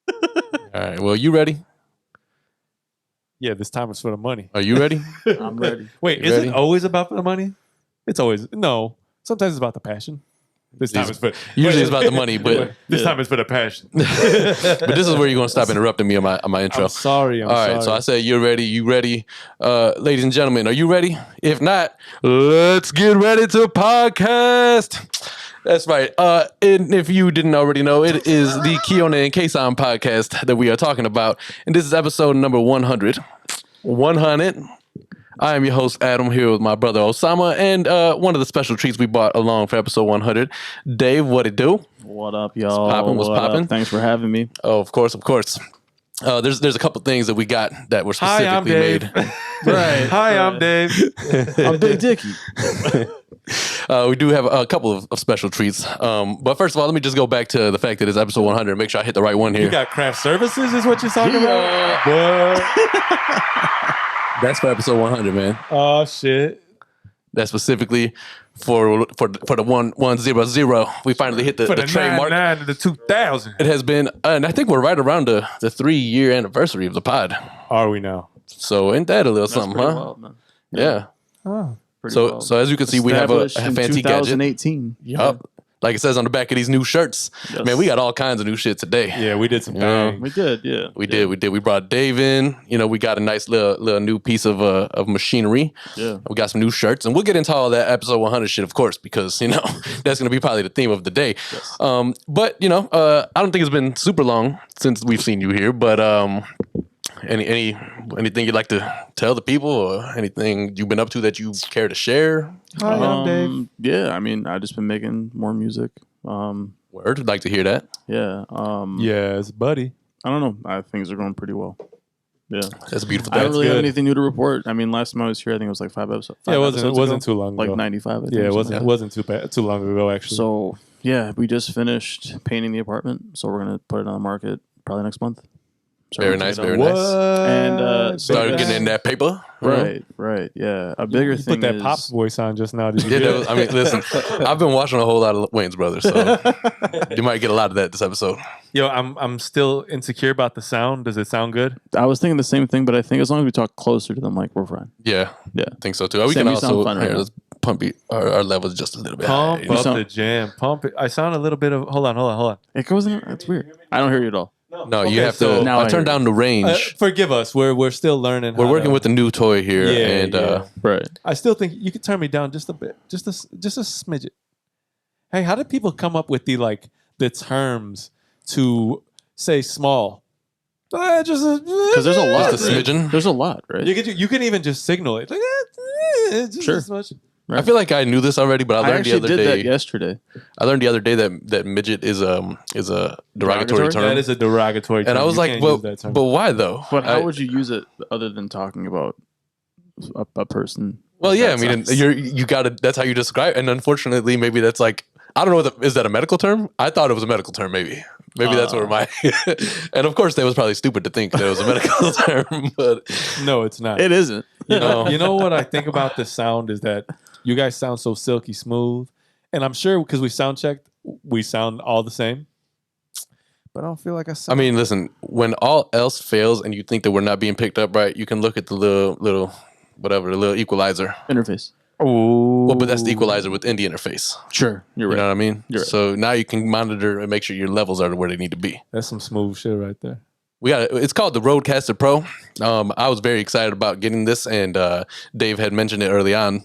All right. Well, you ready? Yeah, this time it's for the money. Are you ready? I'm ready. Wait, You is ready? it always about the money? It's always no. Sometimes it's about the passion. This time it's for Usually it's about the money, but this time it's for the passion. but this is where you're gonna stop interrupting me on my intro. I'm sorry. All right, so I said you're ready. You ready, ladies and gentlemen? Are you ready? If not, let's get ready to podcast. That's right. And if you didn't already know, it is the Kiona and Kasson podcast that we are talking about, and this is episode number 100. 100. I am your host, Adam, here with my brother, Osama, and one of the special treats we bought along for episode 100. Dave, what it do? What up, y'all? What's poppin'? Thanks for having me. Oh, of course. There's a couple things that we got that were specifically Hi, I'm Dave. made. Right. Hi, I'm Dave. I'm Big Dicky. We do have a couple of special treats. But first of all, let me just go back to the fact that it's episode 100 and make sure I hit the right one here. You got craft services, is what you're talking about? What? That's for episode 100, man. Oh shit! That's specifically for the 100. We finally hit the For the trademark. 99 to the 2000. It has been, and I think we're right around the 3-year anniversary of the pod. Are we now? So ain't that a little That's something, pretty huh? wild, man. Yeah. Oh. Pretty So wild. so as you can see, we have a Established in fancy gadget. 2018. Yup. Like it says on the back of these new shirts. Yes. Man, we got all kinds of new shit today. Yeah, we did some Yeah. things. We did, yeah. We did. We brought Dave in. You know, we got a nice little new piece of machinery. Yeah. We got some new shirts, and we'll get into all that episode 100 shit, of course, because that's going to be probably the theme of the day. Yes. But I don't think it's been super long since we've seen you here. But anything you'd like to tell the people, or anything you've been up to that you care to share? Hi, I'm Dave. Yeah, I mean, I've just been making more music. Word, I'd like to hear that. Yeah. Yes, buddy. I don't know. Things are going pretty well. Yeah. That's a beautiful I thing. don't really have good. anything new to report. I mean, last time I was here, I think it was like 5 episodes. Yeah, it episodes wasn't ago. too long Like ago. 95, I think. Yeah, or it something. wasn't too long ago actually. So, yeah, we just finished painting the apartment. So we're going to put it on the market probably next month. So Very we're nice, taking it very on. nice. And, Started getting in that paper. you know? Right, yeah. A bigger you thing put that is... Pops voice on just now. Did you Yeah, get that it? was, I mean, listen, I've been watching a whole lot of Wayne's Brothers, so you might get a lot of that this episode. Yo, I'm still insecure about the sound. Does it sound good? I was thinking the same thing, but I think as long as we talk closer to the mic, we're fine. Yeah, Yeah. I think so too. We Sam, can you sound also fun right now. let's pump our levels just a little bit. Pump higher, up sound- the jam. Pump it. I sound a little bit of. Hold on. It goes in... That's weird. I don't hear you at all. No, you Okay, have so- to. Now I I turned hear down the range. Forgive us. We're still learning. We're how working to- with a new toy here, Yeah, and yeah. Right. I still think you could turn me down just a bit, just a smidget. Hey, how did people come up with the terms to say small? Because there's a lot. Just a right? smidgen. There's a lot, right? You can even just signal it. Like, just Sure. as much. I feel like I knew this already, but I I learned the actually other did that day. yesterday. I learned the other day that midget is a derogatory Derogatory? term, That is a derogatory term. and I was You like, can't well, use that term. but why though? But how would you use it other than talking about a person? Well, yeah, I That mean, sucks. you got to. That's how you describe. And unfortunately, maybe that's like I don't know. Is that a medical term? I thought it was a medical term. Maybe that's where my. And of course, that was probably stupid to think that it was a medical term. But No, it's not. It isn't. you know, You know what I think about the sound is that you guys sound so silky smooth, and I'm sure because we sound checked, we sound all the same. But I don't feel like I I sound. mean, listen. When all else fails, and you think that we're not being picked up right, you can look at the little whatever, the little equalizer. Interface. oh, Well, but that's the equalizer within the interface. Sure. You're You right. know what I mean? You're right. So now you can monitor and make sure your levels are where they need to be. That's some smooth shit right there. It's called the Rodecaster Pro. I was very excited about getting this, and Dave had mentioned it early on,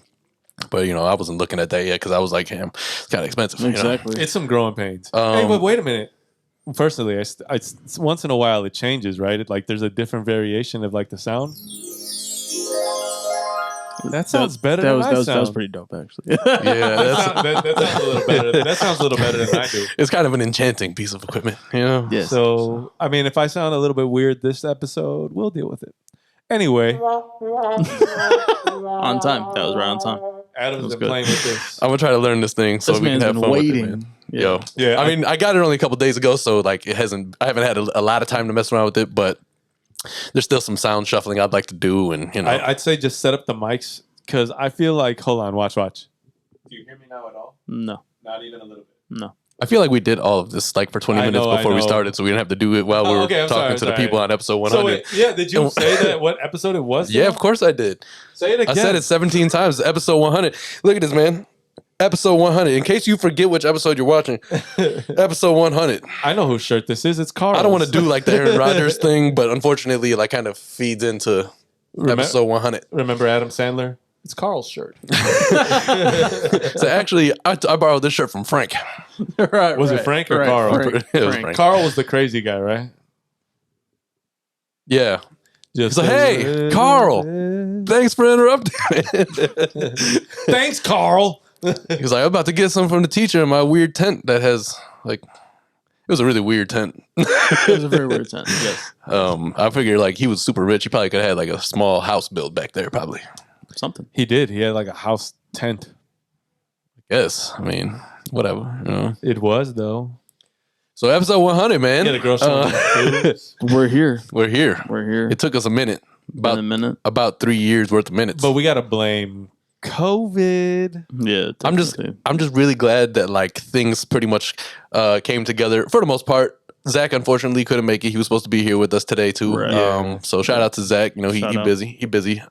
but I wasn't looking at that yet because I was like, "Damn, it's kind of expensive." Exactly. It's some growing pains. Hey, but wait a minute. Personally, I once in a while it changes, right? Like there's a different variation of like the sound. That sounds better than I that sound. was pretty dope, actually. Yeah, that's, that sounds a little better. That sounds a little better than I do. it's kind of an enchanting piece of equipment, Yes. So, I mean, if I sound a little bit weird this episode, we'll deal with it. Anyway, On time. That was right on time. Adam's was been good. playing with this. I'm gonna try to learn this thing so This we can man's have been fun with it, waiting. man. Yeah. Yo, Yeah, I mean, I got it only a couple days ago, so like I haven't had a lot of time to mess around with it, but there's still some sound shuffling I'd like to do, and I'd say just set up the mics because I feel like, hold on, watch. Do you hear me now at all? No. Not even a little bit. No. I feel like we did all of this like for 20 I minutes know, I before we know. started, so we didn't have to do it while we were Okay, I'm talking sorry, to the people on episode 100. So wait, yeah, did you say that what episode it was? Yeah, of course I did. Say it again. I said it 17 times. Episode 100. Look at this, man. Episode 100. In case you forget which episode you're watching, episode 100. I know whose shirt this is. It's Carl's. I don't want to do like the Aaron Rodgers thing, but unfortunately, it like kind of feeds into episode 100. Remember Adam Sandler? It's Carl's shirt. So actually, I borrowed this shirt from Frank. Right. Was it Frank or Carl? Frank. It was Frank. Frank. Carl was the crazy guy, right? Yeah. Just So, hey, Carl. Thanks for interrupting. Thanks, Carl. He was like, I'm about to get some from the teacher in my weird tent that has like, it was a really weird tent. It was a very weird time. Yes. I figure like he was super rich. He probably could have had like a small house built back there, probably. Something. He did. He had like a house tent. Yes. I mean, whatever. You know. It was though. So episode 100, man. Get a girl some foods. We're here. We're here. We're here. It took us a minute. Been a minute. About 3 years worth of minutes. But we gotta blame COVID. Yeah. I'm just definitely. really glad that like things pretty much came together for the most part. Zach unfortunately couldn't make it. He was supposed to be here with us today too. Right. So shout out to Zach. You know, he Shout out. busy. He busy.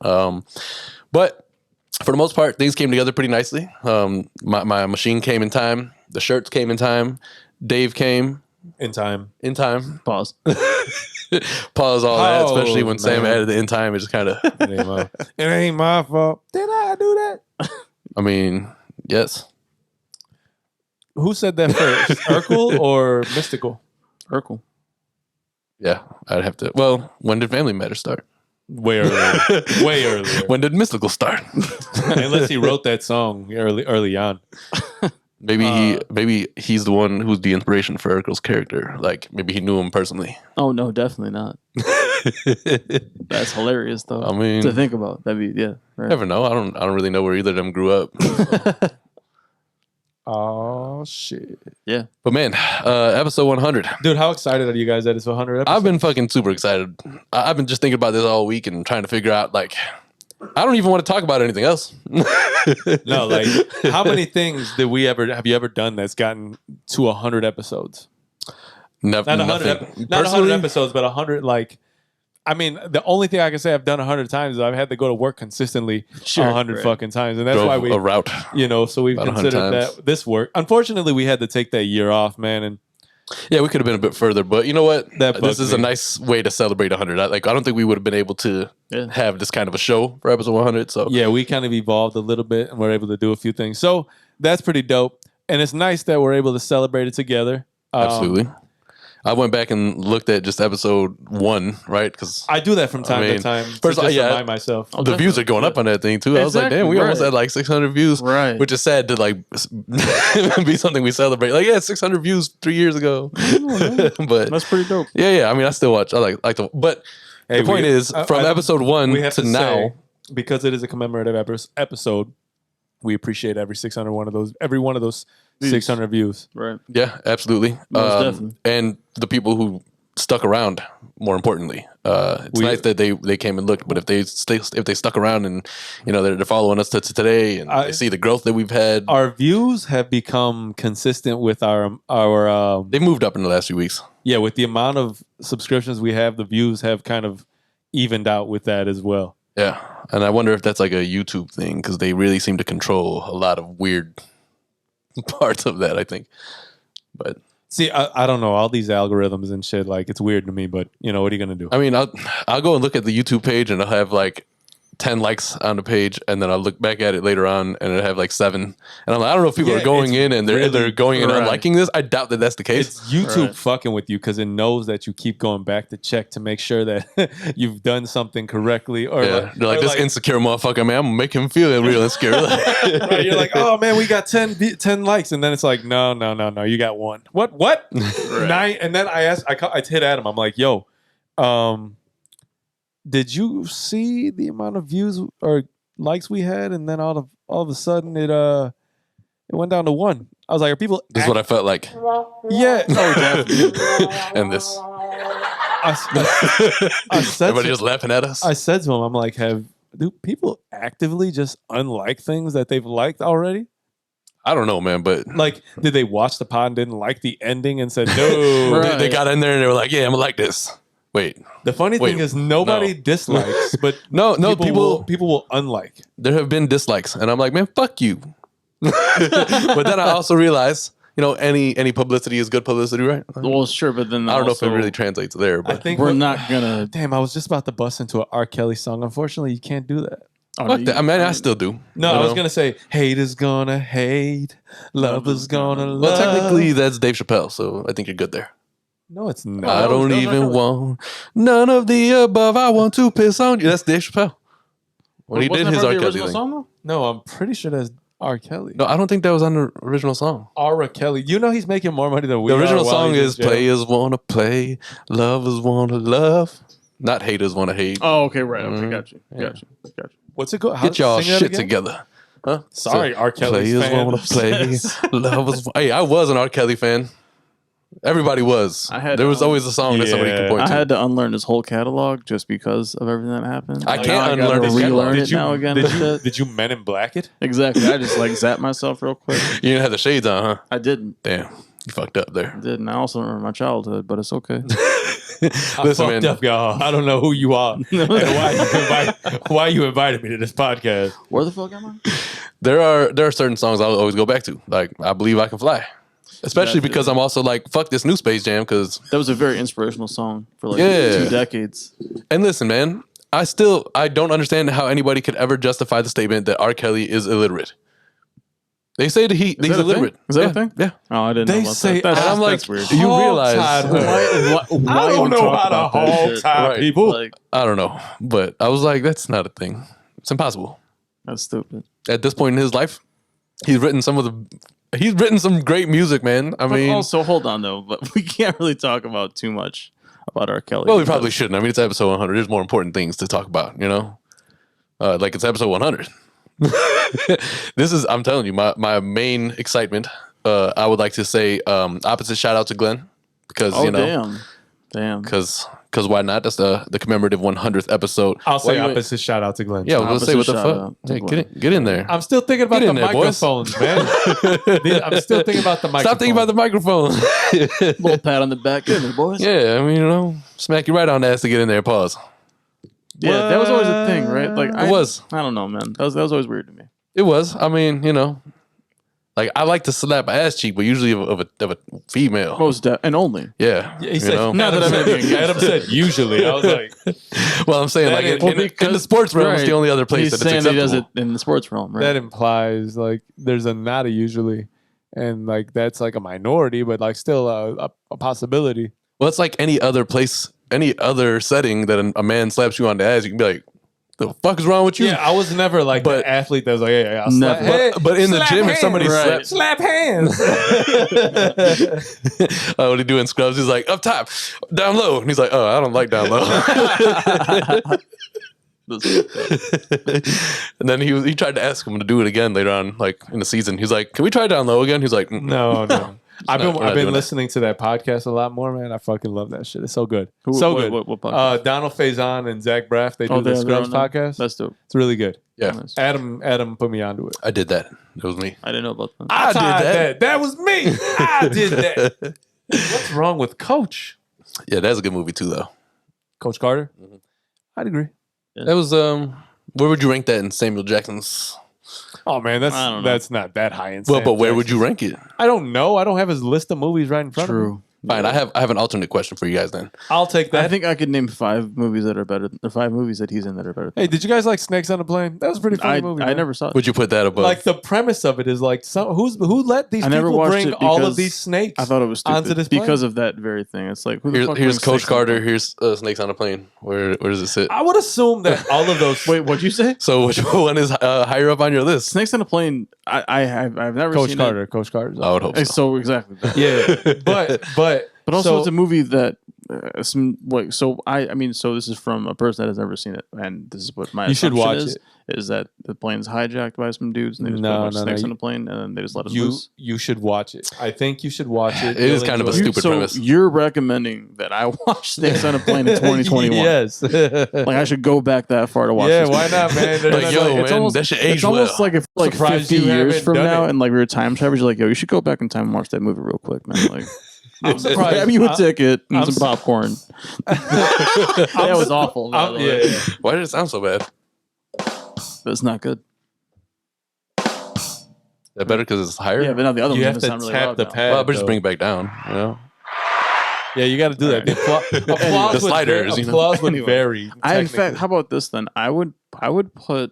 But for the most part, things came together pretty nicely. My machine came in time. The shirts came in time. Dave came In time. in time. Pause. Pause all that, Oh, especially when Sam man. added the in time. It just kind of, It ain't my fault. Did I do that? I mean, yes. Who said that first? Urkel or Mystical? Urkel. Yeah, I'd have to. Well, when did Family Matters start? Way earlier. Way earlier. When did Mystical start? Unless he wrote that song early on. Maybe he's the one who's the inspiration for Urkel's character. Like maybe he knew him personally. Oh no, definitely not. That's hilarious though. I mean, to think about. That'd be right. never know. I don't really know where either of them grew up. Oh shit. Yeah. But man, episode 100. Dude, how excited are you guys that it's 100 episodes? I've been fucking super excited. I've been just thinking about this all week and trying to figure out like I don't even want to talk about anything else. No, like how many things have you ever done that's gotten to 100 episodes? Never, Not 100 nothing. not 100 Personally, episodes, but 100 like I mean, the only thing I can say I've done 100 times is I've had to go to work consistently 100 right. fucking times, and that's drove why we a route. so we've About 100 considered times. that this work. Unfortunately, we had to take that year off, man, and Yeah, we could have been a bit further, but you know what? That This bugs is a me. nice way to celebrate 100. I don't think we would have been able to Yeah. have this kind of a show for episode 100. So yeah, we kind of evolved a little bit and we're able to do a few things. So that's pretty dope. And it's nice that we're able to celebrate it together. absolutely. I went back and looked at just episode 1, right? Because I do that from time mean, to time. first, to just yeah. remind myself. Oh, the views are going up on that thing too. I was like, damn, we Exactly, almost right. had like 600 views, Right. which is sad to like be something we celebrate. Like, yeah, 600 views 3 years ago, but That's pretty dope. yeah. I mean, I still watch. I like to, but Hey, the point we- is, from I- episode 1 we have to to now. say, because it is a commemorative episode, we appreciate every 600 every one of those Views. 600 views. Right. Yeah, absolutely. Most definitely. And the people who stuck around, more importantly, it's nice that they came and looked. But if they stuck around and they're following us to today and they see the growth that we've had, Our views have become consistent with our they moved up in the last few weeks. yeah, with the amount of subscriptions we have, the views have kind of evened out with that as well. Yeah, and I wonder if that's like a YouTube thing because they really seem to control a lot of weird parts of that. I think, but. See, I don't know all these algorithms and shit. Like, it's weird to me, but what are you gonna do? I mean, I'll go and look at the YouTube page and I'll have like 10 likes on the page, and then I'll look back at it later on and it'll have like 7. And I'm like, I don't know if people Yeah, are going it's in and they're really- going and right. unliking this. I doubt that that's the case. It's YouTube Right. fucking with you because it knows that you keep going back to check to make sure that you've done something correctly. Or Yeah, they're like, this insecure motherfucker, man. I'm gonna make him feel real insecure. right, you're like, oh man, we got 10 likes, and then it's like, no, you got 1. What? 9? And then I hit Adam. I'm like, yo, did you see the amount of views or likes we had? And then all of a sudden it went down to 1. I was like, are people? This is what I felt like. Yeah. And this. I said Everybody to- just laughing at us. I said to him, I'm like, do people actively just unlike things that they've liked already? I don't know, man, but Like, did they watch the pod and didn't like the ending and said no? Right. they got in there and they were like, "Yeah, I'm gonna like this." Wait, The funny Wait, thing is nobody no. dislikes, but no, people people will unlike. there have been dislikes, and I'm like, man, fuck you. But then I also realize, any publicity is good publicity, right? Well, sure, but then I don't know if it also, really translates there, I but think we're not gonna. Damn, I was just about to bust into an R. Kelly song. Unfortunately, you can't do that. Oh, fuck that. I mean, I still do. No, you I was know? gonna say, haters gonna hate, lovers gonna love. Well, technically, that's Dave Chappelle, so I think you're good there. no, it's I not. don't that was even R. Kelly. want none of the above. I want to piss on you. That's Dave Chappelle. When he did Wasn't his that R. part of the Kelly original thing. song though? No, I'm pretty sure that's R. Kelly. No, I don't think that was on the original song. R. Kelly. You know he's making more money than we The are original while song he's in is jail. "Players Wanna Play, Lovers Wanna Love," not "Haters Wanna Hate." Oh, okay, right. Okay, Mhm. got you. What's it called? Get y'all shit together. Huh? Sorry, R. Kelly's Players fan. wanna play, lovers. Hey, I was an R. Kelly fan. Everybody was. There was always a song that somebody could Yeah. point I to. had to unlearn his whole catalog just because of everything that happened. I Like, can't now I unlearn gotta his catalog. relearn it now again. Did and you, shit. did you Men in Black it? Exactly. I just like zapped myself real quick. You didn't have the shades on, huh? I didn't. Damn, you fucked up there. I did, and I also remember my childhood, but it's okay. Listen, I man. fucked up, y'all. I don't know who you are and why you invited me to this podcast. Where the fuck am I? There are certain songs I'll always go back to. Like "I Believe I Can Fly," especially That's because I'm also like, fuck this new Space Jam. Because That was a very inspirational song for like Yeah. 2 decades. and listen, man, I don't understand how anybody could ever justify the statement that R. Kelly is illiterate. They say that he's that a thing? illiterate. Is that a Yeah, thing? Yeah. Oh, I didn't They know about say- that. That's, And I'm like, that's weird. you realize. Hogtied. Why I don't even know talk how to about that hog shit? tie Right. people. Like, I don't know, but I was like, that's not a thing. It's impossible. that's stupid. At this point in his life, he's written some great music, man. I But mean, also, hold on though, but we can't really talk about too much about R. Kelly. well, we because- probably shouldn't. I mean, it's episode 100. There's more important things to talk about, like it's episode 100. I'm telling you, my main excitement. I would like to say opposite shout out to Glenn because Oh, damn. because why not? That's the commemorative 100th episode. I'll say Why you- opposite shout out to Glenn. Yeah, I was gonna say what the Opposite shout fuck. out to Hey, Glenn. get in there. I'm still thinking about Get the in there, boys. microphones, man. I'm still thinking about the microphone. Stop thinking about the microphone. Little pat on the back. Get in there, boys. Yeah, I mean, smack you right on the ass to get in there. Pause. Yeah, that was always a thing, right? Like It was. I don't know, man. That was always weird to me. It was. I mean, like I like to slap an ass cheek, but usually of a female. Most and only. Yeah, He said, Not that Adam, I'm being said, Adam said usually. I was like, Well, I'm saying That like is- in the sports realm, it's right. the only other place He's that it's saying that he acceptable. does it in the sports realm, right? that implies like there's a not a usually, and like that's like a minority, but like still a possibility. Well, it's like any other place, any other setting that a man slaps you on the ass, you can be like, "The fuck is wrong with you?" Yeah, I was never like But- the athlete that was like, yeah, I'll Never. slap, But in the slap gym, if hands. somebody Right. slap hands. what he do in scrubs? He's like, up top, down low, and he's like, "Oh, I don't like down low." And then he tried to ask him to do it again later on, like in the season. He's like, "Can we try down low again?" He's like, No. I've we're not been doing that. listening to that podcast a lot more, man. I fucking love that shit. It's so good. Who- so what- good. what podcast? Donald Faison and Zach Braff, they do Oh, the they're Scrubs on there? podcast. That's dope. It's really good. "Yeah, Nice. Adam put me onto it. I did that. It was me." I didn't know about that. I did tried that. That was me. I did that. What's wrong with Coach? Yeah, that's a good movie too, though. Coach Carter? Mhm. I'd agree. That was where would you rank that in Samuel Jackson's? Oh man, I don't know. that's not that high in. Well, Sam but where would Jackson. you rank it? I don't know. I don't have his list of movies right in front of me. True. Fine, I have an alternate question for you guys then. I'll take that. I think I could name 5 movies that are better. Or 5 movies that he's in that are better. Hey, did you guys like Snakes on a Plane? That was a pretty funny movie. I man. never saw it. Would you put that above? Like the premise of it is like who let these I never people watched bring it all of because these snakes? I thought it was stupid onto this plane? because of that very thing. It's like who the fuck here's brings Coach snakes on a Carter. plane? Here's Snakes on a Plane. Where does it sit? I would assume that all of those. Wait, what'd you say? So which one is higher up on your list? Snakes on a plane. I've never Coach seen Carter. Coach Carter's. I would hope It. so. So exactly. Yeah, but But also, so- it's a movie that So this is from a person that has never seen it, and this is what my You should assumption watch is, it. is that the plane's hijacked by some dudes and they just put a bunch of snakes on the plane and then they just let them loose. You should watch it. I think you should watch it. It is You'll kind of a enjoy it. stupid premise. You're recommending that I watch Snakes on a Plane in 2021? Yes. Like I should go back that far to watch Yeah, this why movie. not, man? There's Like, yo, it's man, almost- that should age It's almost well. like if like Surprised 50 you years haven't from done now it. and like we were time travelers, you're like, yo, you should go back in time and watch that movie real quick, man. Like I'm surprised. grab you a ticket and I'm some su- popcorn. That was awful. by the way. yeah. Why did it sound so bad? That's not good. Is that better because it's higher? Yeah, but now the other You one have doesn't to sound really tap loud the now. pad. Well, but just though. bring it back down. You know, Yeah, you got to do that. The applause The sliders, you know. Applause would Anyway. vary. In fact, technically. how about this then? I would put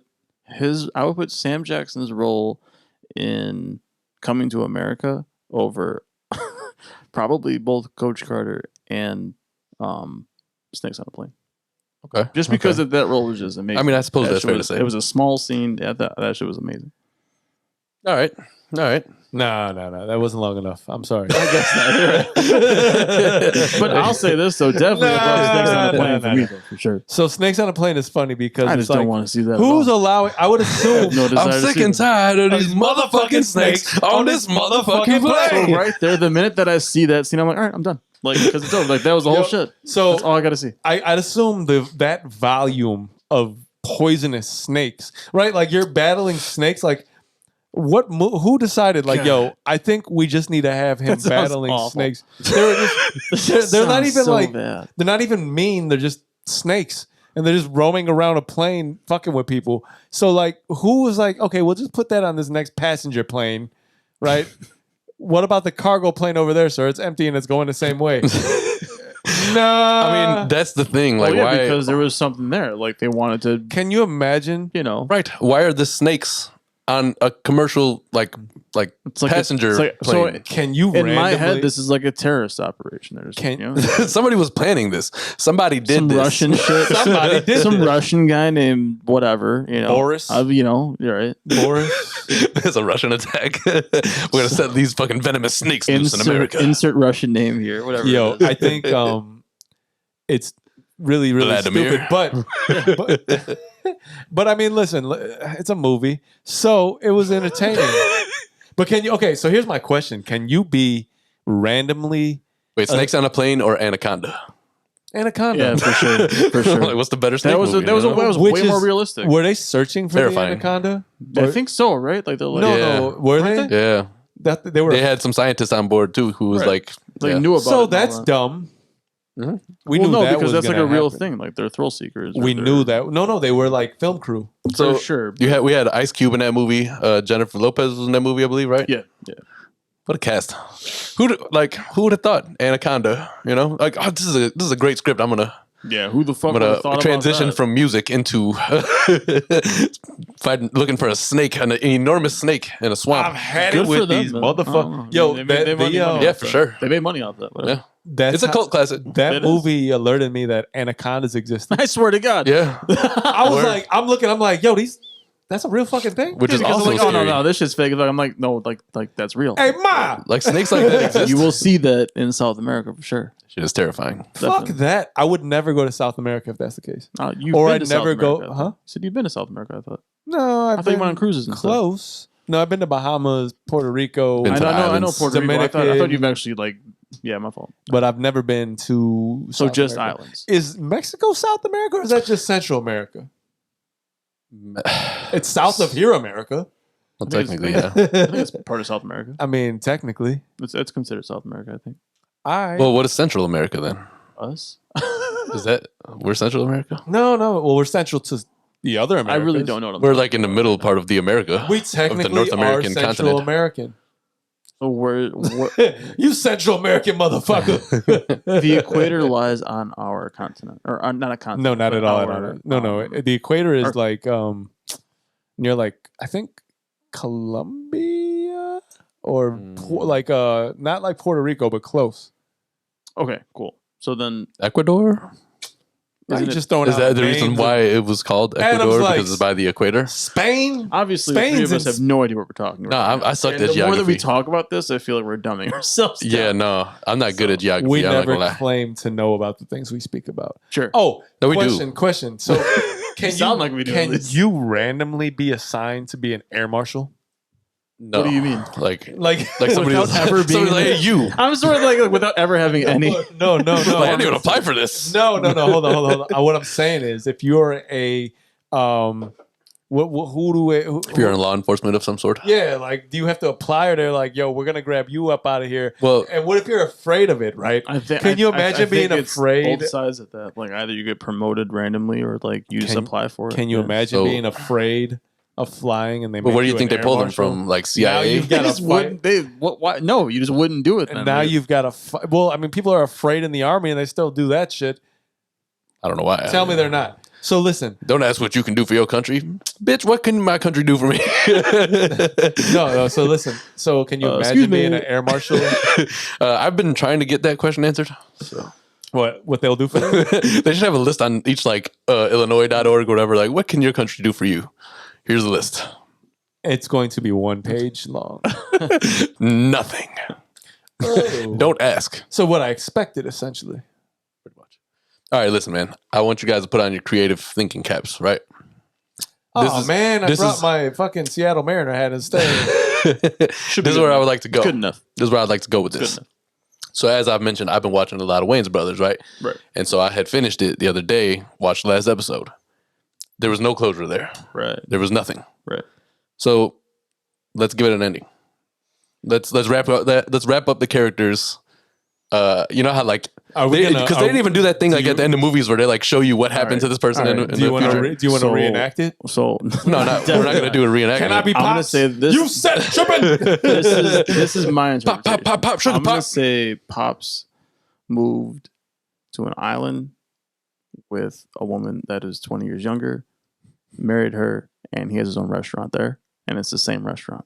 Sam Jackson's role in Coming to America over probably both Coach Carter and Snakes on a Plane. okay. Just because of that role was just amazing. I mean, I suppose That that's shit fair to was- say. It was a small scene. That shit was amazing. All right. No, that wasn't long enough. I'm sorry. I guess not. But I'll say this though, definitely above Snakes on a Plane for me, though, for sure. So Snakes on a Plane is funny because I it's just like, don't want to see that. who's at all. allowing? I would assume. No desire I'm to sick see and that. tired of these motherfucking snakes on this motherfucking So plane. right there, the minute that I see that scene, I'm like, all right, I'm done. Like, because it's over. Like, that was the whole Yo, shit. So That's all I got to see. I'd assume that volume of poisonous snakes, right? Like you're battling snakes. Like who decided? Like, yo, I think we just need to have him That sounds battling awful. snakes. They're not even like bad. they're not even mean. They're just snakes, and they're just roaming around a plane, fucking with people. So like, who was like, okay, we'll just put that on this next passenger plane, right? What about the cargo plane over there, sir? It's empty and it's going the same way. No, I mean, that's the thing. Like, why? Because there was something there. Like, they wanted to, can you imagine? Right. Why are the snakes on a commercial like it's like passenger it's like, plane? so Can you in my randomly- head, this is like a terrorist operation. There's Can- you know, Somebody was planning this. Somebody did some this. Russian shit. Somebody did some this. Russian guy named whatever, you know, Boris? you know, you're right. Boris? There's a Russian attack. We're gonna set these fucking venomous snakes loose in America. Insert Russian name here, whatever. Yo, it is. I think it's really Vladimir. stupid, but I mean, listen, it's a movie, so it was entertaining. But can you? Okay, so here's my question: can you be randomly Wait, snakes on a plane or anaconda? anaconda? yeah, for sure, for sure. Like, what's the better snake That was movie? that was, you know? that was Which way more is- realistic. Were they searching for Terrifying. the anaconda? I think so, right? Like they're like, No, Yeah. no, were Weren't they? Yeah, That they were. they had some scientists on board too who was Right. like, yeah. knew about it. so and that's all that. dumb. Mhm. We well, knew no, that because was that's like gonna a real happen. thing. Like they're thrill seekers. We knew that. No, they were like film crew. So for sure. we had Ice Cube in that movie. Jennifer Lopez was in that movie, I believe, right? Yeah. What a cast! Who would have thought Anaconda? You know, like, oh, this is a great script. I'm gonna Who the fuck would have thought transition about that? from music into looking for a snake, an enormous snake in a swamp. I've had Good it for with them, these man. I don't motherfuckers. know. Yo, They made money yeah, off for that. sure. They made money off that. Whatever. Yeah, that's it's a how- cult classic. That It is. movie alerted me that anacondas existed. I swear to God. Yeah, I was Word. like, I'm like, yo, that's a real fucking thing. which is Because also I'm like, oh no, scary. no, this shit's fake. I'm like, no, like that's real. Hey, ma, Like snakes like that exist. You will see that in South America for sure. Shit is terrifying. fuck Definitely. that. I would never go to South America if that's the case. You've Or been I'd to South never go- America, I huh? thought. You said you've been to South America. I thought. No, I thought you went on cruises and stuff. close. No, I've been to Bahamas, Puerto Rico, Been I to know, the I know islands. Puerto Rico. I thought Dominican. you've actually like, yeah, my fault. but I've never been to. So South just America. islands. Is Mexico South America or is that just Central America? It's south of here, America. Well, I think technically, it's- yeah. I think it's part of South America. I mean, technically. It's considered South America. I think I Well, what is Central America then? us. Is that we're Central America? no. Well, we're central to the other I Americas. really don't know. What I'm We're talking like in the about middle right now. part of the America. We technically North American are Central continent. American. So we're You Central American motherfucker. the equator lies on our continent, or on, not a continent. No, not but at all. our, No. The equator is our- like near like I think Colombia or like not like Puerto Rico, but close. Okay, cool. So then, Ecuador? Now Isn't you're it- just throwing Is out that the names reason of- why it was called Adam's Ecuador? like- Because it's by the equator? Spain? Obviously, the three Spain's of us in- have no idea what we're talking No, about. I sucked And at the more that we geography. talk about this, I feel like we're dumbing ourselves down. Yeah, no, I'm not good at geography. We I'm not never gonna lie. claim to know about the things we speak about. Sure. Oh, No, we do. question. So, can you sound like we do, at Can least. you randomly be assigned to be an air marshal? No. What do you mean? Like Like somebody Without else ever being somebody's like, hey, you. I'm sort of like without ever having any. no. Like, I didn't even apply for this. No. Hold on. What I'm saying is, if you're a If you're in law enforcement of some sort. yeah, like, do you have to apply, or they're like, yo, we're gonna grab you up out of here? Well, And what if you're afraid of it, right? Can you imagine being think it's afraid? Both sides of that, like either you get promoted randomly or like you just Can- apply for it. Can you Yeah. imagine So- being afraid of flying and they? but make where do you an think they air pull them marshal? from? Like Now CIA? you've They got just to wouldn't. fight. They what? Why? No, you just wouldn't do it. And Then. now Like, you've got to fight. Well, I mean, people are afraid in the army and they still do that shit. I don't know why. Tell me they're not. So listen, Don't ask what you can do for your country. Bitch, what can my country do for me? no. So listen. So can you Excuse imagine being me. an air marshal? I've been trying to get that question answered. So What they'll do for them? they should have a list on each like Illinois.org or whatever. Like, what can your country do for you? Here's the list. It's going to be 1 page long. Nothing. Oh. Don't ask. So what I expected, essentially. Pretty much. All right, listen, man. I want you guys to put on your creative thinking caps, right? Oh man, I this brought is- my fucking Seattle Mariner hat instead. This is where I would like to go. Good enough. This is where I'd like to go with Good this. enough. So as I've mentioned, I've been watching a lot of Wayne's Brothers, right? Right. And so I had finished it the other day, watched the last episode. There was no closure there. Right. There was nothing. Right. So let's give it an ending. Let's wrap up let's wrap up the characters. You know how like Are we because gonna- they didn't even do that thing like at the end of movies where they like show you what happened to this person in, Alright. in Do you the want future. to So- reenact it? So No, we're not going to do a reenactment. Can I be I'm gonna Pops? say this. You said tripping. This is my pop, interpretation. pop, pop, pop, sugar I'm gonna pop. say Pops moved to an island with a woman that is 20 years younger, married her, and he has his own restaurant there, and it's the same restaurant.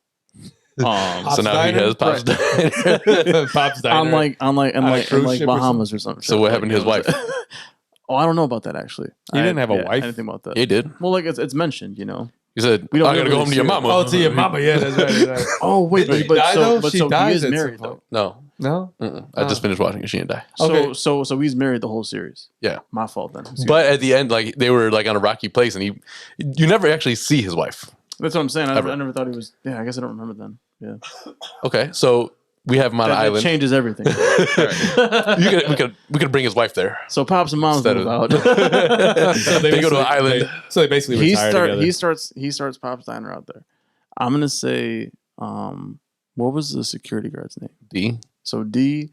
So Pop's now he Diner? has Pop's Right. Diner. Pop's Diner. on like On a cruise like ship or Bahamas or something. So what happened to his wife? Oh, I don't know about that actually. He didn't have a I wife? didn't think about that. He did. Well, like it's mentioned, you know. He said, We don't I got to really go home to your see it. mama. Oh, to your mama. Yeah, that's right. That's right. Oh wait, Did she die, though? She he dies is at some married point. though. No. No? I just finished watching it. She didn't die. Okay. So he's married the whole series. Yeah. My fault then. But at the end, like they were like on a rocky place and you never actually see his wife. That's what I'm saying. Ever. I never thought he was. Yeah, I guess I don't remember then. Yeah, Okay. So we have him on an that island. changes everything. we could bring his wife there. So Pops and Moms Instead move of- out. So They go to an island. So they basically retire together. He starts Pops Diner out there. I'm gonna say, what was the security guard's name? D. So D.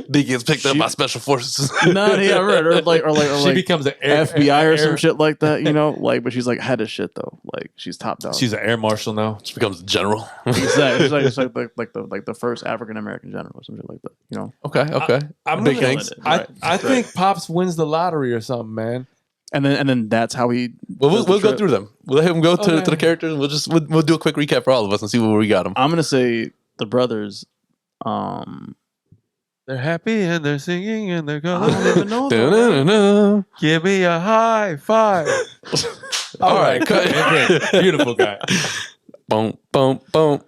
D gets picked up She- by special forces. No, yeah, right, or like she becomes an air, FBI or some air- shit like that, you know, like, but she's like head of shit though, like she's top dog. She's an air marshal now. She becomes a general. exactly. It's like the first African American general or some shit like that, you know. Okay. I'm Big gonna- things. Right. I think Pops wins the lottery or something, man. And then that's how he. Well, does the we'll go trip. through them. We'll let him go to Okay. the characters. We'll do a quick recap for all of us and see where we got them. I'm gonna say the brothers. They're happy and they're singing and they're I going. don't even know. though. Da-na-na-na. Give me a high five. All right, cut. Okay. Beautiful guy. Boom, boom, boom,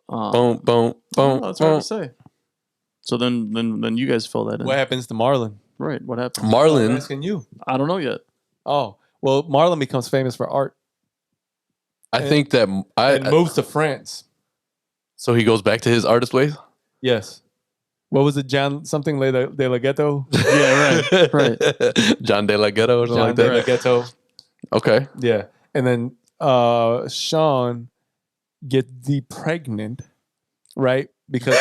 Um, boom, boom, boom. that's hard boom. to say. So then you guys fill that in. What happens to Marlon? Right. What happened? I'm Marlon. asking you. I don't know yet. Oh, well, Marlon becomes famous for art I think that and moves to France. so he goes back to his artist ways. Yes. What was it, John? Something de la Ghetto? Yeah. Right. John De La Ghetto or something John like de that. la Ghetto. Okay. Yeah. And then Sean gets pregnant, right? Because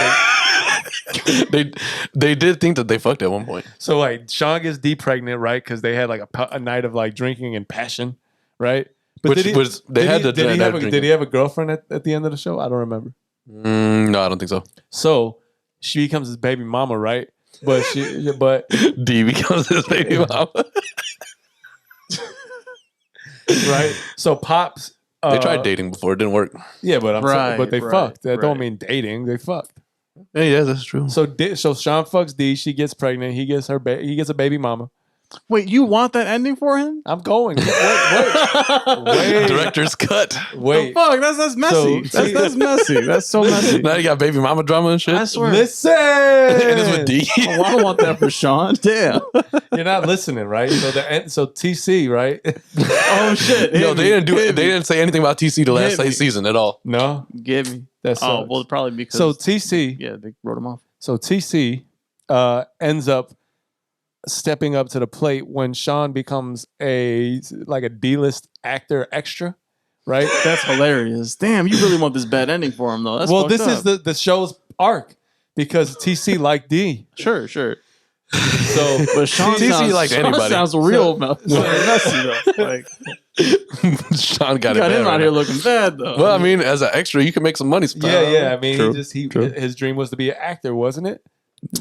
they did think that they fucked at one point. so like Sean gets pregnant, right? Because they had like a night of like drinking and passion, right? But Which was they had to did he have have a did he have a girlfriend at the end of the show? I don't remember. No, I don't think so. So she becomes his baby mama, right? But D becomes his baby mama. right. So Pops. They tried dating before, it didn't work. Yeah, but Right, but they right, fucked. That don't right. mean dating. They fucked. Yeah, that's true. So Sean fucks D. She gets pregnant. He gets he gets a baby mama. Wait, you want that ending for him? I'm going. Wait. Director's cut. Wait. The fuck, that's messy. So- That's messy. That's so messy. Now you got baby mama drama and shit. I swear. Listen. And it's with D. Oh, I don't want that for Sean. Damn. You're not listening, right? So TC, right? Oh shit. No, they didn't do it. They Hit didn't say anything about TC the last Hit me. season at all. No, me. Give me. that's Oh, well, probably because. so TC. yeah, they wrote him off. So TC ends up stepping up to the plate when Sean becomes a D-list actor extra, right? That's hilarious. Damn, you really want this bad ending for him though. That's Well, fucked this is up. the show's arc because TC liked D. Sure. So But Sean TC sounds, like Sean anybody. sounds real messy though. Like, Sean got you it got bad him right out here now. looking bad though. Well, I mean, as an extra, you can make some money. yeah. I mean, True. his dream was to be an actor, wasn't it?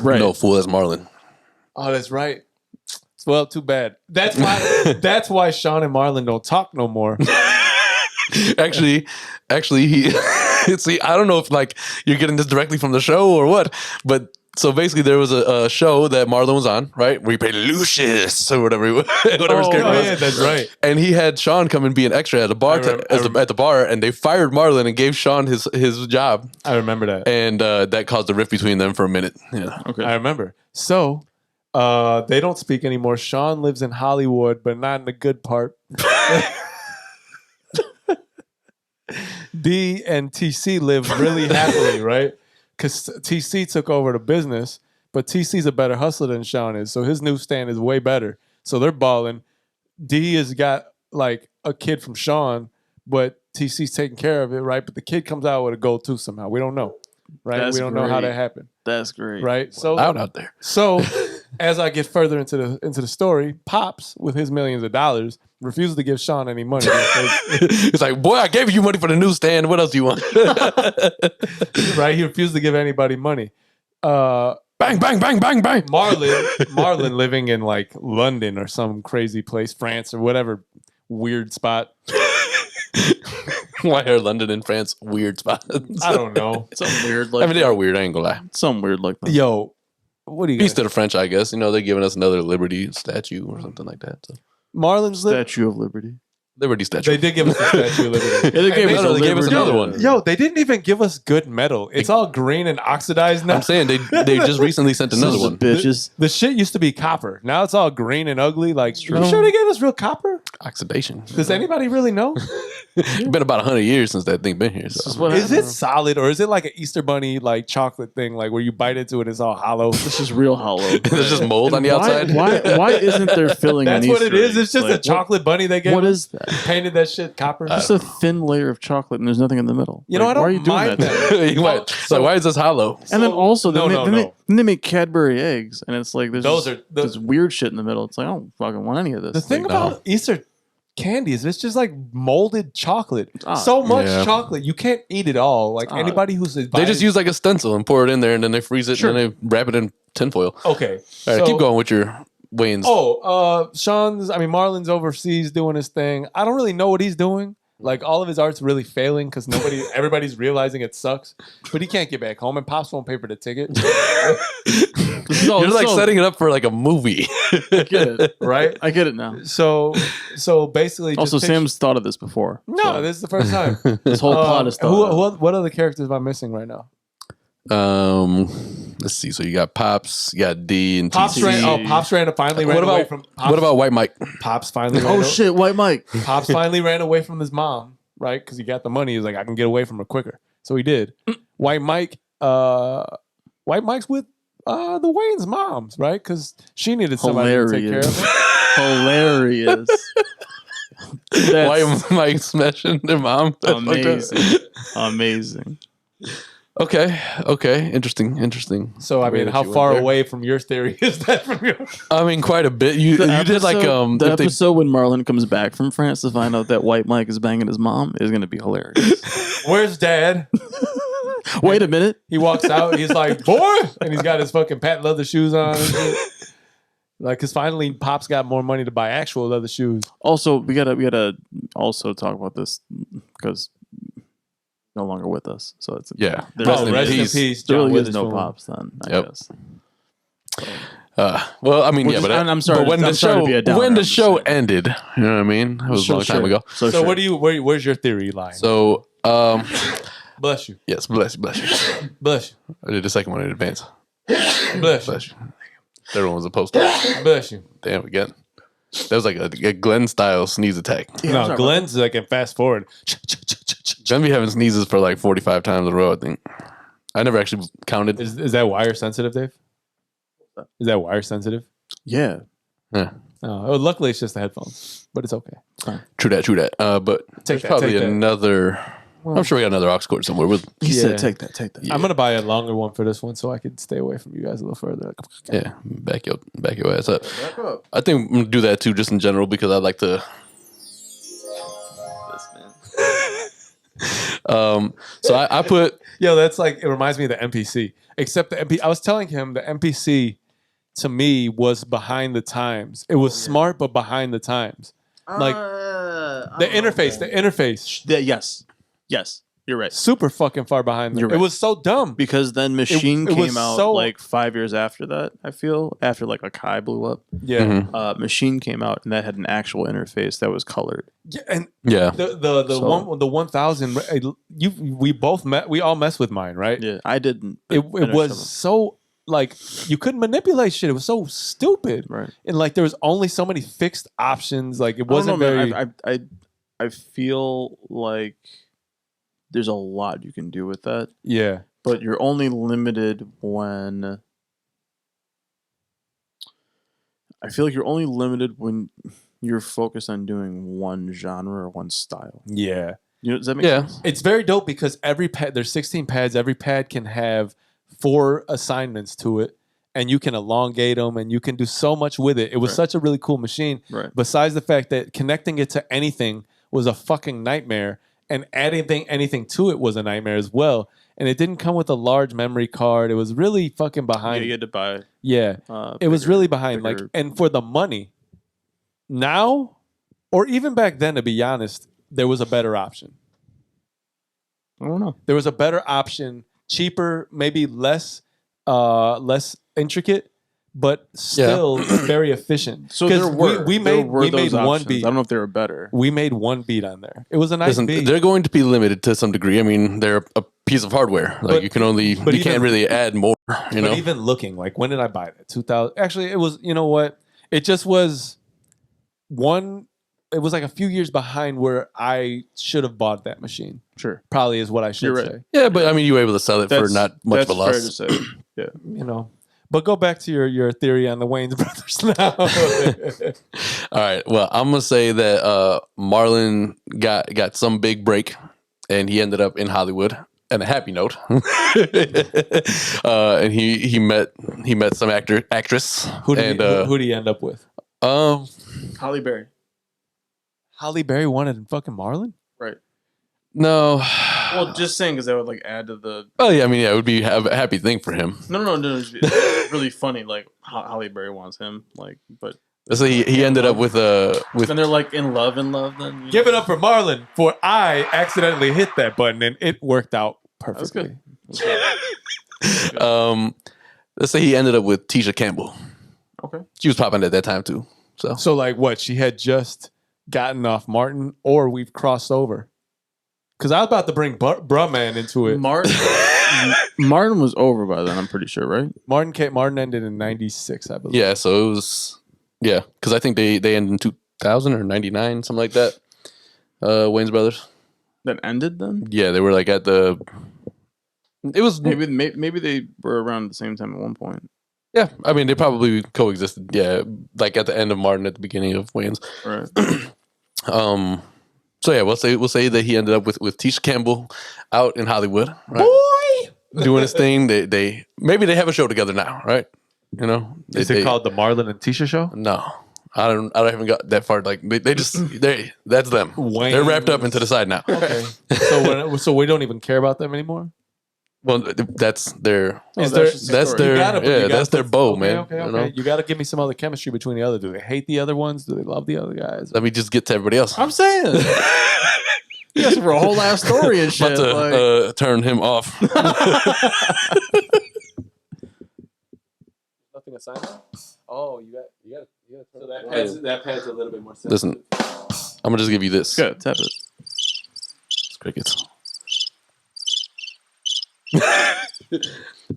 right. No, fool, that's Marlon. Oh, that's right. Well, too bad. That's why Sean and Marlon don't talk no more. Actually, he. See, I don't know if like you're getting this directly from the show or what, but so basically there was a show that Marlon was on, right, where he played Lucius or whatever, whatever his character was. yeah, that's right. And he had Sean come and be an extra at a bar at the bar, and they fired Marlon and gave Sean his job, I remember that. and that caused a rift between them for a minute. Yeah, Okay. I remember. So they don't speak anymore. Sean lives in Hollywood, but not in the good part. D and TC live really happily, right? Because TC took over the business, but TC's a better hustler than Sean is, so his newsstand is way better. So they're balling. D has got like a kid from Sean, but TC's taking care of it, right? But the kid comes out with a goal too somehow. We don't know, right? That's we don't know how great. that happened, That's great. right? So out there. so, as I get further into the story, Pops, with his millions of dollars, refuses to give Sean any money. It's like, boy, I gave you money for the newsstand. What else do you want? Right? He refused to give anybody money. Bang, bang, bang, bang, bang. Marlon living in like London or some crazy place, France or whatever weird spot. Why are London and France weird spots? I don't know. Something weird like I mean, they are weird. I ain't gonna lie. something weird like that. Yo, what do you Peace got? to the French, I guess. You know, they're giving us another Liberty statue or something like that. So. Marlon's Statue of Liberty. Liberty statue. They did give us a Statue of Liberty. Yeah, they gave And us no, a they gave us Liberty. another one. Yo, they didn't even give us good metal. It's all green and oxidized now. I'm saying they just recently sent another Sons of one. bitches. The shit used to be copper. Now it's all green and ugly. Like, you true. sure they gave us real copper? Oxidation. Does anybody really know? It's been about 100 years since that thing been here. This is So. what Is it happened. solid or is it like an Easter bunny like chocolate thing, like where you bite into it, it's all hollow? This is real hollow. There's just mold on the outside. Why isn't there filling? That's on what it Easter is. It's just eggs? a chocolate bunny they gave. What us. is that? Painted that shit copper. Just a thin layer of chocolate, and there's nothing in the middle. You know, Like, I why are don't you doing mind that? that. You might- it's like, why is this hollow? And then also, no, then they make Cadbury eggs, and it's like there's Those this, are the- this weird shit in the middle. It's like I don't fucking want any of this. The thing Like, about Easter candy is it's just like molded chocolate. Ah, So much yeah. chocolate, you can't eat it all. Like anybody who's They just use like a stencil and pour it in there, and then they freeze it, Sure. and then they wrap it in tinfoil. Okay, All right, keep going with your Wayne's. Marlon's overseas doing his thing. I don't really know what he's doing. Like all of his art's really failing because everybody's realizing it sucks. But he can't get back home, and Pops won't pay for the ticket. so- You're like so- setting it up for like a movie. I get it. Right? I get it now. So basically, Also, just picture- Sam's thought of this before. No, so this is the first time. this whole plot is thought of. What other characters am I missing right now? Let's see. So you got Pops, you got D and Pops TC. ran. Oh, Pops ran away from. Pops, what about White Mike? Pops finally? Ran Oh shit, White Mike. Pops finally ran away from his mom, right? Because he got the money. He was like, I can get away from her quicker. So he did. White Mike's with the Wayne's moms, right? Because she needed somebody to take care of him. Hilarious. That's White Mike smashing their mom. That's fucked up. amazing. Okay. Interesting. So I Way mean, that how you went far there. away from your theory is that from your? I mean, quite a bit. You did like the if they- episode when Marlon comes back from France to find out that White Mike is banging his mom is going to be hilarious. Where's Dad? Wait a minute. He walks out. He's like, boy, and he's got his fucking patent leather shoes on. And shit. Like, cause finally, Pop's got more money to buy actual leather shoes. Also, we gotta also talk about this because no longer with us. So it's Yeah. There, Rest in rest in peace. peace, there John really is no Witherspoon. pops then. I Yep. guess. Well, I mean, Which yeah, is- but I'm sorry. But when I'm the sorry to show be a downer, when the I'm just show saying. ended, you know what I mean? It was a long time ago. So sure. what do you? Where's your theory lying? So, Bless you. yes, bless you. Bless I did the second one in advance. you. Bless you. Bless you. Third one was a post. Bless you. Damn, again. That was like a Glenn style sneeze attack. Yeah, I'm No, sorry Glenn's like in fast forward. Glenn be having sneezes for like 45 times in a row, I think. I never actually counted. Is that wire sensitive, Dave? Is that wire sensitive? Yeah. Yeah. Oh, well, luckily it's just the headphones, but it's okay. It's fine. True that. But there's that, probably take that. another. I'm sure we got another aux cord somewhere. He Yeah. said, "Take that." Yeah. I'm gonna buy a longer one for this one so I could stay away from you guys a little further. Yeah, back your ass up. Back up. I think I'm gonna do that too, just in general, because I like to. This man. So I put Yo, that's like it reminds me of the NPC. Except the NPC, I was telling him the NPC to me was behind the times. It was smart, but behind the times. Like the interface, Yes, you're right. super fucking far behind them. You're It right. was so dumb. Because then Machine it was came out so- like 5 years after that. I feel after like Kai blew up, Yeah, Mhm. Machine came out and that had an actual interface that was colored. yeah, and yeah. the So- 1000. We all messed with mine, right? Yeah, I didn't. It finished was them. so like you couldn't manipulate shit. It was so stupid, right. and like there was only so many fixed options. Like it wasn't I don't know, very. man. I feel like there's a lot you can do with that, Yeah, but you're only limited when. I feel like you're only limited when you're focused on doing one genre or one style. yeah. You know, does that make Yeah. sense? It's very dope because every pad, there's 16 pads. Every pad can have 4 assignments to it, and you can elongate them, and you can do so much with it. It was Right. such a really cool machine. Right. Besides the fact that connecting it to anything was a fucking nightmare, and adding anything to it was a nightmare as well. And it didn't come with a large memory card. It was really fucking behind. You had to buy. Yeah, it was bigger- really behind. Like, bigger- and for the money, now, or even back then, to be honest, there was a better option. I don't know. There was a better option, cheaper, maybe less intricate, but still very efficient. So 'Cause there were. we there made were we those made one options. beat. I don't know if they were better. We made one beat on there. It was a nice Listen, beat. they're going to be limited to some degree. I mean, they're a piece of hardware. Like But- you can only, but you can't even- really add more. You know, But even looking, like, when did I buy that? 2000. Actually, it was, you know what? It just was one. It was like a few years behind where I should have bought that machine. Sure. Probably is what I should You're right. say. yeah, but I mean, you were able to sell it for not much of a fair loss. to say. Yeah. You know. But go back to your theory on the Wayne's brothers now. All right. Well, I'm gonna say that Marlon got some big break, and he ended up in Hollywood. And a happy note, and he met some actress. who did and, who did he end up with? Holly Berry. Halle Berry wanted fucking Marlon? Right. No. Well, just saying because that would like add to the. Oh yeah, I mean, yeah, it would be a happy thing for him. No. It's really funny. Like Holly Berry wants him. Like, but So he ended up with then they're like in love. Then you Give it up for Marlon, for I accidentally hit that button and it worked out That's perfectly. good. let's say he ended up with Tisha Campbell. Okay. She was popping at that time too. So So like what? She had just gotten off Martin, or we've crossed over? Because I was about to bring Bruh Man into it. Martin was over by then. I'm pretty sure, right? Martin ended in 96, I believe. yeah, so it was because I think they ended in 2000 or 99, something like that. Wayne's brothers. That ended then. Yeah, they were like at the. It was Maybe they were around at the same time at one point. yeah. I mean, they probably coexisted. Yeah, like at the end of Martin, at the beginning of Wayne's. Right. So yeah, we'll say that he ended up with Tisha Campbell out in Hollywood, right? Boy! Doing his thing. They maybe they have a show together now, right? You know, Is it called the Marlon and Tisha Show? No, I don't even got that far. Like they just that's them. Wayne. They're wrapped up into the side now. Okay. So we don't even care about them anymore? Well, that's their Is that's there? just the that's story. their You gotta- you gotta that's their put- bow, okay, man. Okay, You okay. know? You got to give me some other chemistry between the other. Do they hate the other ones? Do they love the other guys? Let me just get to everybody else. I'm saying. Yes, for a whole ass story and shit. About to Like, turn him off. Nothing assigned. Oh, you got. So that pad's a little bit more sensitive. Listen, I'm gonna just give you this. good, tap it. It's crickets.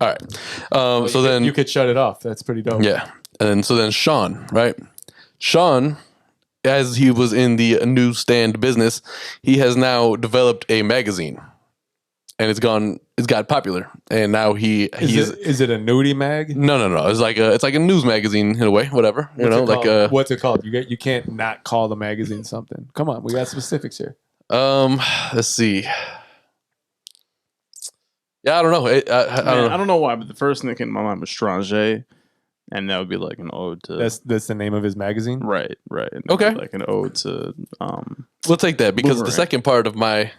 All right. So then you could shut it off. That's pretty dope. yeah, and so then Sean, right? Sean, as he was in the newsstand business, he has now developed a magazine, and it's got popular, and now Is it a nudie mag? no. It's like a news magazine in a way, whatever. What's it called? You can't not call the magazine something. Come on, we got specifics here. Let's see. Yeah, I don't know. I don't know why, but the first thing that came to my mind was Stranger, and that would be like an ode to. That's the name of his magazine. right. And Okay. like an ode to. We'll take that because the Boomerang. second part of my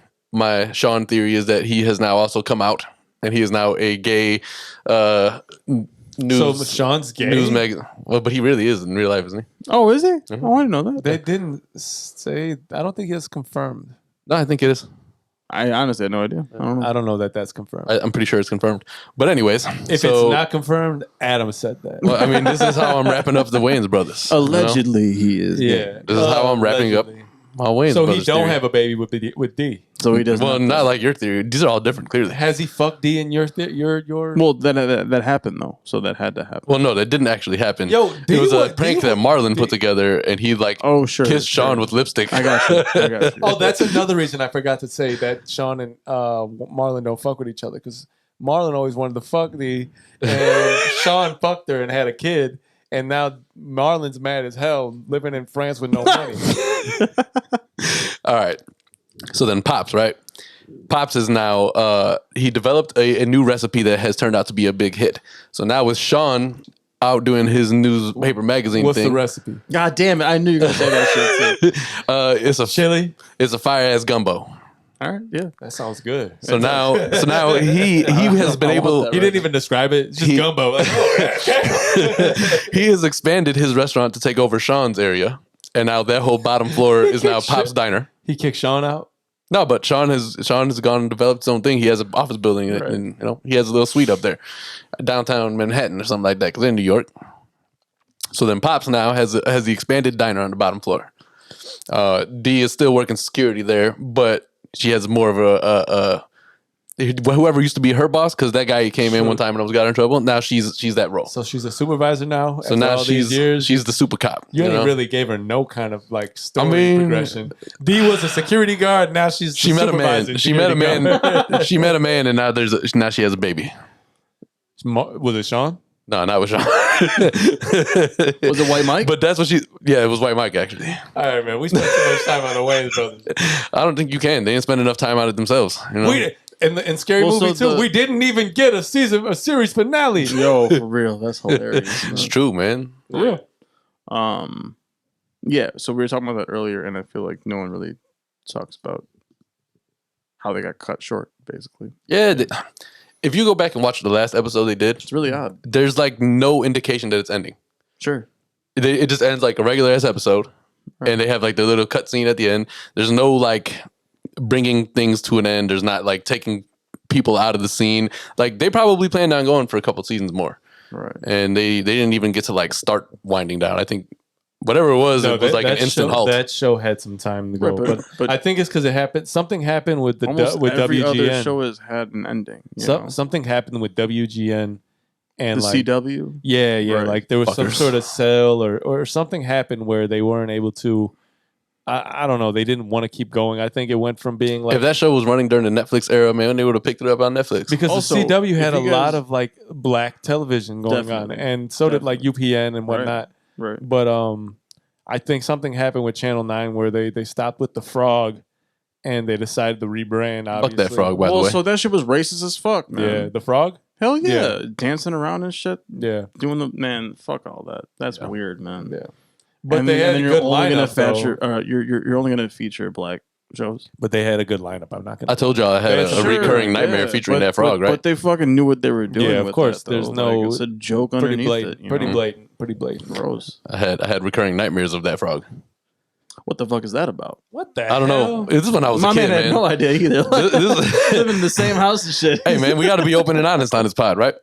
Sean theory is that he has now also come out and he is now a gay news. So Sean's gay. News magazine. Well, but he really is in real life, isn't he? Oh, is he? Oh, I didn't know that. They didn't say. I don't think it's confirmed. No, I think it is. I honestly had no idea. I don't know. I don't know that that's confirmed. I'm pretty sure it's confirmed. But anyways, If it's not confirmed, Adam said that. well, I mean, this is how I'm wrapping up the Wayans brothers. you know? Allegedly, he is. Yeah, This is how I'm wrapping up allegedly. my Wayans So brothers. he don't theory. have a baby with D. So he doesn't. Well, not like your theory. These are all different, clearly. Has he fucked D in your? Well, that happened though. So that had to happen. Well, no, that didn't actually happen. Yo, it was a prank that Marlon put together, and he like Oh, sure. kissed Sean sure. with lipstick. I got you. I got you. Oh, that's another reason I forgot to say that Sean and Marlon don't fuck with each other because Marlon always wanted to fuck D, and Sean fucked her and had a kid, and now Marlon's mad as hell living in France with no money. All right. So then Pops, right? Pops is now he developed a new recipe that has turned out to be a big hit. So now with Sean out doing his newspaper magazine What's thing, the recipe? God damn it! I knew you were gonna say that shit too. it's a Chili. it's a fire ass gumbo. All right, yeah. That sounds good. So now he has been I want able that He didn't even describe it. It's just He- gumbo. Like, he has expanded his restaurant to take over Sean's area, and now that whole bottom floor is now Pops Diner. he kicked Sean out. No, but Sean has gone and developed his own thing. He has an office building, Right. and he has a little suite up there, downtown Manhattan or something like that. Because they're in New York. So then Pops now has the expanded diner on the bottom floor. D is still working security there, but she has more of a whoever used to be her boss, because that guy came in one time and almost got her in trouble. Now she's that role. So she's a supervisor now. So now she's the super cop. You you ain't know? really gave her no kind of like story mean- progression. D was a security guard. Now she's She met a man. supervising She met a security man. guard. She met a man, and now she has a baby. Was it Sean? No, not with Sean. Was it White Mike? But that's what she. Yeah, it was White Mike actually. All right, man. We spent so much time on the Wayans brothers. I don't think you can. They didn't spend enough time on it themselves. You know? We in Scary Well, Movie so 2, we didn't even get a series finale. Yo, for real, that's hilarious. It's true, man. For real. Yeah. So we were talking about that earlier, and I feel like no one really talks about how they got cut short. Basically, Yeah. If you go back and watch the last episode they did, it's really odd. there's like no indication that it's ending. Sure. It just ends like a regular ass episode, and they have like their little cut scene at the end. There's no like bringing things to an end. There's not like taking people out of the scene. Like they probably planned on going for a couple seasons more, Right. and they didn't even get to like start winding down. I think whatever it was like an instant halt. That show had some time to go, Right, but I think it's because it happened. Something happened with almost with every other WGN. show has had an ending. You know? Something happened with WGN and The like CW. yeah, Right. like there was some Fuckers. sort of sale or something happened where they weren't able to. I don't know. They didn't want to keep going. I think it went from being like If that show was running during the Netflix era, man, they would have picked it up on Netflix. because Also, the CW had a if you lot guys- of like black television going Definitely. on, and so did like UPN and Right. whatnot. Right. But I think something happened with Channel 9 where they stopped with the frog, and they decided to rebrand. Fuck Obviously. that frog, by the Well, way. so that shit was racist as fuck, man. Yeah, the frog. Hell yeah. Yeah. Dancing around and shit. Yeah, Doing the man, fuck all that. That's weird, man. yeah. But And they then- had and a then good you're only gonna lineup. though. feature. You're only gonna feature black shows. But they had a good lineup. I'm not gonna. I told y'all I had Yeah, a sure, recurring nightmare Yeah, featuring but- that frog, but, right? But they fucking knew what they were doing. Yeah, of with course. that, There's though. no- Like, it's a joke pretty underneath blatant. it. You Pretty know? blatant. Pretty blatant. Gross. I had recurring nightmares of that frog. What the fuck is that about? What the I don't know. This is when I was My a kid, man had no idea either. Like, This- living in the same house and shit. Hey, man, we got to be open and honest on this pod, right?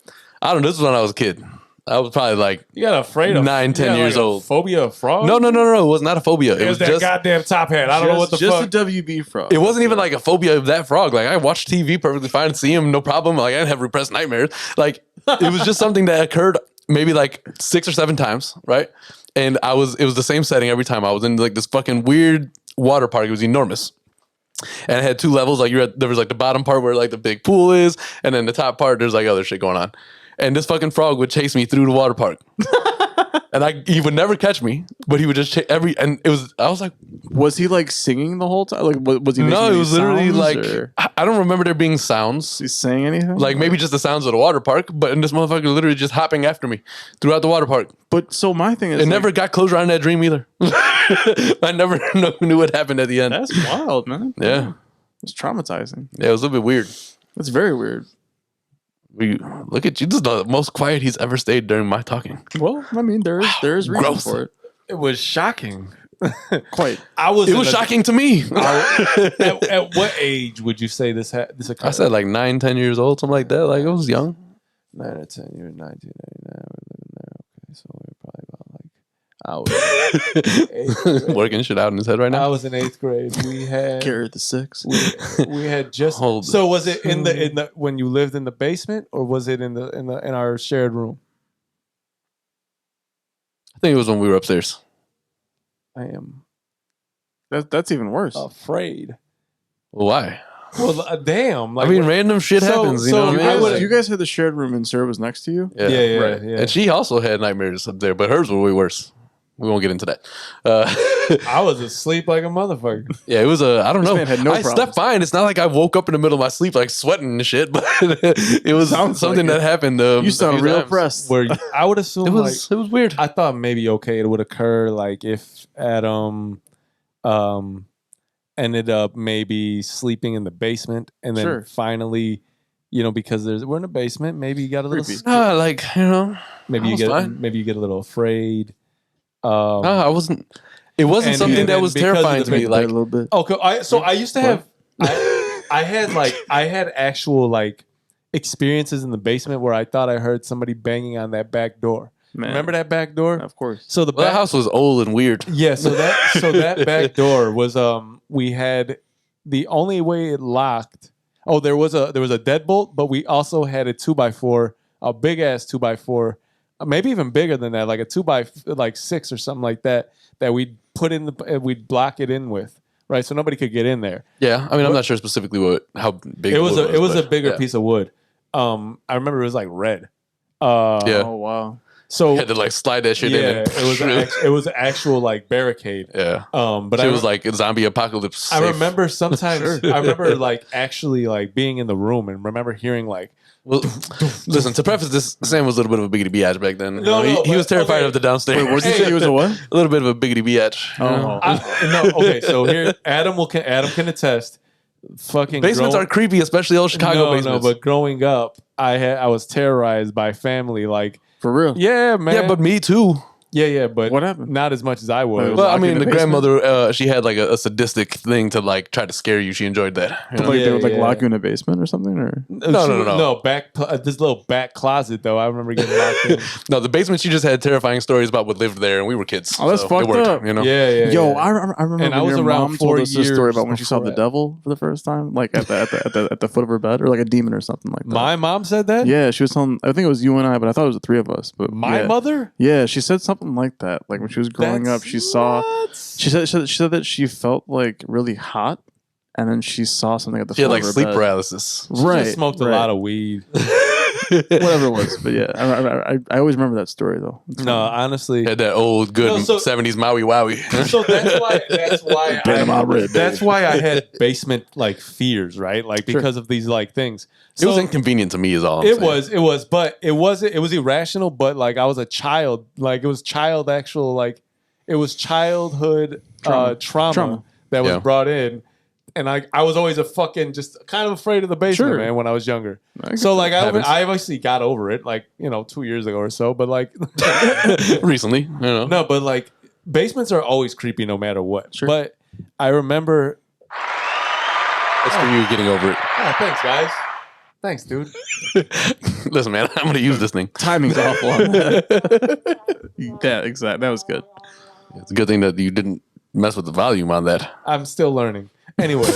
I don't know. This is when I was a kid. I was probably like, You got afraid of 9, 10 you got, years like, a old. phobia of frogs? no. It was not a phobia. It It was was that just. goddamn top hat. I don't know what the just fuck. a WB frog. It wasn't even like a phobia of that frog. Like I watched TV perfectly fine and see him, no problem. Like I didn't have repressed nightmares. Like it was just something that occurred maybe like 6 or 7 times, right? And it was the same setting every time. I was in like this fucking weird water park. It was enormous. And it had 2 levels. Like there was like the bottom part where like the big pool is, and then the top part there's like other shit going on. And this fucking frog would chase me through the water park. And he would never catch me, but he would just and it was, I was like, Was he like singing the whole time? Like, was he? no, making it any was literally sounds, like, or I don't remember there being sounds. was he saying anything? Like maybe just the sounds of the water park, but this motherfucker literally just hopping after me throughout the water park. But so my thing is, It never got closure on that dream either. I never knew what happened at the end. That's wild, man. Yeah. It's traumatizing. Yeah, it was a little bit weird. It's very weird. We look at you. This is the most quiet he's ever stayed during my talking. Well, I mean, there is reason Gross. for it. It was shocking. Quite. It was shocking to me. At what age would you say this occurred? I said like 9, 10 years old, something like that. Like I was young. 9 or 10 years, 1999. We're living there. Okay, so we're probably about like I was eighth grade. Working shit out in his head right I now. was in 8th grade. We had Carry the 6. we had just. Hold So was it in the when you lived in the basement, or was it in our shared room? I think it was when we were upstairs. I am That's even worse. afraid. Well, why? Well, damn. Like, I mean, random shit so- happens. You so know what I I mean? would've- You guys had the shared room and Sarah was next to you? yeah, right. yeah. And she also had nightmares up there, but hers were way worse. We won't get into that. I was asleep like a motherfucker. Yeah, it was I don't know. man had no I slept problems. fine. It's not like I woke up in the middle of my sleep like sweating and shit, but it was Sounds something like that happened. You a sound few real times. pressed. Where I would assume It was weird. I thought maybe it would occur like if Adam ended up maybe sleeping in the basement and then Sure. finally, because we're in a basement, maybe you got a little Creepy. Like maybe I you was get fine. maybe you get a little afraid. I wasn't. It wasn't And- something and- that and was because of terrifying the to me. big- Like a little bit. Okay, I used to have I had actual like experiences in the basement where I thought I heard somebody banging on that back door. Man. Remember that back door? Of course. So the well, that back house was old and weird. Yeah, so that back door was we had the only way it locked. Oh, there was a deadbolt, but we also had a 2x4, a big ass 2x4, maybe even bigger than that, like a 2x6 or something like that we'd put in we'd block it in with, right? So nobody could get in there. Yeah, I mean, I'm not sure specifically how big It was a but, bigger yeah. piece of wood. I remember it was like red. Yeah. Oh, wow. So Had to like slide that shit in. yeah, And it was an actual like barricade. yeah. But It was like a zombie apocalypse. I safe. remember sometimes I remember like actually like being in the room and remember hearing like Well, listen, to preface this, Sam was a little bit of a biggity biatch back then. No, he was but- terrified okay. of the downstairs. Wait, what did you say? He was a what? A little bit of a biggity biatch. okay, so here Adam can attest. Fucking Basements are creepy, especially old Chicago no, basements. but growing up, I was terrorized by family. Like, For real? yeah, man. yeah, but me too. yeah, but What happened? not as much as I was. Well, I locked in mean, the the basement? grandmother, she had like a sadistic thing to like try to scare you. She enjoyed that. You know? Like they Yeah, would like yeah. lock you in a basement or something, or No. Back this little back closet though. I remember getting locked in. No, the basement. She just had terrifying stories about what lived there, and we were kids. Oh, that's so fucked it worked, up. You know? Yeah. Yo, I remember And I when was your around mom 4 told us this story years about when she saw before the that. devil for the first time, like at the foot of her bed, or like a demon or something like that. My mom said that. Yeah, she was telling. I think it was you and I, but I thought it was the 3 of us. But My yeah. mother. Yeah, she said something like that. Like when she was growing up, she saw. nuts. She said that she felt like really hot, and then she saw something at the She had foot like of her sleep bed. paralysis. She Right, just smoked a right. lot of weed. Whatever it was, but yeah, I always remember that story though. No, honestly. Had that old good No, so- 70s Maui Wowie. So Panama Red, that's baby. why I had basement like fears, right? Like Sure. because of these like things. It was So inconvenient to me, is all. I'm it saying. was, but it was irrational. But like I was a child, like it was childhood trauma that was Yeah. brought in. And I was always a fucking just kind of afraid of the basement, Sure. man, when I was younger. I So like Happens. I obviously got over it, like 2 years ago or so. But like recently. You know. no, but like basements are always creepy no matter what. Sure. But I remember. That's for you getting over it. Oh, thanks, guys. Thanks, dude. Listen, man, I'm gonna use this thing. Timing's awful on that. Yeah, exactly. That was good. It's a good thing that you didn't mess with the volume on that. I'm still learning. Anyway,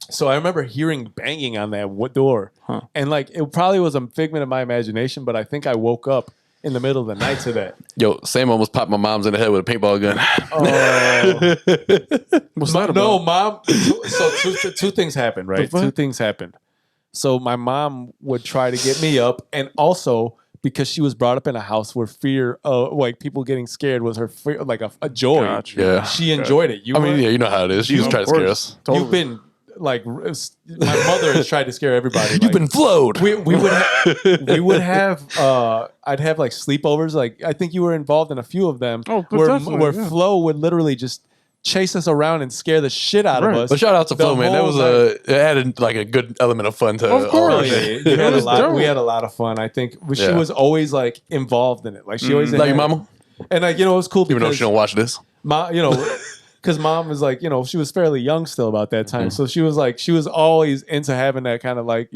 so I remember hearing banging on that door, and like it probably was a figment of my imagination, but I think I woke up in the middle of the night to that. Yo, Sam almost popped my mom's in the head with a paintball gun. What's that about? No, mom. So two things happened, right? The fuck? Two things happened. So my mom would try to get me up, and also because she was brought up in a house where fear of like people getting scared was her fear, like a joy. Gotcha. Yeah. She enjoyed it. I mean, yeah, you know how it is. She was Of trying to scare course. us. Totally. You've been like my mother has tried to scare everybody. You've like, been flowed. we would have I'd have like sleepovers. Like I think you were involved in a few of them Oh, where definitely, yeah. Flo would literally just chase us around and scare the shit out of Right. us. But shout out to The Flo, man. That whole was night. it added like a good element of fun to Of course. Oh, all yeah, that yeah. shit. You had a was lot. dope. We had a lot of fun. I think but she Yeah. was always like involved in it. Like she always Love you, had- mama. And like it was cool Even though because she don't watch this. because mom was like, she was fairly young still about that time. So she was always into having that kind of like,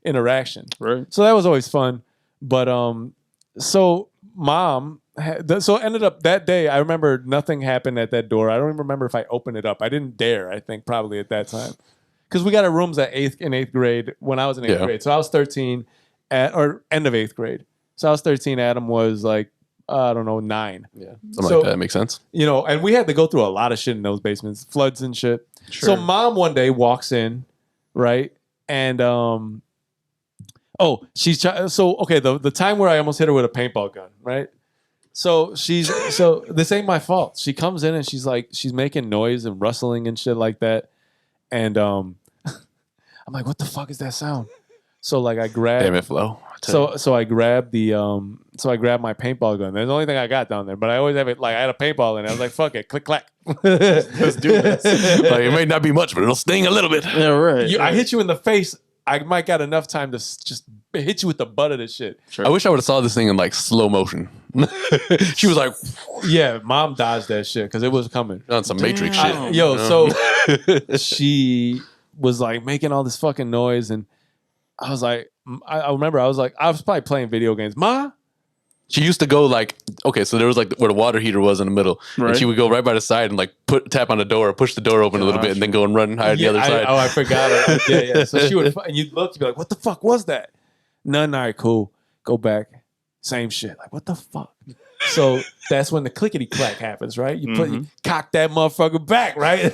interaction. Right. So that was always fun. But so mom so ended up that day, I remember nothing happened at that door. I don't even remember if I opened it up. I didn't dare, I think, probably at that time. Because we got our rooms in eighth grade when I was in eighth Yeah. grade. So I was 13 or end of eighth grade. So I was 13, Adam was like, I don't know, 9. Yeah. Something So- like that makes sense. And we had to go through a lot of shit in those basements, floods and shit. Sure. So mom one day walks in, right? And the time where I almost hit her with a paintball gun, right? So this ain't my fault. She comes in and she's making noise and rustling and shit like that. And I'm like, what the fuck is that sound? So like I grabbed Damn it, Flo. I tell you. so I grabbed I grabbed my paintball gun. That's the only thing I got down there. But I always have it like I had a paintball in it. I was like, fuck it, click clack. Let's do this. Like, it may not be much, but it'll sting a little bit. Yeah, right. I hit you in the face. I might got enough time to just hit you with the butt of this shit. Sure. I wish I would have saw this thing in like slow motion. She was like Yeah, mom dodged that shit because it was coming. on some Matrix Damn. shit. So she was like making all this fucking noise, and I was like, I remember I was probably playing video games. Ma, She used to go like, okay, so there was like where the water heater was in the middle, Right. and she would go right by the side and like tap on the door, or push the door open a little bit, and then go and run and hide the other side. I forgot it. Yeah. So she would, and you'd look, you'd be like, what the fuck was that? None. All right, cool. Go back. Same shit. Like, what the fuck? So that's when the clickety clack happens, right? You cock that motherfucker back, right?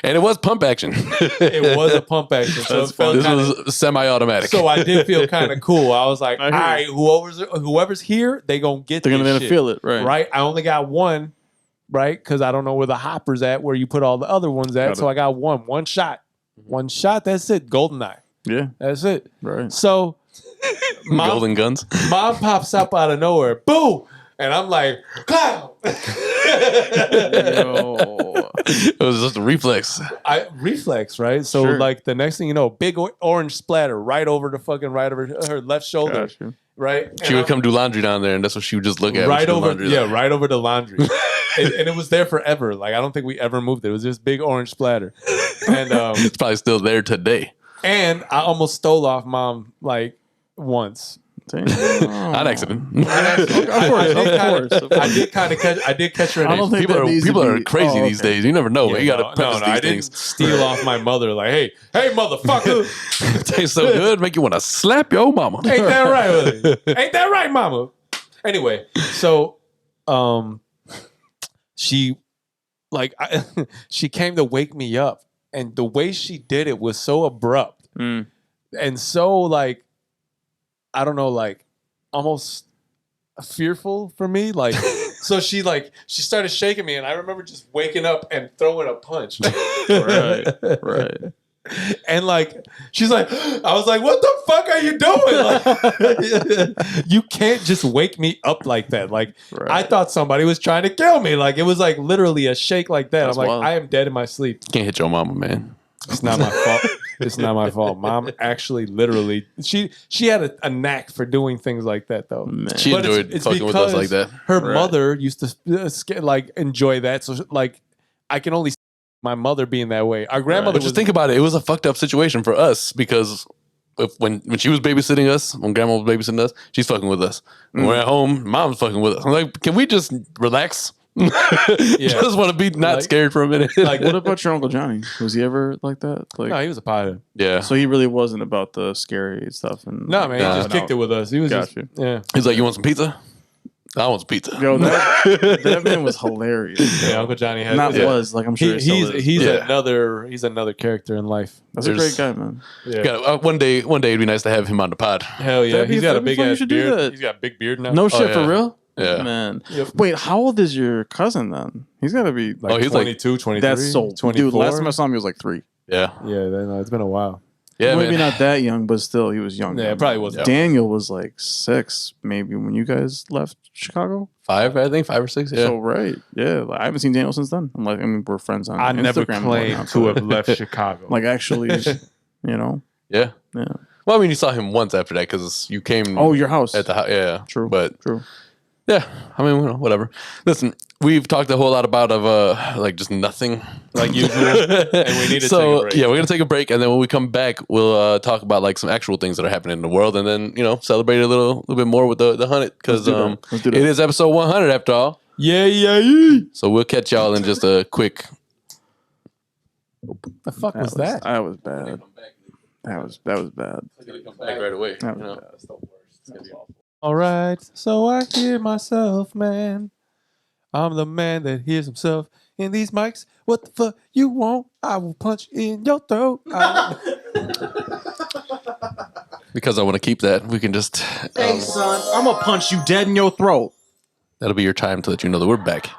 And it was pump action. It was a pump action. So it felt This kinda, was semi-automatic. so I did feel kind of cool. I was like, I all hear right, whoever's here, they gonna get They're this gonna shit, feel it, right? right? I only got one, right? Because I don't know where the hopper's at, where you put all the other ones at. Got So it. I got one shot. One shot, that's it. Golden eye. Yeah. That's it. Right. So Golden guns. mom pops up out of nowhere. Boom! And I'm like, clown! Yo. It was just a reflex. Reflex, right? So Sure. like the next thing you know, big orange splatter right over the fucking right over her left shoulder. Gotcha. Right? She would come do laundry down there, and that's what she would just look at. when she right did over, laundry. yeah, right over the laundry, and it was there forever. Like I don't think we ever moved it. It was this big orange splatter, and It's probably still there today. I almost stole off mom like once. Damn. An accident. Of course. I did catch her. In I don't think People that needs to are be- crazy oh, these okay. days. You never know. Yeah, man. You got to preface I these didn't things. steal off my mother. Like, hey, motherfucker, Tastes so good, make you want to slap your mama. ain't that right? Willie? Ain't that right, mama? Anyway, so she she came to wake me up, and the way she did it was so abrupt Mm. and so like I don't know, like almost fearful for me. Like so she started shaking me, and I remember just waking up and throwing a punch. Right. Right. And like she's like, I was like, what the fuck are you doing? Like, you can't just wake me up like that. Like Right. I thought somebody was trying to kill me. Like it was like literally a shake like that. That's I'm like, wild. I am dead in my sleep. Can't hit your mama, man. It's not my fault. It's not my fault. Mom actually, literally, she had a knack for doing things like that, though. Man. She But enjoyed fucking with us like that. Her Right. mother used to like enjoy that. So like, I can only see my mother being that way. Our grandmother But just think about it. It was a fucked up situation for us because when she was babysitting us, when grandma was babysitting us, she's fucking with us. When we're at home, mom's fucking with us. I'm like, can we just relax? Just want to be not Like- scared for a minute. like, What about your Uncle Johnny? Was he ever like that? Like, no, he was a pilot. yeah. so he really wasn't about the scary stuff. And No, man, he Nah. just kicked it with us. He was Got just, you. yeah. He's like, you want some pizza? I want some pizza. Yo, that man was hilarious. Yeah, Uncle Johnny had. Not yeah. was like I'm sure He's Yeah. another character in life. That's a There's- great guy, man. Yeah. One day it'd be nice to have him on the pod. Hell yeah, That'd be- he's got a that'd be big fun. You ass should do beard. that. He's got a big beard now. No shit yeah. for real. Yeah. Man. Yep. Wait, how old is your cousin then? He's got to be. Like Oh, he's like- 22, 23, That's so 24. dude. Last time I saw him, he was like 3. Yeah. Yeah, no, it's been a while. Yeah, Maybe man. not that young, but still, he was young. Yeah, it probably was. Yeah. Daniel was like 6, maybe when you guys left Chicago. 5, I think 5 or 6. Yeah. So right, yeah. Like, I haven't seen Daniel since then. I mean, we're friends on. I Instagram never and whatnot, claimed so- to have left Chicago. Like actually, you know, yeah. yeah. Well, I mean, you saw him once after that because you came Oh, your house. at the house. Yeah. True. But True. yeah, I mean, whatever. Listen, we've talked a whole lot about like just nothing. like usual, and we need to So take a break. yeah, we're gonna take a break, and then when we come back, we'll talk about like some actual things that are happening in the world, and then celebrate a little bit more with the 100 because Let's do that. it is episode 100 after all. Yeah. So we'll catch y'all in just a quick. The fuck was that? That was bad. That was bad. Back right away. That was bad. All right, so I hear myself, man. I'm the man that hears himself in these mics. What the fuck you want? I will punch in your throat. Because I want to keep that, we can just. Hey, son, I'm gonna punch you dead in your throat. That'll be your time to let you know that we're back.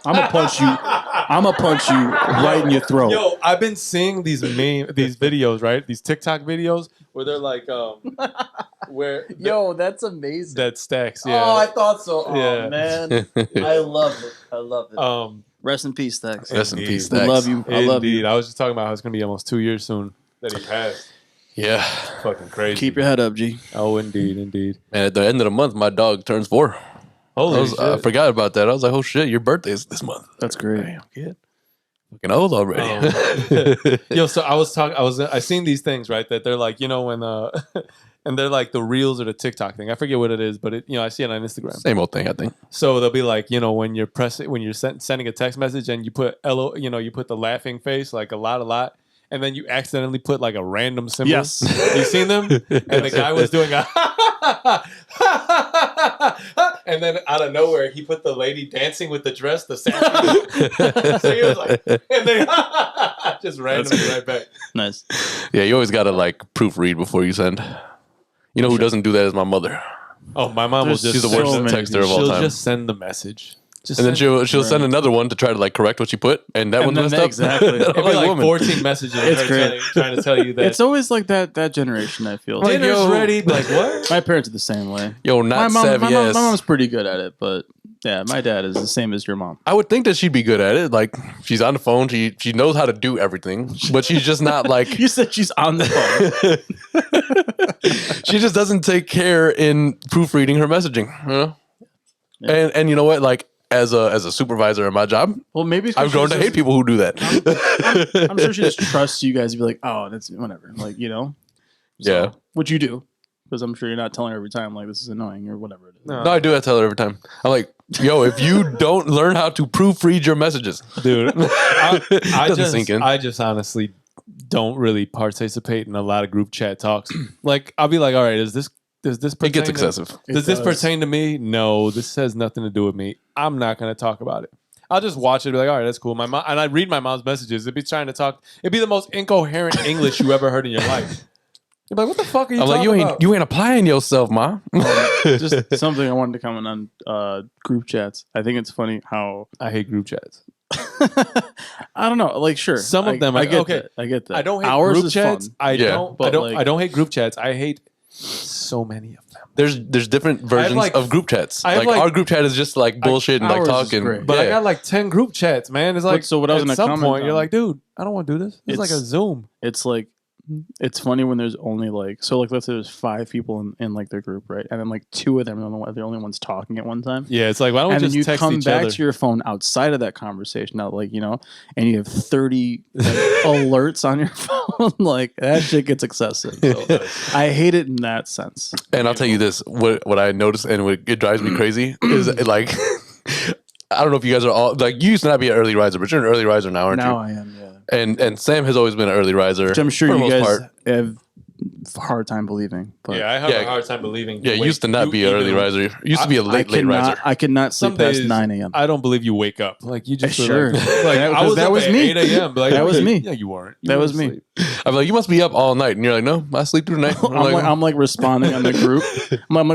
I'm gonna punch you. I'm gonna punch you right in your throat. Yo, I've been seeing these videos, right? These TikTok videos where they're like, where That's amazing. that stacks. Oh, Yeah. I thought so. Oh, Yeah. man. I love it. I love it. Rest in peace, Stacks. Rest in Indeed. peace, I Stacks. love you. I love Indeed. you. I was just talking about how it's gonna be almost 2 years soon that he passed. Yeah, Fucking crazy. Keep your head up, G. Oh, indeed. and at the end of the month, my dog turns 4. Holy I forgot about that. I was like, oh shit, your birthday is this month. That's great. Damn, kid. Fucking old already. Yo, so I seen these things, right? That they're like, when and they're like the reels or the TikTok thing. I forget what it is, but I see it on Instagram. Same old thing, I think. So they'll be like, when you're sending a text message and you put you put the laughing face, like a lot, and then you accidentally put like a random symbol. Yes. You seen them? And the guy was doing a and then out of nowhere he put the lady dancing with the dress, the sassy. So he was like, and then just randomly right back. Nice. Yeah, you always gotta like proofread before you send. You know who doesn't do that is my mother. Oh, my mom will There's just She's the so worst many texter of all she'll time. just send the message. Just And then send- she'll send another one to try to like correct what she put, and that one's then messed up. exactly. I'm it'd be like woman. 14 messages. It's her great. trying to tell you that It's always like that generation. I feel. Like, dinner's yo- ready. Like what? My parents are the same way. Yo, not savvy my ass. mom's pretty good at it, but yeah, my dad is the same as your mom. I would think that she'd be good at it. Like she's on the phone, she knows how to do everything, but she's just not like You said she's on the phone. she just doesn't take care in proofreading her messaging. Yeah. And you know what? Like as a supervisor in my job, Well, maybe it's 'cause I've grown she's to hate just- people who do that. I'm sure she just trusts you guys to be like, oh, that's whatever. Like, So, Yeah. What you do. Because I'm sure you're not telling her every time, like, this is annoying or whatever it is. No. No, I do. I tell her every time. I'm like, yo, if you don't learn how to proofread your messages, Dude, I doesn't sink in. I just honestly don't really participate in a lot of group chat talks. Like, I'll be like, all right, does this it pertain gets to- excessive. Does this pertain to me? No, this has nothing to do with me. I'm not going to talk about it. I'll just watch it and be like, all right, that's cool. My mom, and I read my mom's messages. It'd be trying to talk. It'd be the most incoherent English you ever heard in your life. You're like, what the fuck are you I'm talking like, about? you ain't applying yourself, ma. Just something I wanted to comment on group chats. I think it's funny how I hate group chats. I don't know. Like, sure, Some of them I are- get okay. that. I get that. I don't hate Ours group is chats. fun. I Yeah. don't. But, I don't. like- I don't hate group chats. I hate So many of them. There's different versions like- of group chats. I have Like, like- our group chat is just like bullshit and like ours is talking. great. But I Yeah. got like 10 group chats, man. It's like so what I was at gonna some comment point you're on- like, dude, I don't want to do this. It's like a It's- Zoom. It's like it's funny when there's only like so like let's say there's 5 people in like their group, right? And then like 2 of them are the only ones talking at one time. Yeah, it's like, why don't we And then just you text come each back other? to your phone outside of that conversation, now like and you have 30 alerts on your phone. Like that shit gets excessive. So I hate it in that sense. And I'll tell you this: what I noticed, and it drives me crazy, is like, I don't know if you guys are all like, you used to not be an early riser, but you're an early riser now, aren't Now you? I am, yeah. And Sam has always been an early riser. Which I'm sure for the you most guys part. have a hard time believing. But I have Yeah. a hard time believing. Yeah, you used to not be an early riser. You used to be a late riser. I could not sleep Some past days 9 a.m. I don't believe you wake up. Like you just were Sure. like That- I was that up was at me. 8 a.m. Like, That was me. Yeah, you weren't. You That were was me. asleep. I'm like, you must be up all night, and you're like, no, I sleep through the night. I'm like responding on the group. I'm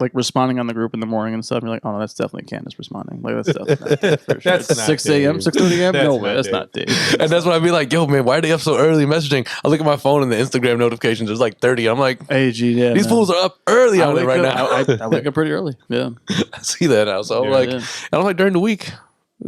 like responding on the group in the morning and stuff. And you're like, oh no, that's definitely Candace responding. Like that's definitely not Dave for sure. That's It's not 6 a.m., Dave. 6:30 a.m. That's No not way, that's Dave. not Dave. and that's when I'd be like, yo, man, why are they up so early messaging? I look at my phone and the Instagram notifications, there's like 30. I'm like, Hey, G, yeah, these man. fools are up early on it right now. I wake up pretty early. Yeah, I see that now. So I'm Yeah. like, Yeah. and I'm like, during the week,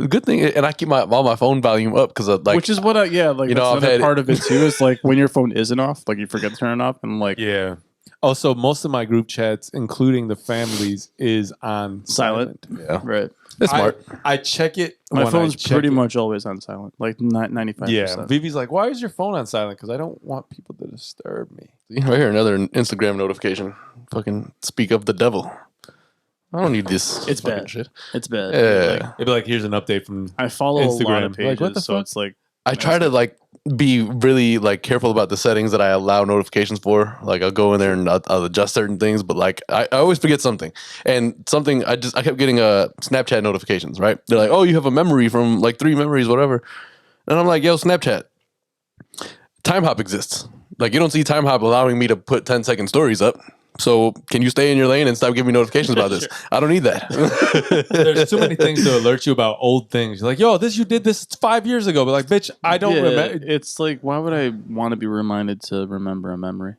good thing. And I keep all my phone volume up because like, which is what like You know, that's I've another had- part of it too. Is like when your phone isn't off, like you forget to turn it off, and like Yeah. Also, most of my group chats, including the families, is on Silent. yeah, right. it's smart. I check it. My when I phone's check pretty it. much always on silent, like 95%. Yeah. Vivi's like, why is your phone on silent? Because I don't want people to disturb me. Right here, another Instagram notification. Fucking speak of the devil. I don't need this. It's fucking bad. shit. It's bad. Yeah. Like, It'd be like, here's an update from. I follow a lot Instagram. of pages, Like, what the so fuck? it's like I try to like be really like careful about the settings that I allow notifications for. Like I'll go in there and I'll adjust certain things, but like I always forget something. And something I kept getting Snapchat notifications, right? They're like, oh, you have a memory from like 3 memories, whatever. And I'm like, yo, Snapchat, Time Hop exists. Like you don't see Time Hop allowing me to put 10-second stories up. So can you stay in your lane and stop giving me notifications about this? I don't need that. There's too many things to alert you about old things. You're like, yo, you did this 5 years ago. But like, bitch, I don't yeah, remember. It's like, why would I want to be reminded to remember a memory?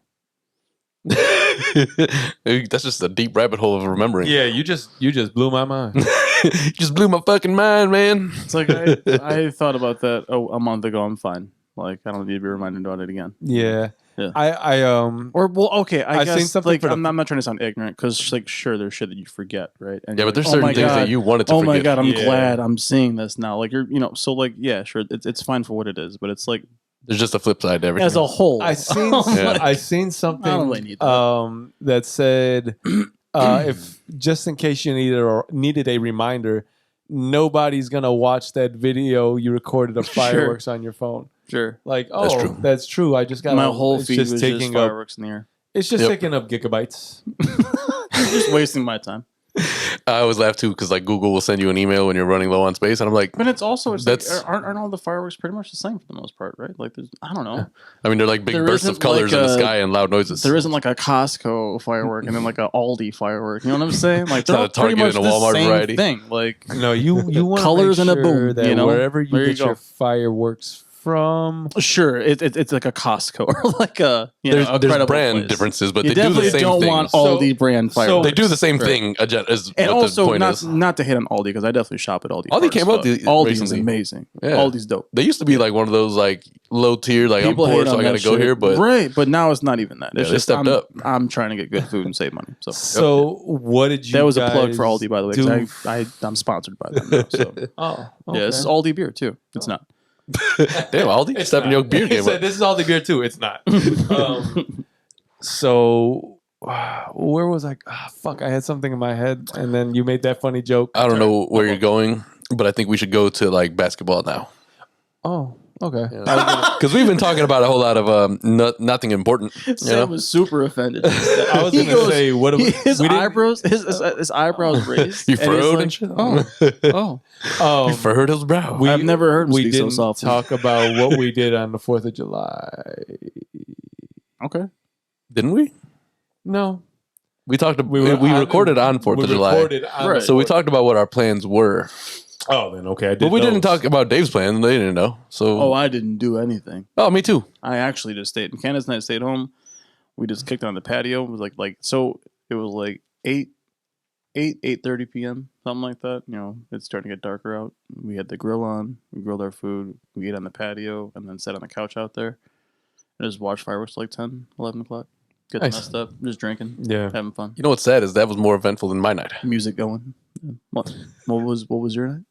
That's just a deep rabbit hole of remembering. Yeah, you just blew my mind. You just blew my fucking mind, man. It's like I thought about that a month ago. I'm fine. Like I don't need to be reminded about it again. Yeah. Yeah. Or Okay, I I've guess seen something like for the- I'm not trying to sound ignorant because like sure there's shit that you forget, right? And Yeah, you're but there's like, certain oh my things that God. you wanted to Oh forget. my God, I'm Yeah. glad I'm seeing this now. Like you're so like yeah, sure, it's fine for what it is, but it's like There's just a flip side to everything. as a whole. I seen Yeah. I seen something I don't really need that. that said if just in case you needed a reminder, nobody's gonna watch that video you recorded of fireworks on your phone. Sure. Like, That's true. that's true. I just got My whole it's feed just was taking just up. fireworks in the air. It's just Yep. taking up gigabytes. Just wasting my time. I always laugh too because like Google will send you an email when you're running low on space, and I'm like, But it's also That's- like, aren't all the fireworks pretty much the same for the most part, right? Like there's I don't know. I mean, they're like big There bursts of isn't colors like in the a- sky and loud noises. There isn't like a Costco firework and then like a Aldi firework. You know what I'm saying? Like they're not all a Target pretty much and a the Walmart same variety. thing. Like No, you want Colors and a boom, that you know? wherever you There you get your go. fireworks from. sure, it's like a Costco or like a there's a credible brand place. differences, but You they do definitely the same don't thing. want So- Aldi brand fireworks. They do the same Right. thing as And what the also point not is. not to hit on Aldi because I definitely shop at Aldi. Aldi first, came out but the- Aldi is recently. amazing. Yeah. Aldi's dope. They used to be like one of those like low tier, like People I'm poor, hate so on I got that to go shit. here. But right, but now it's not even that. It's Yeah, they just stepped up. I'm trying to get good food and save money. So So what did you? that was a plug for guys Aldi, by the way. do 'Cause I'm sponsored by them now. So Oh, yeah, this is Aldi beer too. It's not. damn, Aldi stepping your beer He game said, up. this is all the beer too. It's not. So where was I? Fuck, I had something in my head, and then you made that funny joke. I don't know where you're going, but I think we should go to like basketball now Oh, okay. because we've been talking about a whole lot of nothing important. You Sam know? was super offended. I was He gonna goes- say what his we didn't- eyebrows, his eyebrows raised. You and he's furrowed like, and shit. Oh, Um, For hurt his brow. I've never heard him we speak so didn't softly. talk about what we did on the 4th of July. okay. Didn't we? No, We talked. We were on- recorded on 4th we of July, recorded on Right. the so we 4th. talked about what our plans were. Oh, then okay. I did But we didn't those. talk about Dave's plans. They didn't know. So Oh, I didn't do anything. oh, me too. I actually just stayed. Candace and I stayed home, We just kicked on the patio. It was so it was like 8:30 p.m. something like that. You know, it's starting to get darker out. We had the grill on. We grilled our food. We ate on the patio and then sat on the couch out there and just watched fireworks till like 10, 11 o'clock. Getting Nice. messed up, just drinking, Yeah. having fun. You know what's sad is that was more eventful than my night. Music going. What was your night?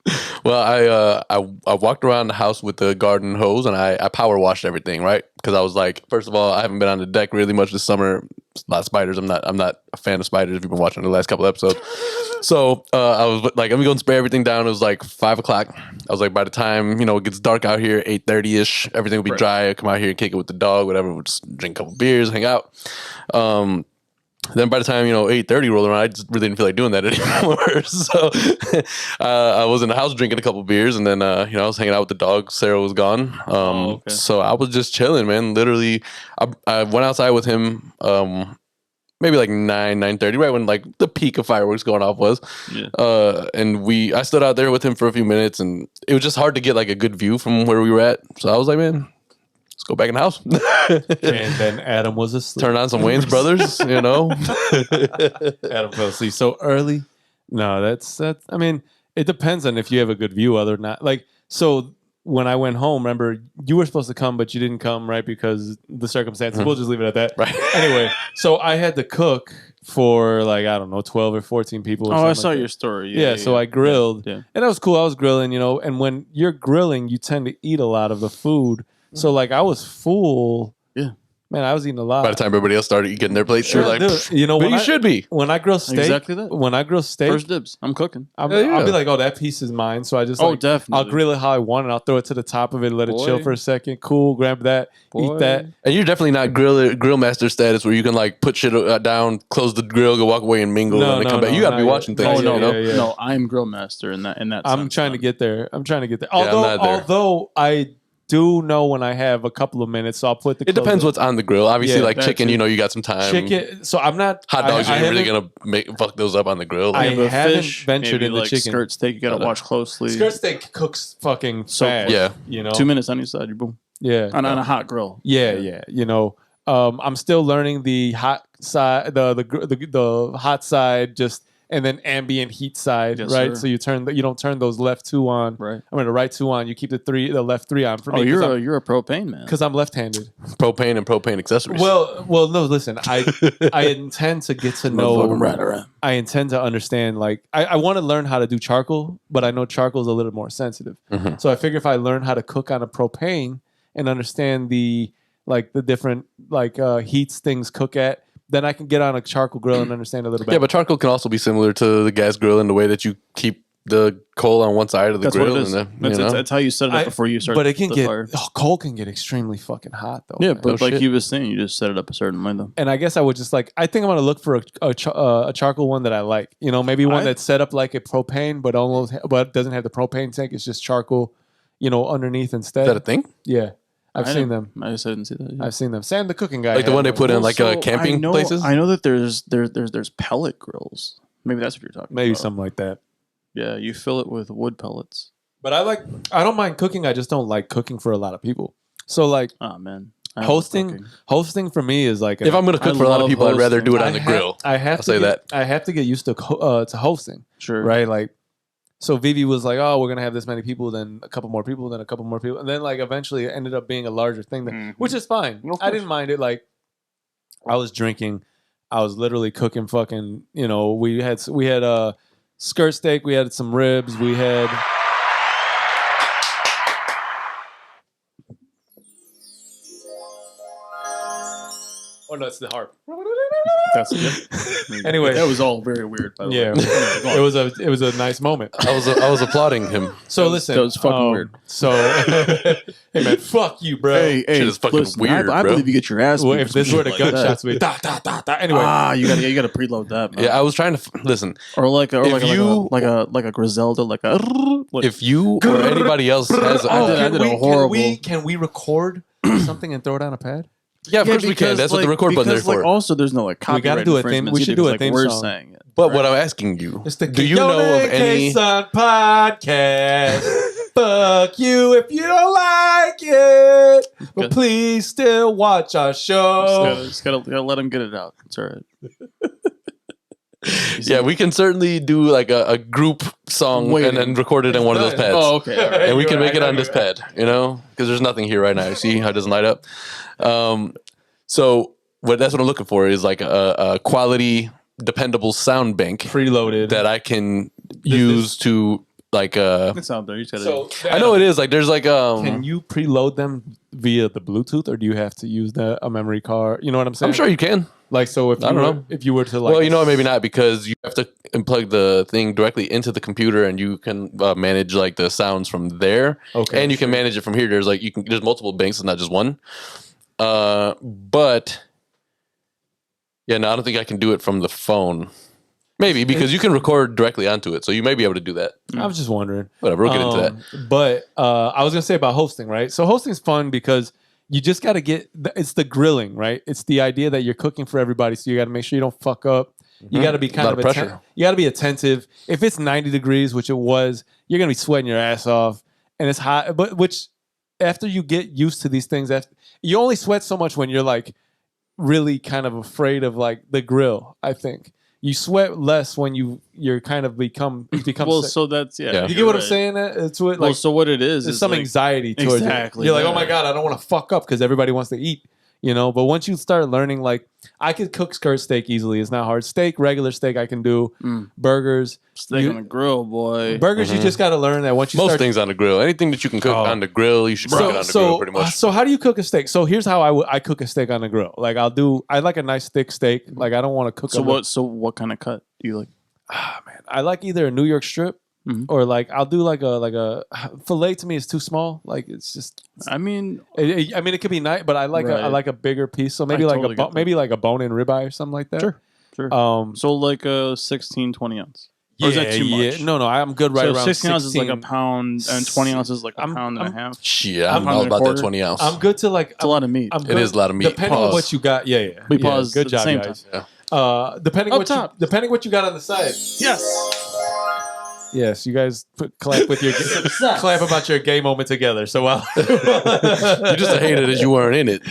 Well, I walked around the house with the garden hose and I power washed everything, right? Because I was like, first of all, I haven't been on the deck really much this summer. A lot of spiders. I'm not a fan of spiders. If you've been watching the last couple episodes, so I was like, let me go and spray everything down. It was like 5 o'clock. I was like, by the time it gets dark out here, 8:30 ish, everything will be dry. I come out here and kick it with the dog, whatever. We'll just drink a couple beers, hang out. Then by the time 8:30 rolled around, I just really didn't feel like doing that anymore. So I was in the house drinking a couple beers, and then I was hanging out with the dog. Sarah was gone, okay. so I was just chilling, man. Literally, I went outside with him, maybe like 9:30, right when like the peak of fireworks going off was. Yeah. And I stood out there with him for a few minutes, and it was just hard to get like a good view from where we were at. So I was like, man, let's go back in the house. And then Adam was asleep. Turn on some Wayans Brothers, Adam fell asleep so early. No, that's. I mean, it depends on if you have a good view, other than not. Like, so when I went home, remember you were supposed to come, but you didn't come, right? Because the circumstances. We'll just leave it at that. Right. Anyway, so I had to cook for like, I don't know, 12 or 14 people. Or Oh, I something saw like your that. story. Yeah, so I grilled, Yeah. and that was cool. I was grilling, and when you're grilling, you tend to eat a lot of the food. So like I was full. Yeah. Man, I was eating a lot. By the time everybody else started getting their plates, you're like, Dude, but when you should be. when I grill steak, Exactly that. when I grill steak, First dibs. I'm cooking. I'll Yeah. be like, oh, that piece is mine. So I just Definitely. I'll grill it how I want, and I'll throw it to the top of it, let it chill Boy. for a second, cool, grab that, Boy. eat that. And you're definitely not grill master status where you can like put shit down, close the grill, go walk away and mingle, No, and then no, come back. no, You got to be not watching yet. things. Oh no, Yeah, yeah, yeah. no! I'm grill master in that. I'm sense, trying to man. get there. I'm trying to get there. I'm Although, not there. although I do know when I have a couple of minutes, so I'll put the. It depends what's on the grill. Obviously, Yeah, like that chicken, too. you got some time. chicken. So I'm not Hot dogs, I you're really haven't- gonna fuck those up on the grill. I Yeah, but haven't fish, ventured maybe in the like chicken. skirt steak. You gotta watch closely. Skirt steak cooks fucking So fast. Yeah. 2 minutes on each side. You boom. Yeah. On a hot grill. Yeah. I'm still learning the hot side, the hot side, just and then ambient heat side, Yes, right? sir. So you don't turn those left two on. Right. I mean the right two on. You keep the left three on for Oh, me. you're a propane man. because I'm left-handed. Propane and propane accessories. Well, no. Listen, I intend to get to know. Motherfucking rat around. I intend to understand. Like, I want to learn how to do charcoal, but I know charcoal is a little more sensitive. Mhm. So I figure if I learn how to cook on a propane and understand the different heats things cook at, then I can get on a charcoal grill and understand a little bit. yeah, but charcoal can also be similar to the gas grill in the way that you keep the coal on one side of the That's grill. what it is. And then, That's how you set it up before you start. but it can the get fire. coal can get extremely fucking hot though. Yeah, man. but like shit. he was saying, you just set it up a certain way though. And I guess I would just I think I'm gonna look for a charcoal one that I like. Maybe one that's set up like a propane, but doesn't have the propane tank. It's just charcoal, underneath instead. is that a thing? Yeah, I've I seen know. them. I just didn't see that. Yeah. I've seen them. Sam, the cooking guy, Like the had one they put in like So, camping I know, places? I know that there's pellet grills. Maybe that's what you're talking maybe about. something like that. Yeah, you fill it with wood pellets. But I don't mind cooking. I just don't like cooking for a lot of people. So Oh man, I love hosting cooking. for me is like If I'm going to cook I for a lot of love people, I'd rather hosting. do it on the grill. I have I'll to say get, that. I have to get used to hosting, Sure. right? Like, so Vivi was like, "Oh, we're gonna have this many people, then a couple more people, then a couple more people, and then like eventually it ended up being a larger thing, which is fine. Of I didn't course. mind it. Like, I was drinking, I was literally cooking. Fucking, we had skirt steak, we had some ribs, we had. Oh no, it's the harp. That's good. Anyway. that was all very weird. By the Yeah, way. Go on. it was a nice moment. I was applauding him. So That was- listen, that was fucking weird. So, hey man, fuck you, bro. Hey, Shit is fucking listen, weird, I bro. believe you get your ass. Well, beat if for some this were shit the like that. gunshots, we da da da da. Anyway, you gotta preload that, man. Yeah, I was trying to listen. Or like a If Griselda, like If you or anybody else has, I did a horrible- Can we record something and throw it on a pad? yeah, of course we can. That's what the record button is for. Also, there's no like copyright. gotta do a theme- infringements we should either, do a 'cause, theme We're song. saying it. But what I'm asking you, It's the do you know of any? Kasson podcast? Fuck you if you don't like it. but please still watch our show. Just gotta let him get it out. It's all right. Yeah, we can certainly do like a group song and then record it in one of those pads. Oh, okay. All right. And we can make it on this pad, because there's nothing here right now. You see how it doesn't light up? So that's what I'm looking for is like a quality, dependable sound bank Preloaded. that I can use to like. It's out there. You just gotta. I know it is like there's like Can you preload them via the Bluetooth, or do you have to use a memory card? You know what I'm saying? I'm sure you can. Like, so if you were to like, Well, maybe not because you have to plug the thing directly into the computer, and you can manage like the sounds from there. Okay, and you can manage it from here. There's there's multiple banks, it's not just one. But yeah, no, I don't think I can do it from the phone. Maybe because you can record directly onto it, so you may be able to do that. I was just wondering. Whatever, we'll get into that. But I was gonna say about hosting, right? So hosting's fun because you just got to it's the grilling, right? It's the idea that you're cooking for everybody, so you got to make sure you don't fuck up. You got to be kind of pressure. You got to be attentive. If it's 90 degrees, which it was, you're gonna be sweating your ass off, and it's hot. But which after you get used to these things, you only sweat so much when you're like really kind of afraid of like the grill. I think you sweat less when you're kind of become Well, sick. so that's You get what I'm saying? It's what Well, like so what it is there's some anxiety towards exactly, it. You're like, yeah. oh my God, I don't want to fuck up because everybody wants to eat, But once you start learning, like, I could cook skirt steak easily. It's not hard. Steak, regular steak, I can do. Burgers. Steak on the grill, boy. Burgers, you just got to learn that once you Most start. things on the grill. Anything that you can cook on the grill, you should cook it on the grill pretty much. So how do you cook a steak? So here's how I cook a steak on the grill. Like I like a nice thick steak. Like I don't want to cook. So what kind of cut do you like? Man, I like either a New York strip or like I'll do like a fillet. To me is too small. Like it's just. I mean, it could be nice, but I like a bigger piece. So maybe maybe like a bone-in ribeye or something like that. Sure. So like a 16, 20 ounce. Or is that too much? No, I'm good right around 16 ounces is like a pound, and 20 ounces is like a pound and a half. Shit, I'm all about that 20 ounce. I'm good to like. It's a lot of meat. It is a lot of meat. Depending on what you got, We pause Good at job, the same guys. time. Yeah. Depending what you got on the side. Yes, you guys clap with your clap about your gay moment together. So while you just hated it, you weren't in it.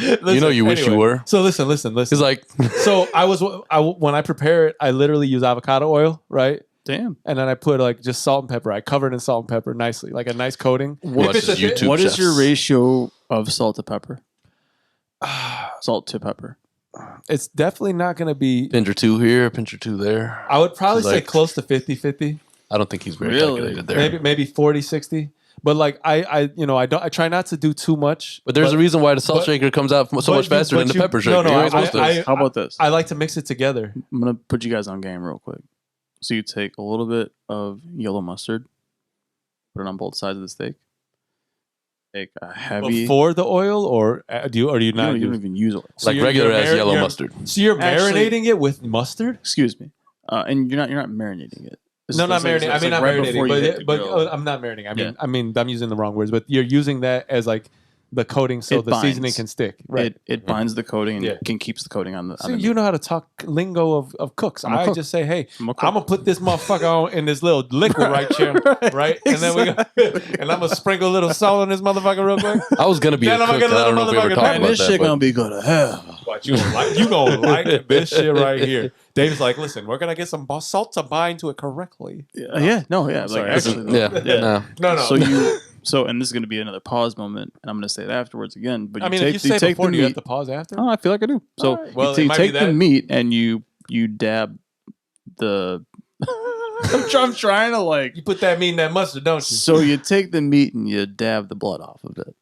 You wish you were. So listen. It's like so when I prepare it, I literally use avocado oil, right? Damn. And then I put like just salt and pepper. I cover it in salt and pepper nicely, like a nice coating. What is your ratio of salt to pepper? Salt to pepper. It's definitely not going to be pinch or two here, pinch or two there. I would probably say close to 50-50. I don't think he's very calculated there. Maybe 40-60. But like I try not to do too much. But there's a reason why the salt shaker comes out so much faster than the pepper shaker. How about this? I like to mix it together. I'm gonna put you guys on game real quick. So you take a little bit of yellow mustard, put it on both sides of the steak. Take a heavy before the oil, or do you not? You don't even use oil. So like regular as yellow mustard. So you're marinating it with mustard? Excuse me. And you're not marinating it. No, not marinating. I mean, not marinating, but I'm not marinating. I mean, I'm using the wrong words. But you're using that as like the coating, so the seasoning can stick. Right. It binds the coating and keeps the coating on the. So you know how to talk lingo of cooks. I just say, hey, I'm gonna put this motherfucker on in this little liquid right here, right? And then and I'm gonna sprinkle a little salt on this motherfucker real quick. I was gonna be a cook. I don't know if we ever talked about this that. This shit gonna be good to hell. What you gonna like this shit right here? Dave's like, listen, we're gonna get some salt to bind to it correctly. No. So and this is going to be another pause moment, and I'm going to say it afterwards again. But if you say it before, do you have to pause after? Oh, I feel like I do. So you take the meat and you dab the. I'm trying to like. You put that meat in that mustard, don't you? So you take the meat and you dab the blood off of it.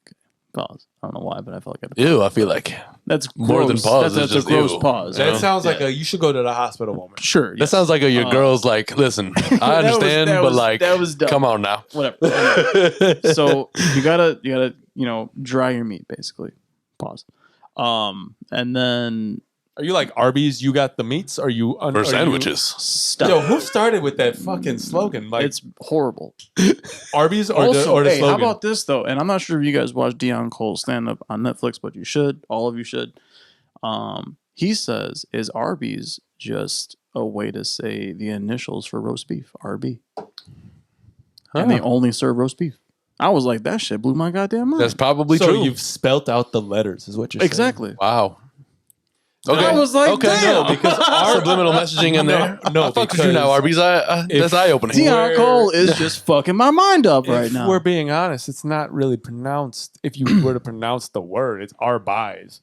Okay. Pause. I don't know why, but I felt like I. Ew! I feel like that's more than pause. That's a gross pause. That sounds like you should go to the hospital moment. Sure. That sounds like your girl's like, listen, I understand, but like, that was dumb. Come on now. Whatever. So you gotta dry your meat basically. Pause. And then. Are you like Arby's? You got the meats? Are you for sandwiches? Stuff. Yo, who started with that fucking slogan? Like, it's horrible. Arby's or also, the slogan? How about this though? And I'm not sure if you guys watch Dion Cole's stand up on Netflix, but you should. All of you should. He says, "Is Arby's just a way to say the initials for roast beef? RB, and they only serve roast beef." I was like, that shit blew my goddamn mind. That's probably So true. you've spelt out the letters, is what you're saying. exactly. Wow. Okay. I was like, okay, damn. no, because our subliminal messaging in there. No, I fuck with you now, Arby's. That's eye opening. Dion Cole is just fucking my mind up right now. We're being honest. It's not really pronounced. If you were to pronounce the word, it's Arby's.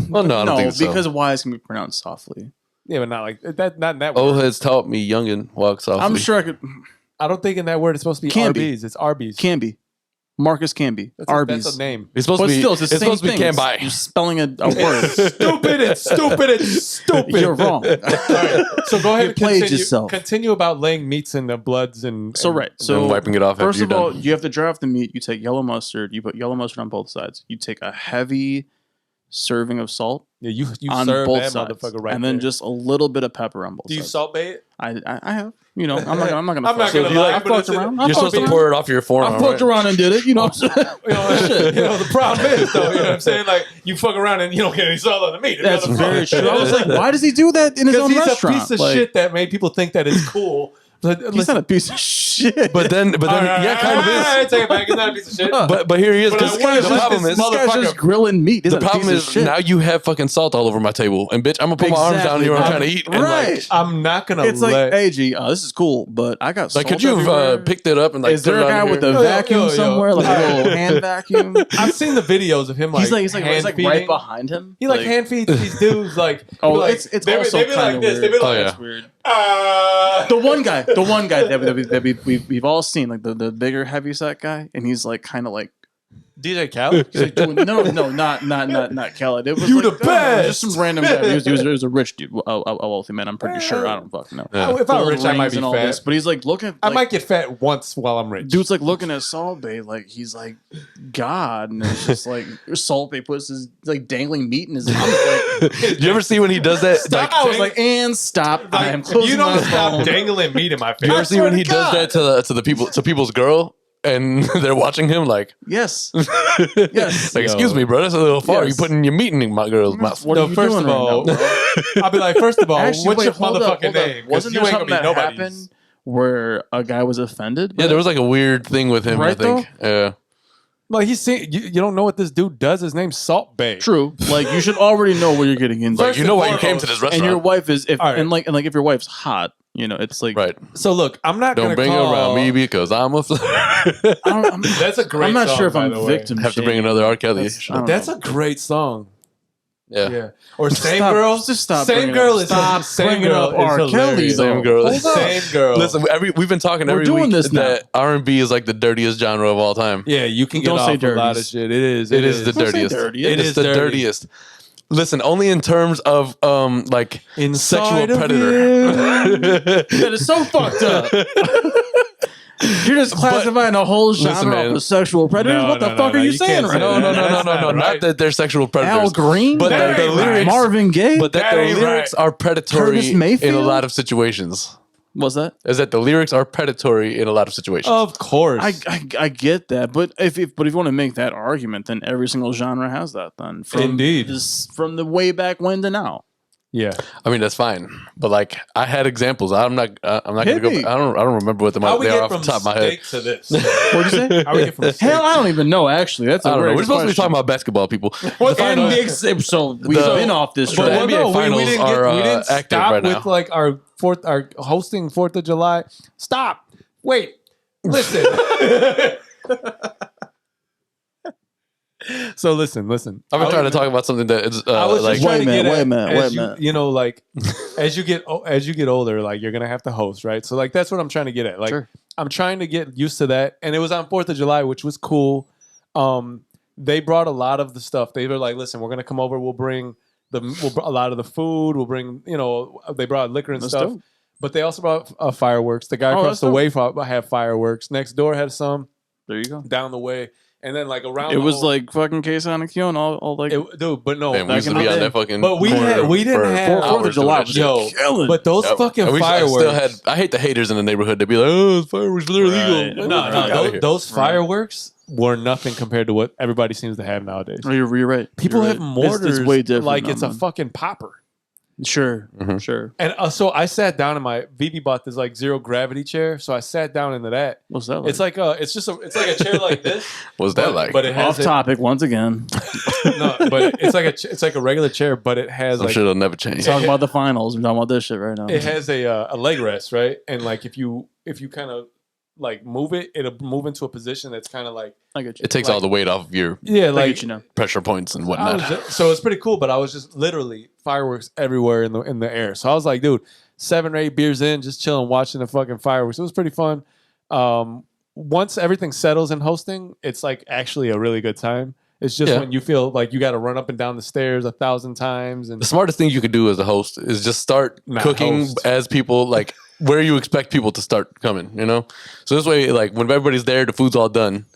Well, no, I don't think so. because Y's can be pronounced softly. Yeah, but not like that. Not in that Old word. heads taught me youngin' walk softly. I'm sure I could. I don't think in that word it's supposed to be Can be. Arby's. It's Arby's. Can be. Marcus can be. Arby's. That's a name. It's supposed But to be. still, it's the same supposed to be thing. can buy. You're spelling a word. Stupid. It's stupid. It's stupid. You're wrong. All right. So go ahead You and played continue. yourself. Continue about laying meats in the bloods and. So right. So And wiping it off first after of you're all, done. you have to dry off the meat. You take yellow mustard. You put yellow mustard on both sides. You take a heavy serving of salt Yeah, you on serve both that sides, motherfucker right and then there. just a little bit of pepper on both Do you sides. salt bait it? I have. You know, I'm not gonna. I'm not fuck. gonna So lie, I but fucked it's- around. I You're fucked supposed to around. pour it off your forearm. I fucked right? around and did it. You know what I'm saying? You know, the problem is though. You know what I'm saying? Like you fuck around and you don't get any salt on the meat. That's very true. I was like, why does he do that in his Because own he's restaurant? a piece of Like, shit that made people think that it's cool. But He's listen, not a piece of shit. But then, yeah, kind of is. Take it back. He's not a piece of shit. But here he is. But I 'cause wanted the to problem let is, this This guy's just grilling meat. He's the not a problem piece is of shit. now you have fucking salt all over my table, and bitch, I'm gonna put my arms down here and trying to eat. And Right. I'm not gonna It's like, let. hey, G, this is cool, but I got like, salt could you have everywhere. picked it up and like? Is there put a it guy on with here? a Yo, yo, vacuum yo. somewhere, like a little hand vacuum? I've seen the videos of him like he's like hand right feeding. behind him. He like hand feeds these dudes like. Oh, like, it's they be- also they be kind like of this. weird. They be Oh, like, yeah. It's weird. The one guy that we've all seen, like the bigger heavyset guy, and he's like kind of like DJ Khaled. he's like doing, no, not Khaled. It was You like, the best! just some random guy. He was a rich dude, a wealthy man. I'm pretty sure. I don't fucking know. Yeah. If I'm Gold rich, I might rings be and all fat. this, but he's like looking. I Like, might get fat once while I'm rich. dude's like looking at Salt Bay like he's like God, and it's just like Salt Bay puts his like dangling meat in his mouth. Like, Do you ever see when he does that? Stop. I was like, and stop. I am Like, closing you don't my stop phone. dangling meat in my face. You ever see when he swear to does that to the people to people's girl and they're watching him like, Yes. Yes. like, excuse me, bro, that's a little far. Yes. You putting your meat in my girl's mouth. What No, are you first doing of all, right now, bro? I'll be like, first of all, Actually, what's wait, your hold up, motherfucking hold up. name? 'Cause Wasn't you there ain't something gonna that be nobody's. happened where a guy was offended? Yeah, there was like a weird thing with him. Right, I think. Yeah. Like he's saying, you don't know what this dude does. His name's Salt Bay. True. Like you should already know what you're getting into. Like First you know and why you came to foremost, this and your restaurant, wife is if All right. and like if your wife's hot, you know, it's like right? So look, I'm not Don't gonna bring call. her around me because I'm a. That's a great. I'm not song, sure if by I'm the way. victim. Have to bring shaming. another R. Kelly. That's- I don't That's know. a great song. Yeah. Yeah. Or same Stop- girl. just stop Same bringing girl up- is stop same bringing girl up is R. Kelly, hilarious. though. Same girl. Hold up. Same girl. Listen, we've been talking We're every doing week this now. that R&B is like the dirtiest genre of all time. Yeah, you can get Don't off say a lot of dirties. shit. It is. It is the Don't say dirtiest. dirty. It It's is the dirty. dirtiest. Listen, only in terms of like Inside sexual of predator. That is so fucked up. You're just classifying a whole genre Listen, man. of sexual predators. No, what the no, fuck no, are you you saying can't right say No, now? no, no, no, That's no, no. not Not right. that they're sexual predators. Al Green, But That the ain't right. lyrics, Marvin Gaye. but that That the ain't lyrics are predatory Curtis in a Mayfield? lot of situations. What's that? Is that the lyrics are predatory in a lot of situations? Of course. I get that, but if you want to make that argument, then every single genre has that. Then from Indeed. from the way back when to now. yeah. I mean that's fine, but like I had examples. I'm not gonna Hit go. me. I don't remember what How we they are get off the from top of my head. steak to this? What'd you say? How we get from steak? Hell, I don't even know. Actually, that's a I don't know. great We're supposed to be question. talking about basketball, people. What And the- big, so we've The- been off this but track. the NBA finals we didn't are, we didn't active stop right now. with like our hosting 4th of July. Stop. Wait. Listen. So listen. I've been trying to talk about something that is I was like just trying to Wait a get minute, at, wait a as minute. you know, like as you get older, like you're gonna have to host, right? So like that's what I'm trying to get at. Like Sure. I'm trying to get used to that, and it was on 4th of July, which was cool. They brought a lot of the stuff. They were like, "Listen, we're gonna come over. We'll bring a lot of the food. We'll bring, they brought liquor and That's stuff, dope. but they also brought fireworks. The guy Oh, across that's the way had fireworks. Next door had some. There you go. Down the way, and then like around. It the was whole- like fucking Kasson and Kiona, all like. dude, but no, man, we used to back in be the on day. that fucking. But we corner didn't for have- 4 4th of hours July doing was that shit. yo, killing. but those Yep. fucking I wish I fireworks. still I hate the haters in the neighborhood. They'd be like, "Oh, fireworks, they're illegal." Right. Like, No, fuck outta no, here. those fireworks were nothing compared to what everybody seems to have nowadays. Oh, you're right. People You're have right. mortars It's way different. like it's a man. fucking popper. Sure, sure. And so I sat down in my Vivi bought this like zero gravity chair, so I sat down into that. What's that like? It's like it's like a chair like this. What's that like? But it has Off topic once again. no, but it's like a regular chair, but it has I'm like sure it'll never change. Talking about the finals. We're talking about this shit right now. it has a leg rest, right? And like if you kind of like move it, it'll move into a position that's kind of like I get you. It takes all the weight off of your yeah, I like get you now. pressure points and I whatnot. was so it's pretty cool. But I was just literally fireworks everywhere in the air. So I was like, dude, 7 or 8 beers in, just chilling, watching the fucking fireworks. It was pretty fun. Once everything settles in hosting, it's like actually a really good time. It's just Yeah. when you feel like you got to run up and down the stairs 1,000 times. And The smartest thing you could do as a host is just start Not cooking host. as people like where you expect people to start coming, you know? So this way, like when everybody's there, the food's all done.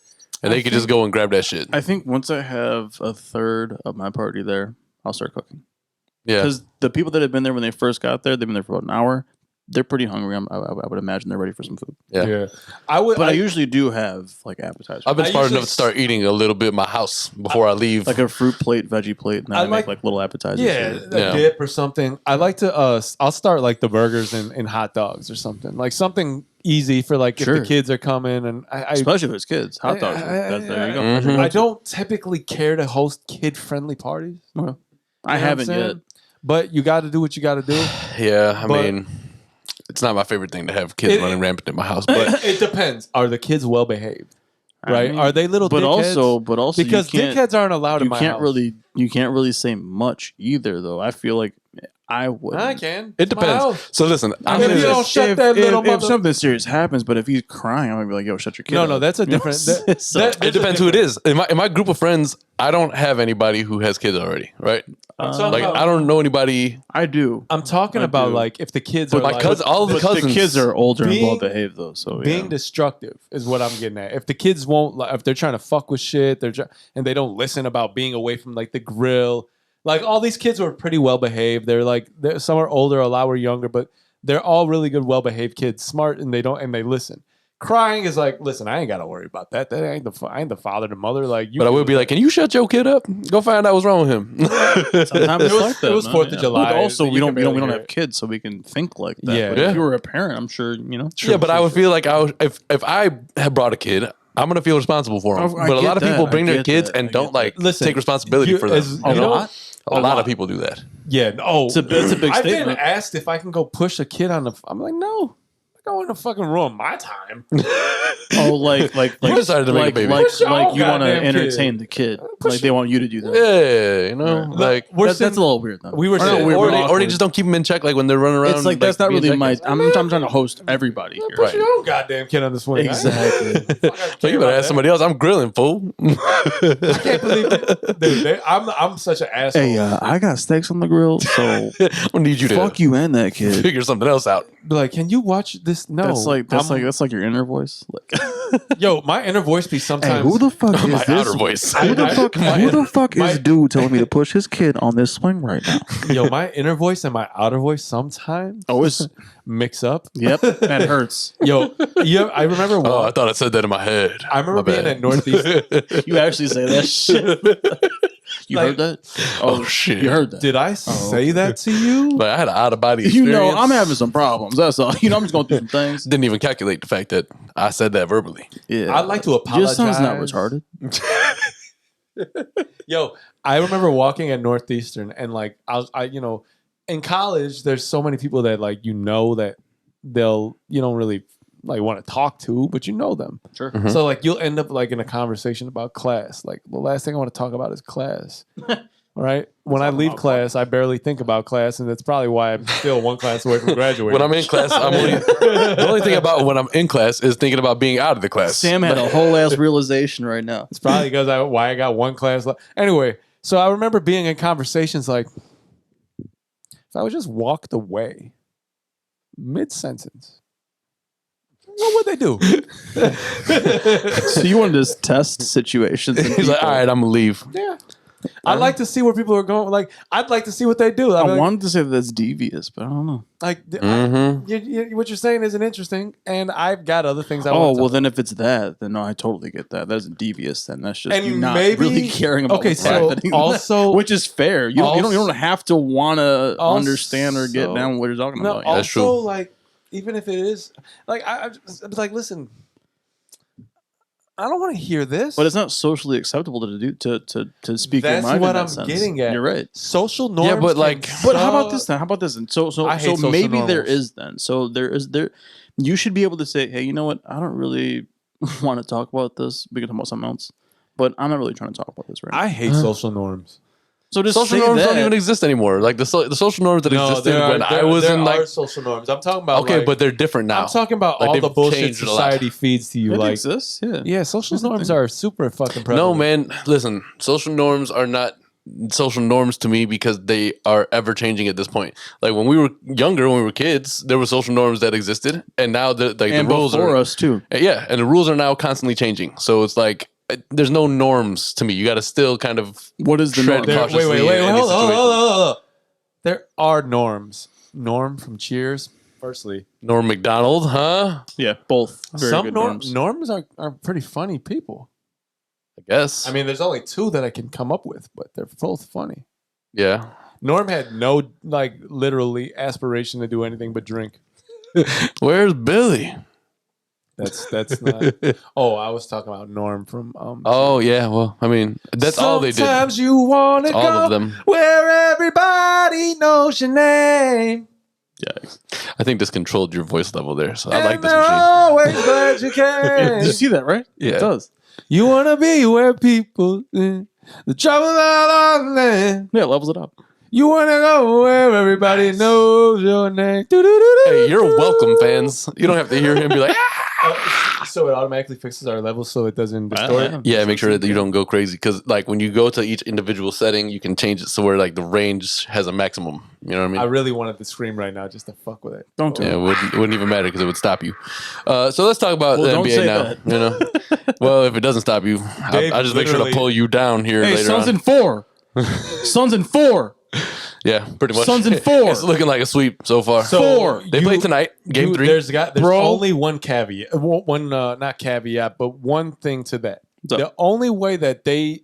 And they could just go and grab that shit. I think once I have a third of my party there, I'll start cooking. Yeah. Because the people that have been there when they first got there, they've been there for about an hour. They're pretty hungry. I would imagine they're ready for some food. Yeah. But I usually do have like appetizers. I've been I smart usually enough to start eating a little bit in my house before I leave. like a fruit plate, veggie plate, and then I I make like- like little appetizers. yeah, for it. a Yeah. dip or something. I like to I'll start like the burgers and hot dogs or something. Like something easy for like if Sure. the kids are coming and I Especially if it's kids. Hot dogs. There you go. Mhm. I don't typically care to host kid-friendly parties. Okay. I You know what I'm haven't saying? yet. But you got to do what you got to do. Yeah, I But- mean, it's not my favorite thing to have kids It- running rampant in my house, but But it depends. Are the kids well behaved? I Right? mean, Are they little but dickheads? also Because you can't, dickheads aren't allowed in you my can't house. you can't really say much either though. I feel like I would. I can. it It's my depends. house. So listen, I I'm If mean, you gonna don't just, shut that little if mother- something serious happens, but if he's crying, I'm gonna be like, "Yo, shut your kid." No, up. no, that's a different. that- So- that- it depends who it is. In my group of friends, I don't have anybody who has kids already, right? I'm talking Like about- I don't know anybody. I do. I'm talking I about do. like if the kids But are my like, cousin, all the But cousins, the kids are older and being- well behaved though. So being yeah. destructive is what I'm getting at. If the kids won't, like, if they're trying to fuck with shit, and they don't listen about being away from like the grill. Like all these kids were pretty well behaved. Some are older, a lot were younger, but they're all really good, well behaved kids, smart, and they listen. Crying is like, listen, I ain't got to worry about that. That ain't I ain't the father, the mother. Like, you but I deal would with be that. like, can you shut your kid up? Go find out what's wrong with him. Sometimes it's was- like that. it was man, 4th of yeah. July. But also, You we can don't barely hear have it. kids, so we can think like that. Yeah. But Yeah. if you were a parent, I'm sure you know. Yeah, but I would feel like if I had brought a kid, I'm gonna feel responsible for him. Oh, I But a get lot of people that. bring I their get kids that. and I don't get like Listen, take responsibility you- for them. as- You know? lot? A lot of people do that. Yeah. Oh, It's a big I've been statement. asked if I can go push a kid on the. I'm like, no. I don't want to fucking ruin my time. Oh, like You decided to make a like, baby. like, Push your like own you want to goddamn kid. entertain the kid. Push Like they want you to do that. Yeah, you know, Right. like That's a little weird though. We were Or not saying- weird, or but they awkward. just don't keep them in check. Like when they're running around. It's like that's not being really my. jackass. I'm trying to host everybody here. Push your own goddamn kid on the swing. Exactly. So you better ask somebody else. I'm grilling, fool. I can't believe it. Dude, I'm such an asshole. Hey, I got steaks on the grill, so I'm gonna need you to fuck you and that kid. figure something else out. Be like, can you watch this? No. That's like your inner voice. Like, Yo, my inner voice be sometimes. hey, who the fuck is My this? outer voice. Who the fuck? Who the fuck my- is dude telling me to push his kid on this swing right now? Yo, my inner voice and my outer voice sometimes Oh, it's mix up. yep, that hurts. Yo, I remember. Oh, I thought I said that in my head. I remember My being bad. at Northeast. You actually say that shit. You Like- heard that? Oh, shit. You heard that? Did I say that to you? But I had an out of body You experience. know, I'm having some problems. That's all. You know, I'm just going through some things. Didn't even calculate the fact that I said that verbally. Yeah, I'd like to apologize. Your son's not retarded. Yo, I remember walking at Northeastern and like in college, there's so many people that like that you don't really like want to talk to, but you know them. Sure. Mhm. So like you'll end up like in a conversation about class. Like the last thing I want to talk about is class. All right. When I leave class, I barely think about class, and that's probably why I'm still one class away from graduating. When I'm in class, the only thing about when I'm in class is thinking about being out of the class. Sam had a whole ass realization right now. It's probably because why I got one class left. Anyway, so I remember being in conversations like, if I would just walked away mid sentence, what would they do? So you wanted to test situations. And He's like, all right, I'm gonna leave. Yeah. I like to see where people are going. Like, I'd like to see what they do. I mean, wanted to say that's devious, but I don't know. like, Mm-hmm. what you're saying isn't interesting, and I've got other things I Oh want to well, talk then if it's that, then no, I totally get that. That isn't devious. Then that's just And you not maybe- really caring about okay, what's so happening. also- which is fair. You don't have to want to understand or get Also- down what you're talking No, about. That's also, true. like, even if it is, like, I was like, listen, I don't want to hear this. But it's not socially acceptable to do to speak your That's mind. what in that I'm sense. getting at. You're right. Social norms. Yeah, but, can like- But how about suck. this then? How about this? And so I hate social maybe there normals. is then. So there. You should be able to say, hey, you know what? I don't really want to talk about this. We can talk about something else. But I'm not really trying to talk about this right now. I hate social norms. So just Social say norms that. don't even exist anymore. Like the social norms that existed when I was in like. social norms. I'm talking about. Okay, like, but they're different now. I'm talking about Like, all they've the bullshit changed a lot. society feeds to you. It Like, exists. Yeah. yeah, social That's the norms thing. are super fucking prevalent. No, man. Listen, social norms are not social norms to me because they are ever changing at this point. Like when we were younger, when we were kids, there were social norms that existed, and now the And rules before are us too. yeah, and the rules are now constantly changing. So it's like there's no norms to me. You got to still kind of What is the tread norm? cautiously. Wait, in any hold on. situation. There are norms. Norm from Cheers. Firstly, Norm Macdonald, huh? Yeah, both. Very some good norms norms. are pretty funny people. I guess. I mean, there's only two that I can come up with, but they're both funny. yeah. Norm had no, like, literally aspiration to do anything but drink. Where's Billy? That's not. Oh, I was talking about Norm from. Oh yeah. Well, I mean, that's all they did. Sometimes you want to All go of them. where everybody knows your name. Yeah. I think this controlled your voice level there, so I And like this they're machine. always glad you came. Did you see that, right? Yeah. It does. You want to be where people the trouble out on land. Yeah, it levels it up. You want to go where everybody knows your name. Hey, you're welcome, fans. You don't have to hear him be like, So it automatically fixes our levels so it doesn't distort. yeah, make sure that you don't go crazy. Because like when you go to each individual setting, you can change it so where like the range has a maximum. You know what I mean? I really wanted to scream right now just to fuck with it. Don't do Yeah, it. it wouldn't even matter because it would stop you. So let's talk about Well, the don't NBA say now. that. You know, well, if it doesn't stop you, Dave I'll just make sure to literally- pull you down here Hey, later Suns on. in 4. Suns in 4. Yeah, pretty much. Suns in 4. It's looking like a sweep so far. Four. They play tonight, game 3. There's Bro. only one caveat. One not caveat, but one thing to that. What's up? The only way that the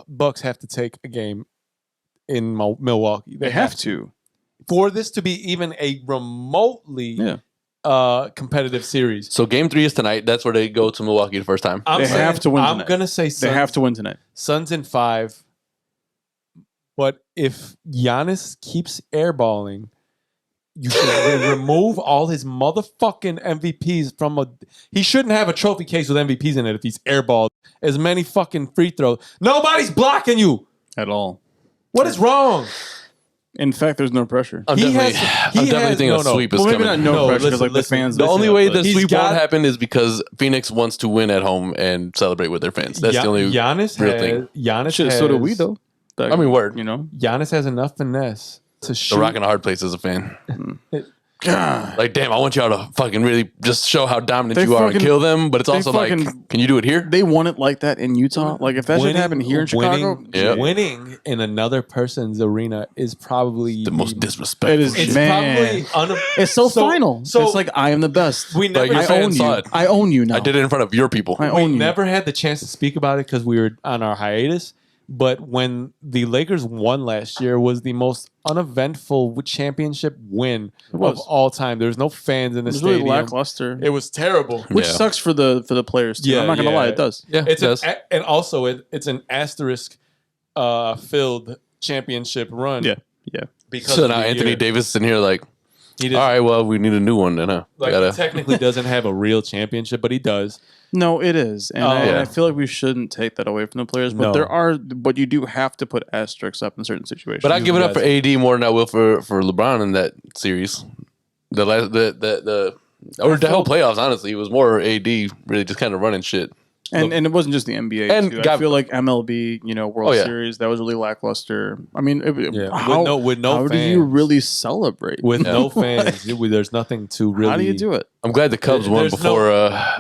Bucks have to take a game in Milwaukee. They have to. For this to be even a remotely Yeah. competitive series. So game 3 is tonight. That's where they go to Milwaukee the first time. They have to win I'm tonight. gonna say They have to win tonight. Suns in 5. But if Giannis keeps airballing, you should remove all his motherfucking MVPs from a. He shouldn't have a trophy case with MVPs in it if he's airballed as many fucking free throws. Nobody's blocking you. At all. What is wrong? In fact, there's no pressure. I'm He definitely, has- I'm he definitely has- thinking no, a no. sweep is Well, maybe coming. not No, pressure because listen, like listen. the fans. The only way the He's sweep got- won't happen is because Phoenix wants to win at home and celebrate with their fans. That's the only Giannis real has, thing. Giannis Shit, has, so do we though. I mean, word. You know. Giannis has enough finesse to shoot. The rock in a hard place as a fan. God. Like, damn, I want y'all to fucking really just show how dominant They you are and fucking- kill them. But it's they also like, fucking- can you do it here? They want it like that in Utah. Like if that should happen here in Chicago, Yeah. Winning in another person's arena is probably The most disrespectful. It is- shit. It's Man. probably it's so, final. So it's like I am the best. we never Like, your I fans own saw you. it. I own you now. I did it in front of your people. I we own you. never had the chance to speak about it because we were on our hiatus. But when the Lakers won last year, was the most uneventful championship win of was. all time. There was no fans in the It was really stadium. lackluster, It was terrible. which Yeah. sucks for the players too. Yeah, I'm not gonna yeah. lie, it does. Yeah, It's it does. and also it's an asterisk filled championship run. Yeah. Because So of now the Anthony year. Davis is in here like, He all just, right, well, we need a new one then, huh? like, Gotta- he technically doesn't have a real championship, but he does. No, it is, and, I, Yeah. and I feel like we shouldn't take that away from the players. But No. but you do have to put asterisks up in certain situations. But I give it up for guys- AD more than I will for LeBron in that series. The last the whole playoffs, honestly, it was more AD really just kind of running shit. and it wasn't just the NBA. And too. I got- feel like MLB, World Oh, yeah. Series, that was really lackluster. I mean, Yeah, how, with no how fans. do you really celebrate? With no fans, there's nothing to really. How do you do it? I'm glad the Cubs won There's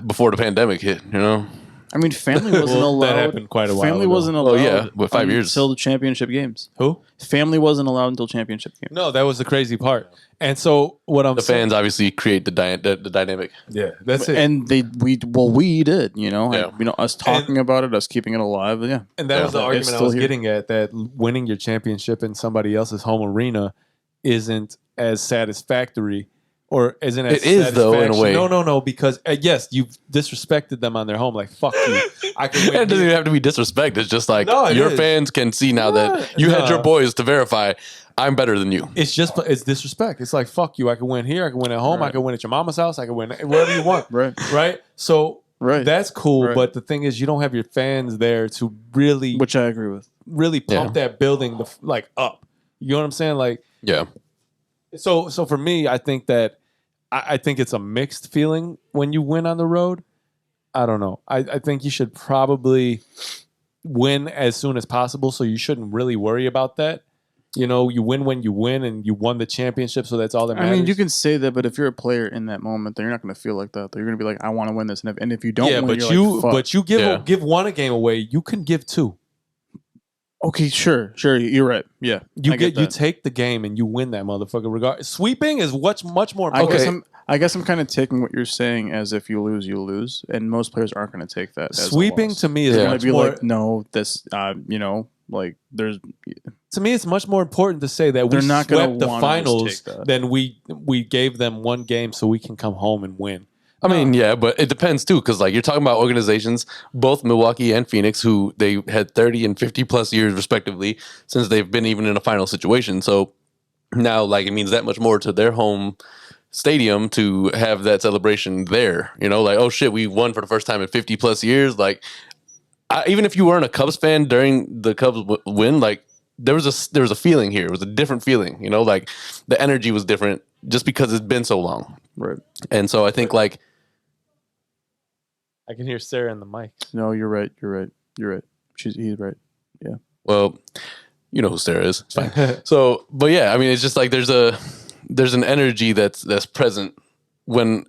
before the pandemic hit. You know, I mean, family wasn't Well, allowed. that happened quite a while Family ago. wasn't allowed. Oh, yeah, with 5 years. until the championship games. Who? Family wasn't allowed until championship games. No, that was the crazy part. And so what I'm The saying, fans obviously create the dynamic. yeah, that's it. And we did, Yeah. us talking about it, us keeping it alive. Yeah, And that was the It's argument I still was here. getting at, that winning your championship in somebody else's home arena isn't as satisfactory, or isn't as It is, though, in a satisfaction. way. No, because yes, you've disrespected them on their home. Like, fuck you. I can It win. doesn't here. even have to be disrespect. It's just like No, it your is. fans can see now that you had your boys to verify I'm better than you. It's disrespect. It's like, fuck you. I can win here. I can win at home. I can win at your mama's house. I can win wherever you want. Right? So Right. that's cool. Right. But the thing is, you don't have your fans there to really, which I agree with. really pump that building like up. You know what I'm saying? Like, Yeah. so for me, I think that I think it's a mixed feeling when you win on the road. I don't know. I think you should probably win as soon as possible, so you shouldn't really worry about that. You know, you win when you win, and you won the championship, so that's all that matters. I mean, you can say that, but if you're a player in that moment, then you're not going to feel like that. You're going to be like, I want to win this, and if you don't win, but you're you like, fuck. but you give one a game away, you can give two. Okay, sure, you're right. Yeah, You I you take the game and you win that motherfucker. Sweeping is much more I important. guess I'm kind of taking what you're saying as if you lose, and most players aren't going to take that. As Sweeping a loss. to me is Yeah. They're much gonna be more. like, no, this, like there's. To me, it's much more important to say that we They're not gonna swept the wanna just finals take that. than we gave them one game so we can come home and win. I mean, yeah, but it depends too, because like you're talking about organizations, both Milwaukee and Phoenix, who they had 30 and 50 plus years respectively since they've been even in a final situation. So now, like, it means that much more to their home stadium to have that celebration there. You know, like, oh shit, we won for the first time in 50 plus years. Like, even if you weren't a Cubs fan during the Cubs win, like there was a feeling here. It was a different feeling. You know, like the energy was different just because it's been so long. Right. And so I think like. I can hear Sarah in the mic. No, you're right. He's right. Well, you know who Sarah is. It's fine. So, but yeah, I mean, it's just like there's an energy that's present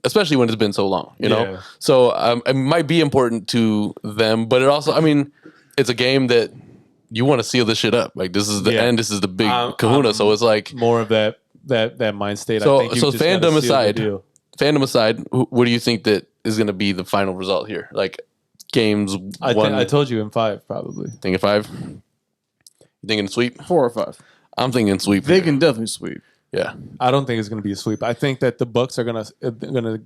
especially when it's been so long, you know. Yeah. So it might be important to them, but it also, I mean, it's a game that you want to seal this shit up. Like this is the end. This is the big Kahuna. So it's like More of that mind state. So- I think you so just gotta fandom seal the aside, deal. fandom aside, what do you think that is going to be the final result here? Like games one. I told you in 5 probably. Thinking 5. You thinking sweep? 4 or 5. I'm thinking sweep. They here. can definitely sweep. Yeah. I don't think it's going to be a sweep. I think that the Bucks are gonna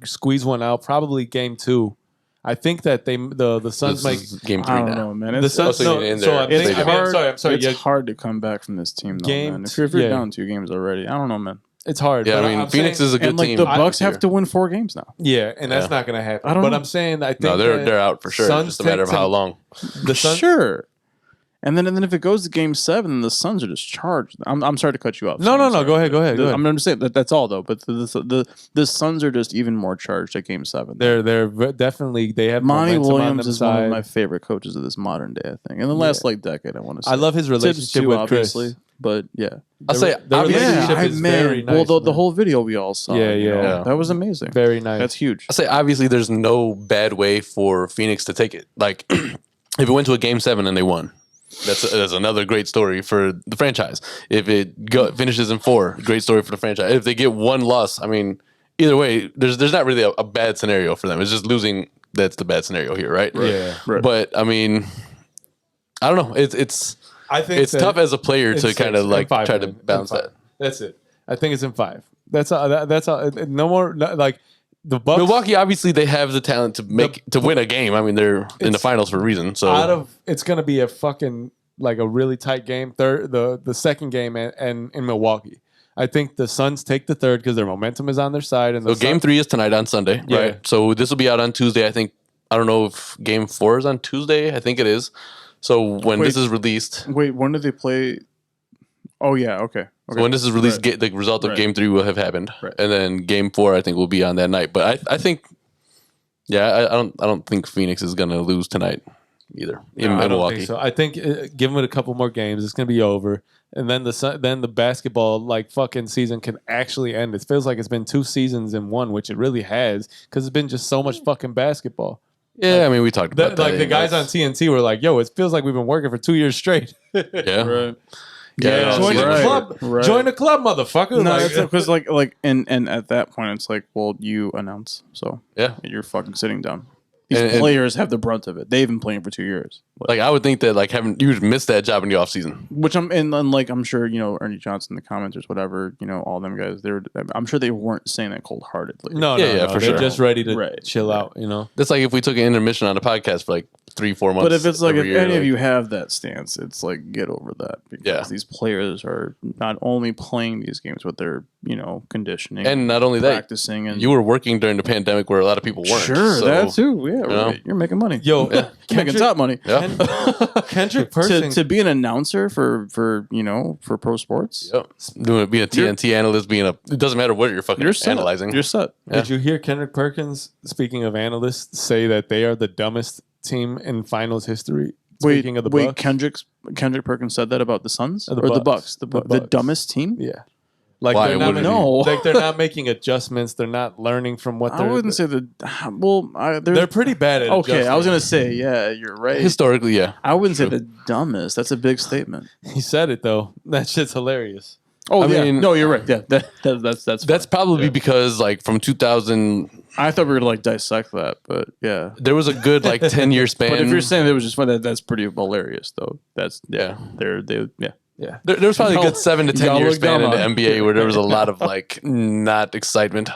squeeze one out. Probably game 2. I think that the Suns This might. is game 3 I don't now. know, man. The It's, Suns. so No, in so there, I'm it's thinking. hard. I'm sorry. It's Yeah, hard to come back from this team, though, Game man. If you're yeah. down 2 games already, I don't know, man. it's hard. Yeah, but I mean, I'm Phoenix saying- is a good And like team. the Bucks this year. have to win 4 games now. Yeah, and that's Yeah. not going to happen. I don't But know. I'm saying I think No, that they're out for sure. Suns It's just a matter of take how to- long. The Suns. Sure. And then if it goes to game 7, the Suns are just charged. I'm sorry to cut you off. No, I'm no. sorry. Go ahead. I'm just saying that's all though. But the Suns are just even more charged at game 7. They're definitely they have Monty momentum on Williams them is one side. of my favorite coaches of this modern day. I think in the last decade, I want to say. I love his Tibbs relationship too, with obviously, Chris. but yeah. I'll say The obviously- relationship is very nice. Well, the man. whole video we all saw. Yeah, you know, yeah. that was amazing. Very nice. That's huge. I say obviously there's no bad way for Phoenix to take it. Like if it went to a game 7 and they won, that's another great story for the franchise. If it finishes in 4, great story for the franchise. If they get one loss, I mean, either way, there's not really a bad scenario for them. It's just losing that's the bad scenario here, right? Yeah. Right. But I mean, I don't know. It's I think it's that tough as a player to it's kind of 6 like and 5, try to man. And balance 5. that. That's it. I think it's in 5. That's all. That's all. No more. Like the Bucks. Milwaukee, obviously, they have the talent to win a game. I mean, they're in the It's finals for a reason. So it's gonna be a fucking like a really tight game. The second game and in Milwaukee. I think the Suns take the third because their momentum is on their side. And So game 3 is tonight on Sunday, Yeah. right? So this will be out on Tuesday. I don't know if game 4 is on Tuesday. I think it is. So when this is released, Wait, when did they play? Oh yeah, okay. so when this is released, the result of Right. game 3 will have happened, Right. and then game 4 I think will be on that night. But I think, yeah, I don't think Phoenix is gonna lose tonight either in I don't Milwaukee. think so. I think give them a couple more games, it's gonna be over, and then the basketball like fucking season can actually end. It feels like it's been 2 seasons in one, which it really has, because it's been just so much fucking basketball. Yeah, I mean, we talked about that. Like the guys on TNT were like, "Yo, it feels like we've been working for 2 years straight." Yeah. Right. Yeah, Join the right. club. Right. Join the club, motherfucker. No, Like, because and at that point it's like, well, you announce, so Yeah. you're fucking sitting down. These And- players have the brunt of it. They've been playing for 2 years. Like, I would think that, like, you would miss that job in the offseason. Which I'm sure, Ernie Johnson, the commenters, whatever, all them guys, I'm sure they weren't saying that cold heartedly. no, Yeah, no, for they're sure. just ready to Right. chill out. You know. That's like if we took an intermission on a podcast for like 3-4 months. But if it's like, if every year, any of like- you have that stance, it's like, get over that. Because Yeah. these players are not only playing these games, but they're, conditioning. And not only that, practicing. And you were working during the pandemic where a lot of people weren't. Sure, so, that too. Yeah, know? you're making money. Yo, You're making top money. Yeah. Kendrick Perkins. To be an announcer for pro sports, Yep. Being a TNT analyst, it doesn't matter what you're fucking you're set. analyzing. You're set. Yeah. Did you hear Kendrick Perkins, speaking of analysts, say that they are the dumbest team in finals history? Speaking of the wait, Bucks? Kendrick Perkins said that about the Suns Or the or the Bucks. Bucks, The the Bucks. dumbest team. Yeah. Like Why they're not wouldn't he? No. like they're not making adjustments. They're not learning from what I they're. wouldn't say they're pretty bad at. Okay, I was adjusting. gonna say, yeah, you're right. Historically, yeah. I wouldn't say the dumbest. That's a big statement. He said it though. That shit's hilarious. Oh, I yeah. mean- No, you're right. Yeah, that's That's probably because, like, from 2000, I thought we were gonna like dissect that, but yeah. there was a good, like, 10-year span. But if you're saying it was just fun, that's pretty hilarious, though. That's Yeah. yeah. Yeah. There was probably a Y'all- good 7 to 10 y'all year look span in dumb, the huh? NBA where there was a lot of, like, not excitement,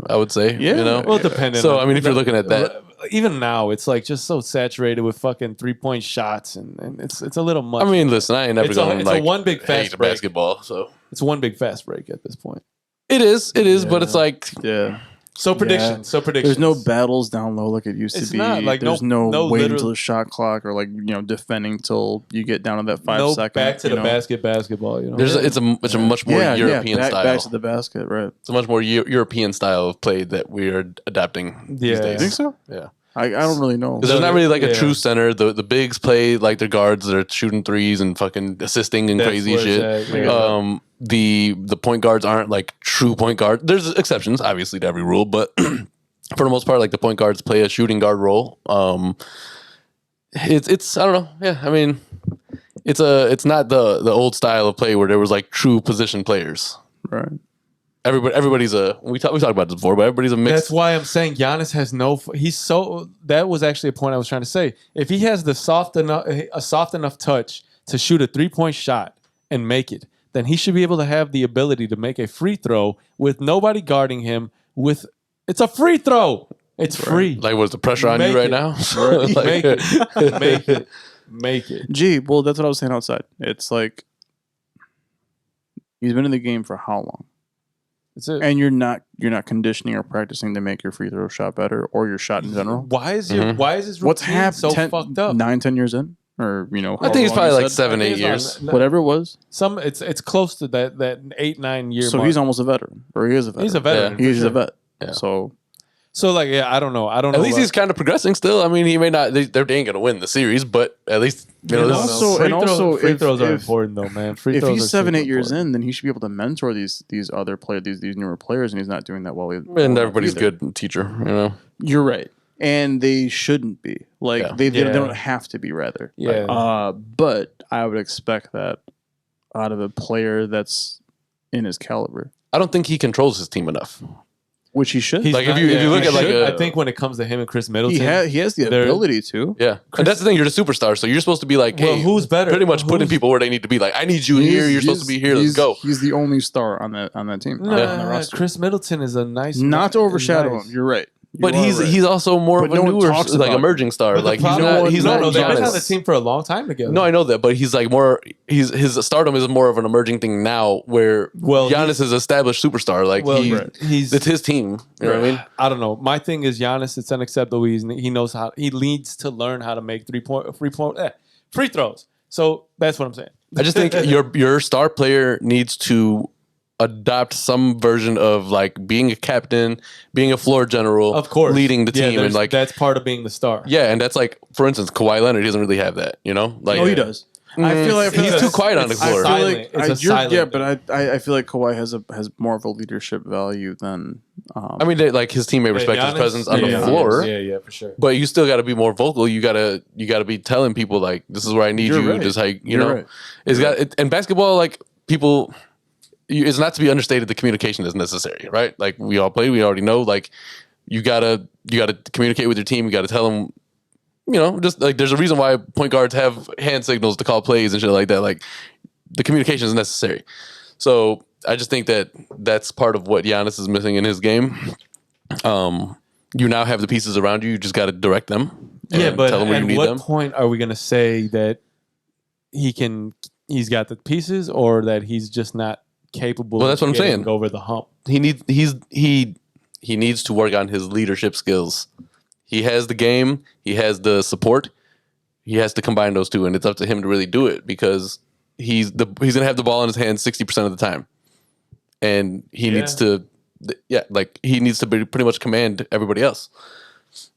I would say. Yeah. You know? Well, depending. So, on- I mean, if you're looking at that. even now, it's like just so saturated with fucking 3-point shots, and it's a little much. I mean, listen, I ain't never It's going a to, like, one big hate fast the break. basketball. So It's one big fast break at this point. it is, but it's like, Yeah. So predictions. So predictions. There's no battles down low like it used It's to be. not, like, There's no no waiting literal- until the shot clock or like defending till you get down to that 5 no second. back to the know. basketball. You know. it's a much more European style. Back to the basket, right? It's a much more European style of play that we are adapting these Yeah. days. Think so? Yeah. I don't really know. Because there's not really like a Yeah. true center. The bigs play like their guards that are shooting threes and fucking assisting and That's crazy where shit. it's at, yeah. The point guards aren't like true point guards. There's exceptions, obviously, to every rule, but for the most part, like the point guards play a shooting guard role. It's I don't know. Yeah, I mean, it's not the old style of play where there was like true position players. Right. Everybody's we talked about this before, but everybody's a mix. That's why I'm saying Giannis has no. He's so. That was actually a point I was trying to say. If he has a soft enough touch to shoot a 3-point shot and make it, then he should be able to have the ability to make a free throw with nobody guarding him. It's a free throw. It's free. Like, what's the pressure on you Make right it. now? Make it. Make it. Make it. Gee, well, that's what I was saying outside. It's like he's been in the game for how long? That's it. And you're not conditioning or practicing to make your free throw shot better or your shot in general. Why is Mhm. why is his routine What's happened? so fucked up? 9-10 years in, or I think it's however long probably you like said. 7-8 it's years. not- Whatever it was. It's close to that 8-9 year So mark. he's almost a veteran, or he is a veteran. He's a veteran. He's for a sure. vet. Yeah. So like, yeah, I don't know. At least he's kind of progressing still. I mean, he may not. They ain't gonna win the series, but at least you know. You know, This is, also- free and throws, also free if- throws are if- important though, man. Free if throws he's are 7-8 super years important. in, then he should be able to mentor these other players, these newer players, and he's not doing that well. and everybody's either. good teacher, you know. You're right, and they shouldn't be like Yeah. they Yeah. don't have to be rather. Yeah. But I would expect that out of a player that's in his caliber, I don't think he controls his team enough. which he should. He's Like, if not- you look he at, like, should. a- I think when it comes to him and Chris Middleton, he has the they're- ability to. Yeah, and that's the thing. You're the superstar, so you're supposed to be like, well, hey, who's better? pretty much putting Who's- people where they need to be. Like, I need you here. You're supposed to be here. Let's go. He's the only star on that team. on the Nah, roster. Chris Middleton is a nice. Not to overshadow nice. him. You're right. But You are he's right. he's also more But of a no one newer, talks like about emerging star. But the Like he's problem- not. He's no, not. no, they've been Giannis. on the team for a long time together. No, I know that, but he's like more. His stardom is more of an emerging thing now, where Well, Giannis is established superstar. Like Well, it's his team. You know what I mean? I don't know. My thing is Giannis. It's unacceptable. He knows how. He needs to learn how to make free throws. So that's what I'm saying. I just think your star player needs to adopt some version of like being a captain, being a floor general, Of course, leading the team, and like that's part of being the star. yeah, and that's like for instance, Kawhi Leonard he doesn't really have that. You know, like No, he does. I feel like he's too quiet on the floor. I feel like Kawhi has more of a leadership value than. I mean, like his teammate respects his presence on the floor. Yeah, for sure. But you still got to be more vocal. You gotta be telling people like, this is where I need You're you. right. This is how you You're know. right. It's got and basketball, like people. It's not to be understated. The communication is necessary, right? Like we all play. We already know. Like you gotta communicate with your team. You gotta tell them. You know, just like there's a reason why point guards have hand signals to call plays and shit like that. Like the communication is necessary. So I just think that that's part of what Giannis is missing in his game. You now have the pieces around you. You just got to direct them. Yeah, but tell them where you at need what them. point are we going to say that he's got the pieces, or that he's just not capable? Well, that's of what I'm saying. getting over the hump. He needs to work on his leadership skills. He has the game. He has the support. He has to combine those two, and it's up to him to really do it because he's gonna have the ball in his hands 60% of the time, and he needs to, he needs to be pretty much command everybody else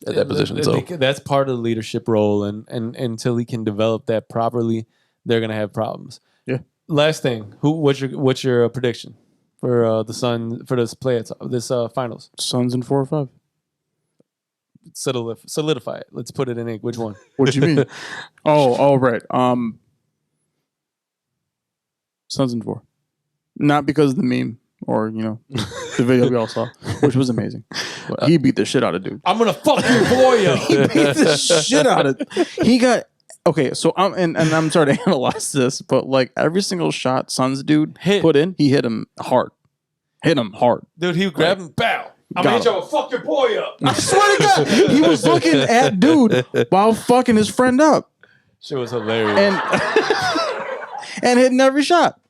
at that position. So That's part of the leadership role, and until he can develop that properly, they're gonna have problems. Yeah. Last thing, what's your prediction for the Sun for this finals? Suns in 4 or 5. Solidify it. Let's put it in ink. Which one? What do you mean? Right. Suns in 4. Not because of the meme or the video we all saw, which was amazing. But he beat the shit out of dude. I'm gonna fuck your boy up. He beat the shit out of. He got okay. So I'm sorry to analyze this, but like every single shot Suns dude put in, he hit him hard. Dude, he grabbed him. Bow. I'm gonna hit you and fuck your boy up. I swear to God, he was looking at dude while fucking his friend up. Shit was hilarious. And hitting every shot.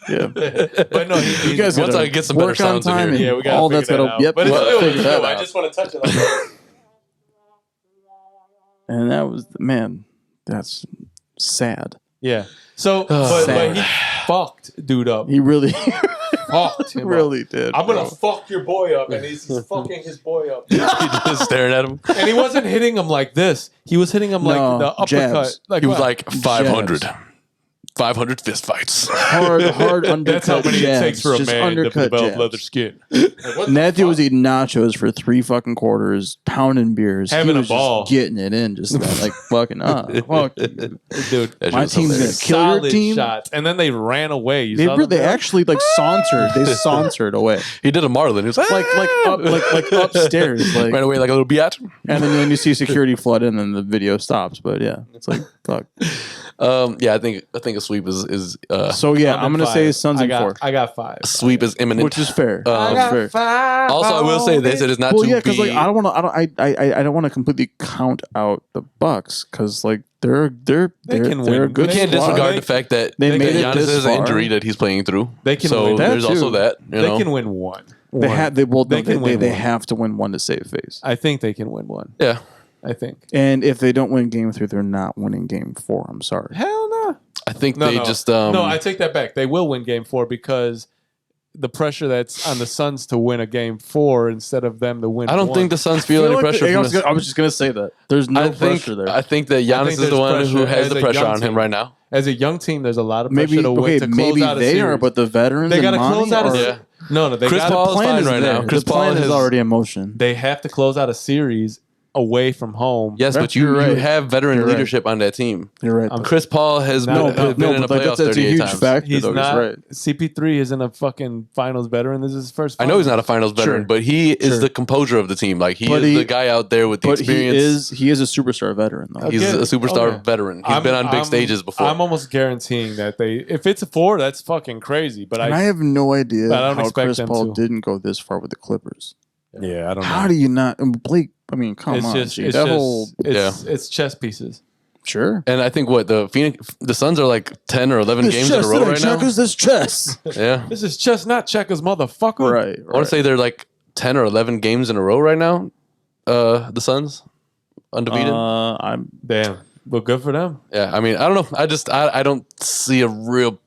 Yeah. But no, You guys once gotta I get some better work on sounds in time here. and yeah, we got all that's gotta. Yep. But it was figure that dope. I out. just want to touch it like that. And that was man. That's sad. Yeah. So, but Sad. he fucked dude up. He really, Fucked him up. really did. I'm gonna bro. fuck your boy up, and he's fucking his boy up. just staring at him. And he wasn't hitting him like this. He was hitting him like No, the uppercut. jabs. Like He was what? like 500. 500 fist fights. hard undercut. That's how many jabs. it takes for a Just man to undercut develop jabs. leather skin. And that dude was eating nachos for 3 fucking quarters, pounding beers, Having he a was ball. just getting it in, just like fucking fuck you. Dude, That shit My was team's hilarious. gonna kill your solid team. shots. And then they ran away. You They saw them? actually like sauntered. They sauntered away, He did a Marlin. He was like like upstairs, like. ran away like a little biatch. And then you see security flood in, and the video stops. But yeah, it's like fuck. Yeah, I think a sweep is So yeah, I'm gonna say Suns in 4, I got 5. sweep is imminent. which is fair. I That's fair. Also, I will say this: it is not Well, to yeah, be. because like I don't want to completely count out the Bucks because like they're can they're a win. good. we can't squad. disregard the fact that They made it Giannis this has an far. injury that he's playing through. They can so win that there's also too. that. You know? They can win one. They have they will They can win they one. have to win one to save face. I think they can win one. Yeah, I think. And if they don't win game 3, they're not winning game 4. I'm sorry. Hell no. I think No, they no. just. No, I take that back. They will win game 4 because the pressure that's on the Suns to win a game 4 instead of them to win. I don't one. think the Suns feel any pressure from this. I was just gonna say that there's no I think pressure there. I think that Giannis is there's the one who pressure has as the a pressure young on him team. right now. As a young team, there's a lot of pressure maybe to win to close maybe out a they series. are, but the veterans They got to and close Monty out a are- series. No, they Chris got Paul is plan fine is right there. now. Chris the plan Paul is has already in motion. They have to close out a series away from home. Yes, but you You're right. have veteran You're right. leadership on that team. You're right. I'm- Chris Paul has No, been in a but playoff that's a 38 huge times. factor. He's though. not. He's right. CP3 isn't a fucking finals veteran. This is his first. I know he's not a finals Sure. veteran, but he is Sure. the composure of the team. Like he But is he- the guy out there with the But experience. he is a superstar veteran though. Okay. He's a superstar Okay. veteran. He's been on big stages before. I'm almost guaranteeing that if it's a 4, that's fucking crazy. But And I have no idea But I don't how expect Chris them Paul to. didn't go this far with the Clippers. yeah, I don't How do you not? And Blake, I mean, come It's on, just, G, it's that just, whole it's chess pieces. sure. and I think the Suns are like 10 or 11 games in a row right now. This chess. Yeah, This is chess, not checkers, motherfucker. right. I want to say they're like 10 or 11 games in a row right now. The Suns undefeated. I'm Damn. Well, good for them. Yeah, I mean, I don't know. I don't see a real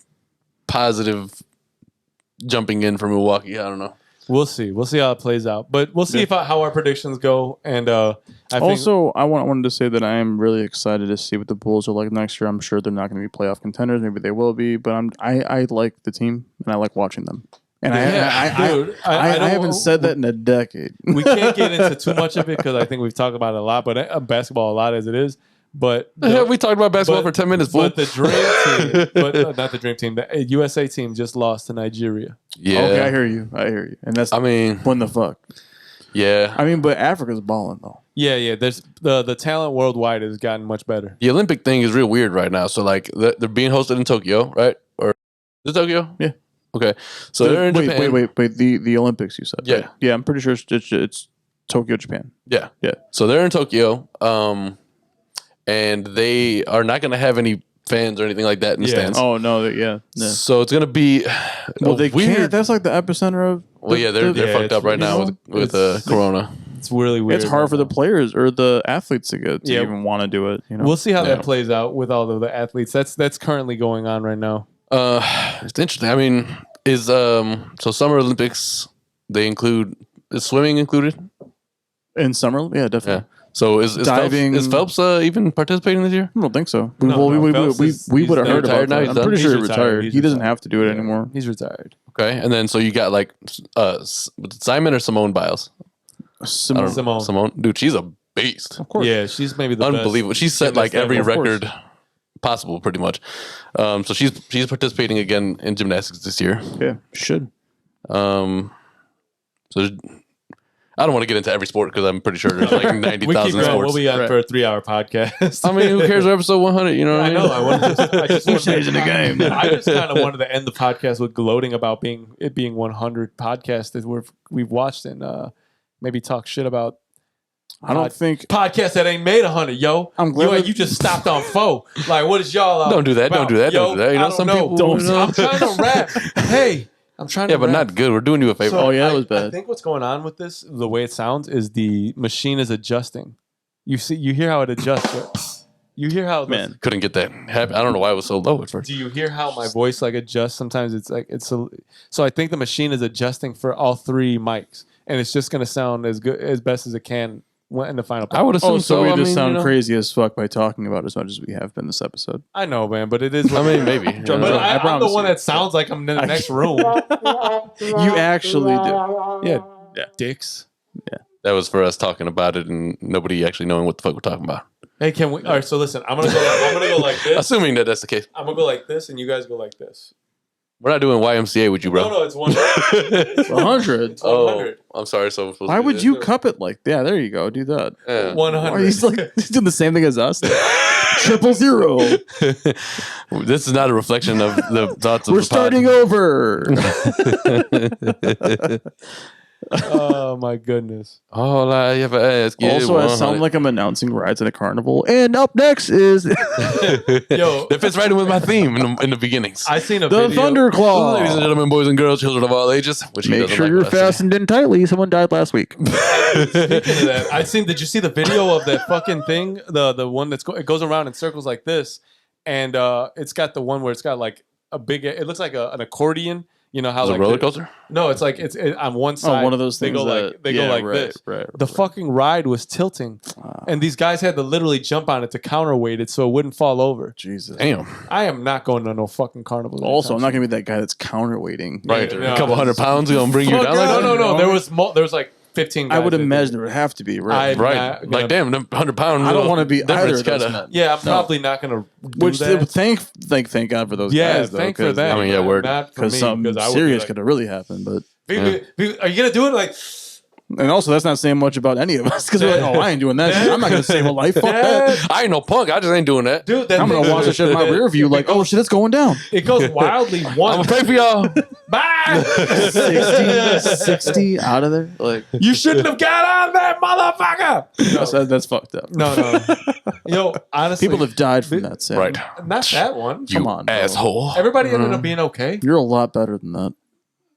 positive jumping in for Milwaukee. I don't know. We'll see. We'll see how it plays out. But we'll see how our predictions go. And I think Also, I wanted to say that I am really excited to see what the Bulls are like next year. I'm sure they're not going to be playoff contenders. Maybe they will be, but I like the team and I like watching them. And I haven't said that in a decade. we can't get into too much of it because I think we've talked about it a lot, but basketball a lot as it is. But We talked about basketball for 10 minutes, but fool. the dream team, but not the dream team, the USA team just lost to Nigeria. Yeah. Okay, I hear you. And that's when the fuck. Yeah. I mean, but Africa's balling though. Yeah. There's the talent worldwide has gotten much better. The Olympic thing is real weird right now. So like they're being hosted in Tokyo, right? Or is it Tokyo? Yeah. Okay. So they're in Japan. Wait. The Olympics you said. Yeah. Right? Yeah, I'm pretty sure it's Tokyo, Japan. Yeah. Yeah. So they're in Tokyo. And they are not going to have any fans or anything like that in the stands. Oh no, yeah. So it's going to be They weird. can't. That's like the epicenter of. Well, yeah, they're fucked up right now with Corona. It's really weird. It's hard for the players or the athletes to even want to do it. We'll see how that plays out with all of the athletes. That's currently going on right now. It's interesting. I mean, so Summer Olympics is swimming included? In summer, yeah, definitely. Yeah. So is diving? Is Phelps even participating this year? I don't think so. No, we would have heard about retired now? that. He's I'm done? pretty sure He's he's retired. retired. He's He doesn't retired. have to do it anymore. He's retired. Okay, and then so you got like Simon or Simone Biles? I don't know. Simone, dude, she's a beast. Of course. Yeah, she's maybe the Unbelievable. She set like every Of course. record possible, pretty much. So she's participating again in gymnastics this year. Yeah, should. So I don't want to get into every sport because I'm pretty sure there's like We keep 90,000 going. sports. We'll be on for a 3-hour podcast. I mean, who cares? We're episode 100. You know what I I mean? know. I just We're changing the game. I just kind of wanted to end the podcast with gloating about it being 100 podcasts that we've watched and maybe talk shit about. I don't think. Podcast that ain't made 100, yo. I'm glad you just stopped on foe. Like, what is y'all? Don't do that. about? Don't do that. Yo, Don't do that. You know, I some don't people don't- I'm trying to rap. Hey, I'm trying to. Yeah, but rap. not good. We're doing you a favor. Oh, yeah, that was I bad. think what's going on with this, the way it sounds, is the machine is adjusting. You hear how it adjusts. You hear how Man. Couldn't get that happy. I don't know why it was so low at first. Do you hear how my voice like adjusts? Sometimes it's like so I think the machine is adjusting for all three mics, and it's just gonna sound as good as best as it can in the final. I would assume Oh, so we I just mean, sound you know. crazy as fuck by talking about it as much as we have been this episode. I know, man, but it is. I mean, maybe. John, You know. but I I'm the promise one you. that sounds like I'm in the next room. You actually do. Yeah, dicks. That was for us talking about it and nobody actually knowing what the fuck we're talking about. Hey, can we? All right, so listen, I'm gonna go like this. Assuming that that's the case. I'm gonna go like this, and you guys go like this. We're not doing YMCA with you, bro. No, it's 100. 100. It's 100. I'm sorry. So Why would you cup it like? Yeah, there you go. Do that. Yeah. 100. Why are you like he's doing the same thing as us? 000. This is not a reflection of the thoughts of We're the starting pod. over. Oh my goodness. All I ever ask is Also, I sound like I'm announcing rides at a carnival. And up next is Yo, that fits right in with my theme in the beginnings. I seen a the video. Thunderclaw. Ladies and gentlemen, boys and girls, children of all ages. Which he Make doesn't sure like you're what I say. fastened in tightly. Someone died last week. Speaking of that, did you see the video of that fucking thing? The one it goes around in circles like this, and it's got the one where it's got like a big. It looks like an accordion. You know how Is it like a roller coaster? No, it's like it's on one side. one of those They things go like that- go yeah, like right, this. right, The right. fucking ride was tilting, and these guys had to literally jump on it to counterweight it so it wouldn't fall over. Jesus. Damn. I am not going to no fucking carnival. Also, I'm anytime not gonna be that guy that's counterweighting. Right. no, a couple it's- 100 pounds gonna bring you Fuck down yeah. like soon. that? No. There was like 15 guys. I would that did imagine it. it would have to be right. I'm Right. not Like, damn, them 100 pounds. I don't want to be either of those men. Yeah, I'm No. probably not going to do Which that. thank God for those Yeah, guys. though, thank for 'cause- that. I mean, yeah, word. Not for Because me, something 'cause I would serious be could have really happened, but like, are you gonna do it? Like, and also that's not saying much about any of us because we're like, oh, I ain't doing that. Shit. I'm not gonna save a life. Fuck that. I ain't no punk. I just ain't doing that. dude, that I'm thing- gonna watch the shit in my rear view. Like, oh shit, it's going down. it goes wildly I'm once. gonna pay for y'all. Bye. 60 out of there. Like You shouldn't have got on that motherfucker. that's fucked up. No. Yo, honestly, People have died from that. Sam. Right. not that one. You Come on, bro. asshole. Everybody ended up being okay. You're a lot better than that.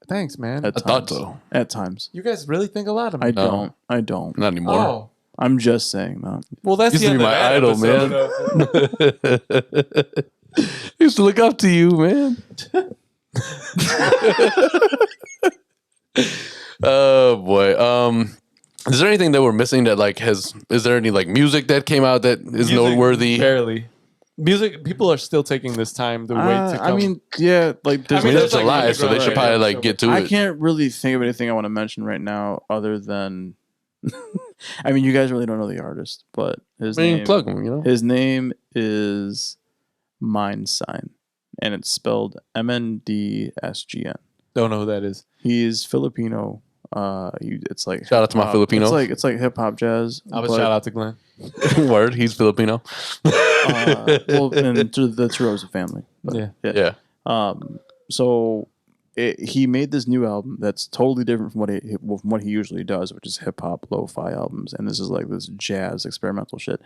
Thanks, man. At I thought times. so. At times. You guys really think a lot of me. I No. don't. I don't. Not anymore. Oh, I'm just saying that. well, that's Used the to end be of my that idol, episode. man. Used to look up to you, man. Oh boy. Is there anything that we're missing that like is there any like music that came out that is noteworthy? Barely. Music. People are still taking this time to wait to come. I mean, yeah, like there's. I mean, there's it's like July, so they should underground, probably right? like get to I it. can't really think of anything I want to mention right now, other than. I mean, you guys really don't know the artist, but his name. Plug him, you know. His name is Mindsign, and it's spelled MNDSGN. Don't know who that is. He's Filipino. It's like Shout out to my hip-hop. Filipinos. It's like hip hop jazz. I would but, shout out to Glenn. Word, he's Filipino. well, and to the Turosa family. But, Yeah. So he made this new album that's totally different from what he usually does, which is hip hop lo-fi albums, and this is like this jazz experimental shit.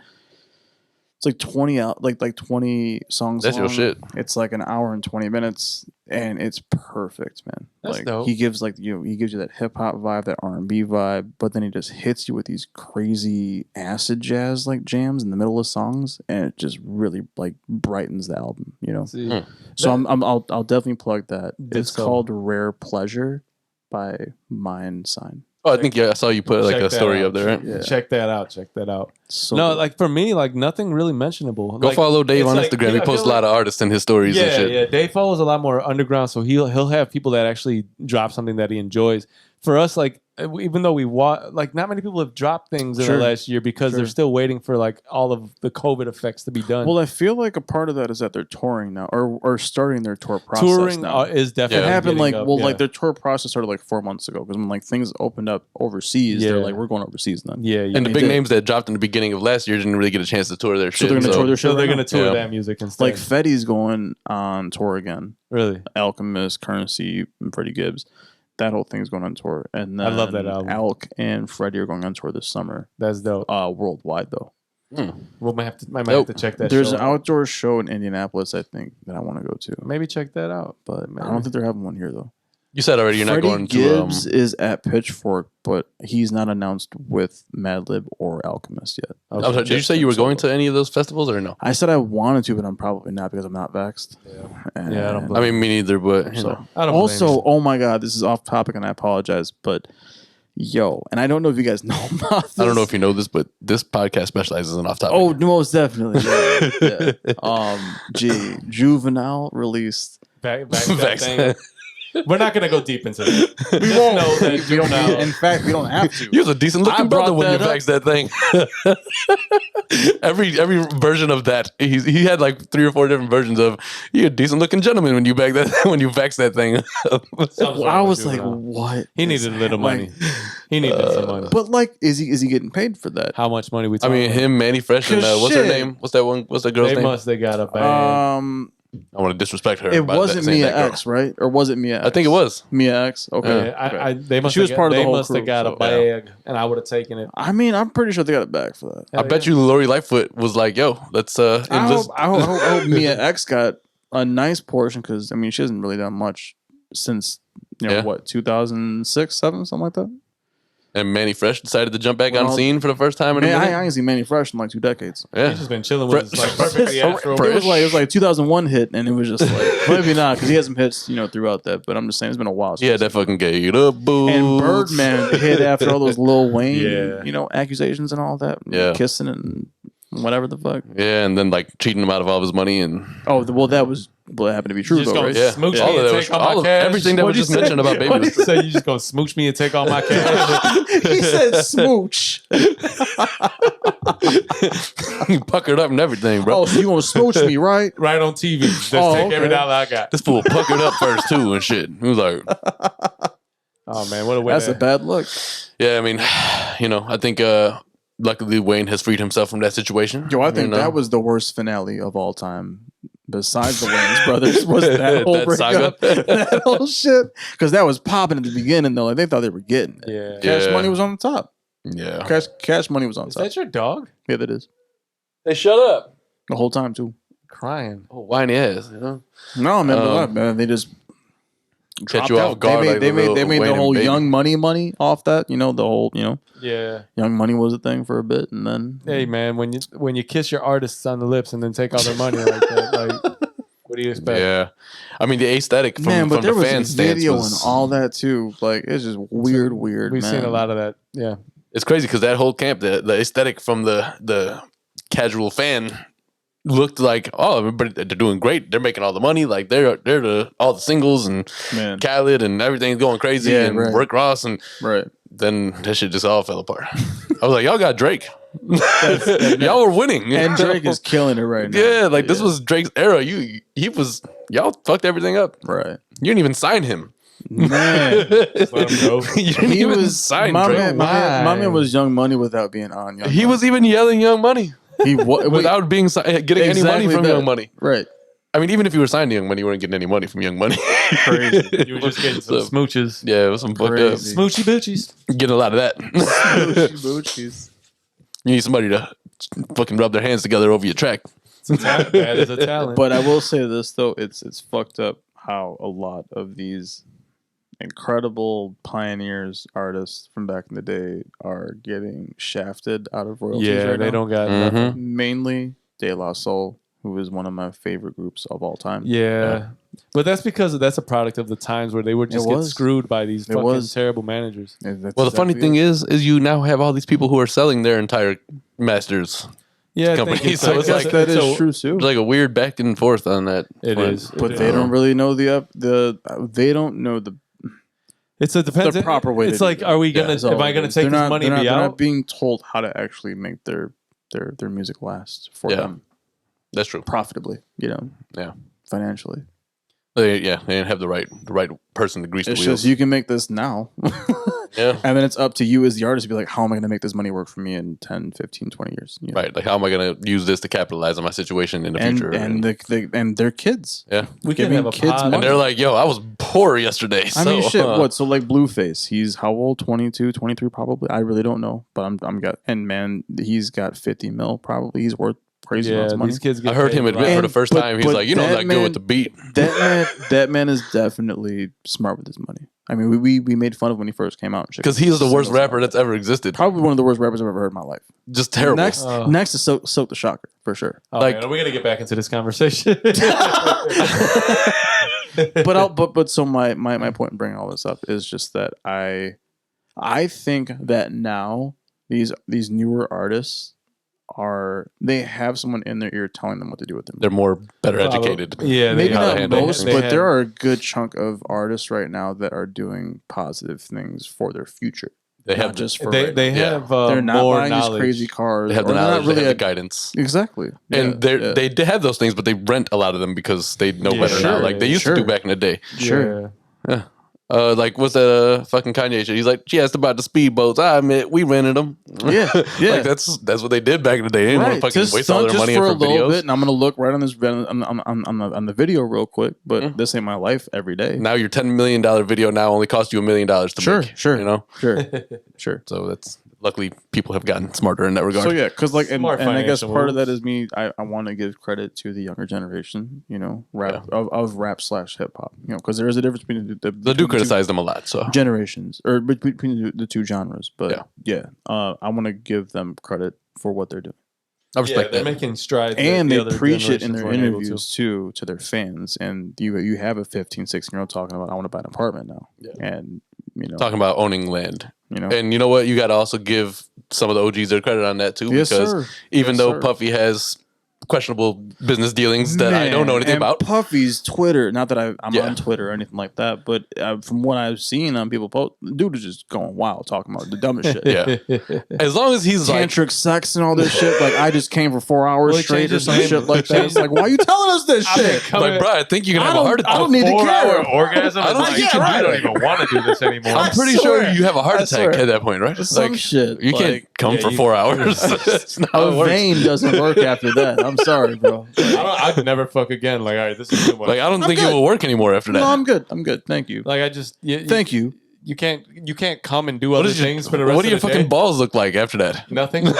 It's like 20 songs. That's your long. shit. It's like an hour and 20 minutes, and it's perfect, man. That's like dope. he gives he gives you that hip hop vibe, that R&B vibe, but then he just hits you with these crazy acid jazz like jams in the middle of songs, and it just really like brightens the album, you know. See, So I'll definitely plug that. It's so- called Rare Pleasure by Mindsign. Oh, I think I saw you put like check a that story out. up there. Right? Yeah. Check that out. Check that out. So No, good. like for me, like nothing really mentionable. Go Like, follow Dave it's on like- Instagram. He I posts a feel lot of artists in his stories and Yeah, shit. yeah. Dave follows a lot more underground, so he'll have people that actually drop something that he enjoys. For us, like even though like not many people have dropped things in Sure. the last year because they're still waiting for like all of the COVID effects to be done. well, I feel like a part of that is that they're touring now, or starting their tour process Touring now. is definitely It happened getting like up, well, yeah. like their tour process started like 4 months ago because when like things opened up overseas, they're Yeah. like, we're going overseas then. yeah, And the They big did. names that dropped in the beginning of last year didn't really get a chance to tour their So shit. they're gonna tour their shit. so they're right gonna now? tour Yeah. that music instead. Like Fetty's going on tour again. really, Alchemist, Currency, and Freddie Gibbs. That whole thing's going on tour, and then I love that album. Alk and Freddie are going on tour this summer, that's dope. worldwide though. We might have to check that. There's show an out. outdoor show in Indianapolis, I think, that I want to go to, Maybe check that out. but Maybe. I don't think they're having one here though. You said already you're not Freddie going to. Gibbs is at Pitchfork, but he's not announced with Madlib or Alchemist yet. I'm sorry, did you say you were going to any of those festivals or no? I said I wanted to, but I'm probably not because I'm not vaxxed. And Yeah, I don't I mean, me neither, but you so know. I don't also, blame you. oh my god, this is off topic, and I apologize, but yo, and I don't know if you guys know about this. I don't know if you know this, but this podcast specializes in off topic. Oh, most definitely. Yeah, yeah. Juvenile released. back Vax. thing. We're not gonna go deep into that. We won't know that. We don't. Juvenile- In fact, we don't have to. You was a decent I looking brought brother when you that up. vaxxed that thing. every version of that, he had like 3 or 4 different versions of you're a decent looking gentleman when you vaxxed that thing. Something's I wrong with was like, Juvenile. what? He is needed a little money. happening? He needed some money. But like, is he getting paid for that? How much money we I talking? mean, him, Manny Fresh, and what's her Shit. name? What's that one? What's that girl's They name? they got a bag. I want to disrespect her. It by wasn't saying Mia that girl. X, right? Or was it Mia X? I think it was. Mia X. Okay. Yeah, okay. they must. She was part of the whole They must crew, have got so- a bag, and I would have taken it. I mean, I'm pretty sure they got it back for that. I bet you Lori Lightfoot was like, "Yo, let's I enlist." hope Mia X got a nice portion because I mean she hasn't really done much since Yeah. what 2006, 7, something like that. And Manny Fresh decided to jump back on Well, scene for the first time in a Man, minute. I ain't seen Manny Fresh in like 2 decades. Yeah, He's just been chilling with his like perfectly afro. It was like a 2001 hit, and it was just like maybe not because he has some hits throughout that. But I'm just saying it's been a while. yeah, that fucking gay. The boots. And Birdman hit after all those Lil Wayne, Yeah. accusations and all that, Yeah. kissing and whatever the fuck. Yeah, and then like cheating him out of all of his money and Oh, well, that happened to be true Just though, gonna right? yeah, Smooch me all of and that take was, all my all of cash. everything that was What'd just you say? mentioned about baby. What was- you say? You just gonna smooch me and take all my cash? He said smooch. He puckered up and everything, bro. Oh, so you gonna smooch me, right? Right on TV. Just Oh, take every okay. dollar I got. This fool puckered up first too and shit. He was like, Oh man, what a way. That's to, a bad look. yeah, I mean, I think luckily Wayne has freed himself from that situation. Yo, I think that was the worst finale of all time. Besides the Wayans brothers, was that whole That breakup, saga. that whole shit? Because that was popping at the beginning, though. Like they thought they were getting it. Yeah. Cash Yeah. Money was on the top. Yeah. Cash Money was on Is top. that your dog? Yeah, that is Hey, shut up. the whole time too. Crying. Oh, whiny ass. No, man, but what, man? They just Catch dropped you out. off guard. They made the Wayne and whole Baby. Young Money off that. The whole Yeah. Young Money was a thing for a bit, and then Hey man, when you kiss your artists on the lips and then take all their money like that, like What do you expect? Yeah, I mean the aesthetic from, Man, but from there the was fan a stance video was and all that too. Like it's just weird. We've Man. seen a lot of that. Yeah. It's crazy because that whole camp, the aesthetic from the casual fan looked like, oh, everybody, they're doing great. They're making all the money. Like they're all the singles and Man. Khaled and everything's going crazy Yeah, and right. Rick Ross, and Right. then that shit just all fell apart. I was like, y'all got Drake. Y'all were winning. And Drake is killing it right now. Yeah, like this was Drake's era. Y'all fucked everything up. right. You didn't even sign him. Man, Just let him go. You didn't he even was sign my Drake. man. My man was Young Money without being on Young He Money. was even yelling Young Money He without being getting any money from Young Money. Right. I mean, even if you were signed to Young Money, you weren't getting any money from Young Money. Crazy. You were just getting some So, smooches. yeah, it was some fucked up. Crazy. Smoochy boochies. Getting a lot of that. Boochies. You need somebody to fucking rub their hands together over your track. That is a talent. But I will say this though, it's fucked up how a lot of these incredible pioneers, artists from back in the day are getting shafted out of royalties yeah, right they now. don't got Mhm. nothing. Mainly De La Soul, who is one of my favorite groups of all time. Yeah. But that's because that's a product of the times where they would just It get was. screwed by these It fucking was. terrible managers. Well, the funny thing is you now have all these people who are selling their entire masters. Yeah, Company, so it's I guess like- that is so true too. There's like a weird back and forth on that. It front. is. But It they is. don't really know they don't know the It's a depends. the proper way. It's to like, do are we it. gonna? That's all Am I it gonna is. take They're this money and be they're not out? being told how to actually make their music last for Yeah. them That's true. profitably. Yeah. Financially. They didn't have the right person to grease It's the wheels. just you can make this now. Yeah. And then it's up to you as the artist to be like, how am I going to make this money work for me in 10, 15, 20 years? You know? Right. Like, how am I going to use this to capitalize on my situation in the And future? and their kids. yeah. We can giving have a kids pod. And money. they're like, yo, I was poor yesterday. I mean, so, shit. What? So like Blueface, he's how old? 22, 23 probably. I really don't know, but I'm got. And man, he's got 50 mil probably. He's worth crazy Yeah, amounts of money. these kids. Get I heard paid him a admit lot. for the first But- time, he's but like, you know, I'm that not man- good with the beat. That man is definitely smart with his money. I mean, we made fun of when he first came out and shit. Because he is the worst Singles rapper out. that's ever existed. Probably one of the worst rappers I've ever heard in my life. Just terrible. Next is Soak the Shocker for sure. Oh, like- man, are we gonna get back into this conversation? But so my point in bringing all this up is just that I think that now these newer artists they have someone in their ear telling them what to do with them. They're better educated. Yeah, Maybe how to not handle most, things. but there are a good chunk of artists right now that are doing positive things for their future. They Not have just for they right they Yeah. have they're not more buying knowledge. these crazy cars. they have the or they're knowledge, not they have really the guidance. exactly. And Yeah, yeah. they have those things, but they rent a lot of them because they know Yeah, better now. sure, Like they used sure. to do back in the day. Sure. Yeah. Like what's that fucking Kanye shit? He's like, she asked about the speedboats. I admit we rented them. Yeah, yeah. Like that's what they did back in the day. They didn't want to fucking Just waste all their money for for a little videos. bit, and I'm gonna look right on this on the video real quick. But this ain't my life every day. Now your $10 million video now only costs you $1 million to Sure, make. sure. You know, Sure, sure. so that's luckily people have gotten smarter in that regard. So yeah, because like, and Smart I guess financial part of that moves. is me. I want to give credit to the younger generation. You know, rap of rap / hip hop. You know, because there is a difference between They between do the criticize them a lot. So two generations, or between the two genres. But yeah, I want to give them credit for what they're doing. I Yeah, respect they're that. making strides. And that they the other preach it in generations their weren't able to. interviews too to their fans. And you have a 15, 16-year-old talking about, I want to buy an apartment now. Yeah. And you know, Talking about owning land. you know, And you know what? You got to also give some of the OGs their credit on that too. yes, because sir. even Yes, though sir. Puffy has questionable business dealings that I don't know anything and about. Puffy's Twitter, not that I'm Yeah. on Twitter or anything like that, but from what I've seen on people post, the dude is just going wild talking about the dumbest shit. Yeah. As long as he's like, Tantric sex and all this shit. Like, I just came for 4 hours Well, he straight changed or his some name. shit like that. It's like, why are you telling us this shit? like, bro, I think you're going to have a heart I attack. don't need to 4 hour care. orgasm. I don't It's think you like, can I do don't that. even want to do this anymore. I'm pretty swear. sure you have a heart I attack swear. at that point, right? Some Like, shit. you like, can't come yeah, for you- 4 hours. That's not how it a works. vein doesn't work after that. I'm sorry, bro. I'd never fuck again. Like, all right, this is too much. Like, I don't I'm think it good. will work anymore after that. No, I'm good. I'm good. Thank you. like I just Thank you. You can't come and do What other is your- things for the rest what do of your the fucking day. balls look like after that? Nothing. By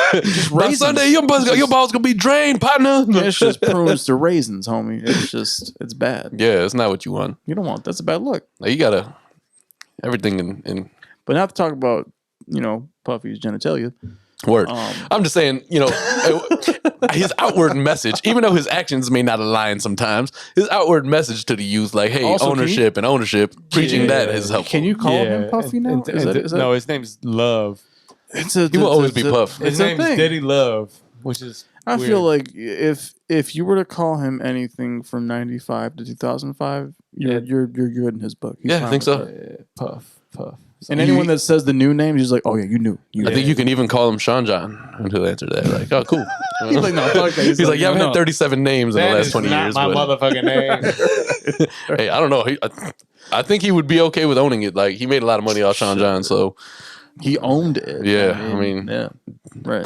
raisins. Sunday, your balls gonna be drained, partner. It's just prunes to raisins, homie. It's bad. Yeah, it's not what you want. You don't want that's a bad look. Like, you gotta everything in But not to talk about, Puffy's genitalia. Word. I'm just saying, his outward message, even though his actions may not align sometimes, his outward message to the youth, like, hey, Also, ownership and ownership, preaching that is helpful. Can you call him Puffy now? No, his name's Love. He will always be Puff. His name's Diddy Love, which is I weird. feel like if you were to call him anything from 95 to 2005, you're good in his book. He's Yeah, I fine think with so. that. Puff. And anyone that says the new name, he's like, oh yeah, you knew. I think you can even call him Sean John, and he'll answer that. Like, oh, cool. He's like, no, fuck that. He's like, yeah, I've had 37 names in the last 20 years. my but motherfucking name. hey, I don't know. I think he would be okay with owning it. Like, he made a lot of money off Sean John, so he owned it. yeah. I mean, yeah, right.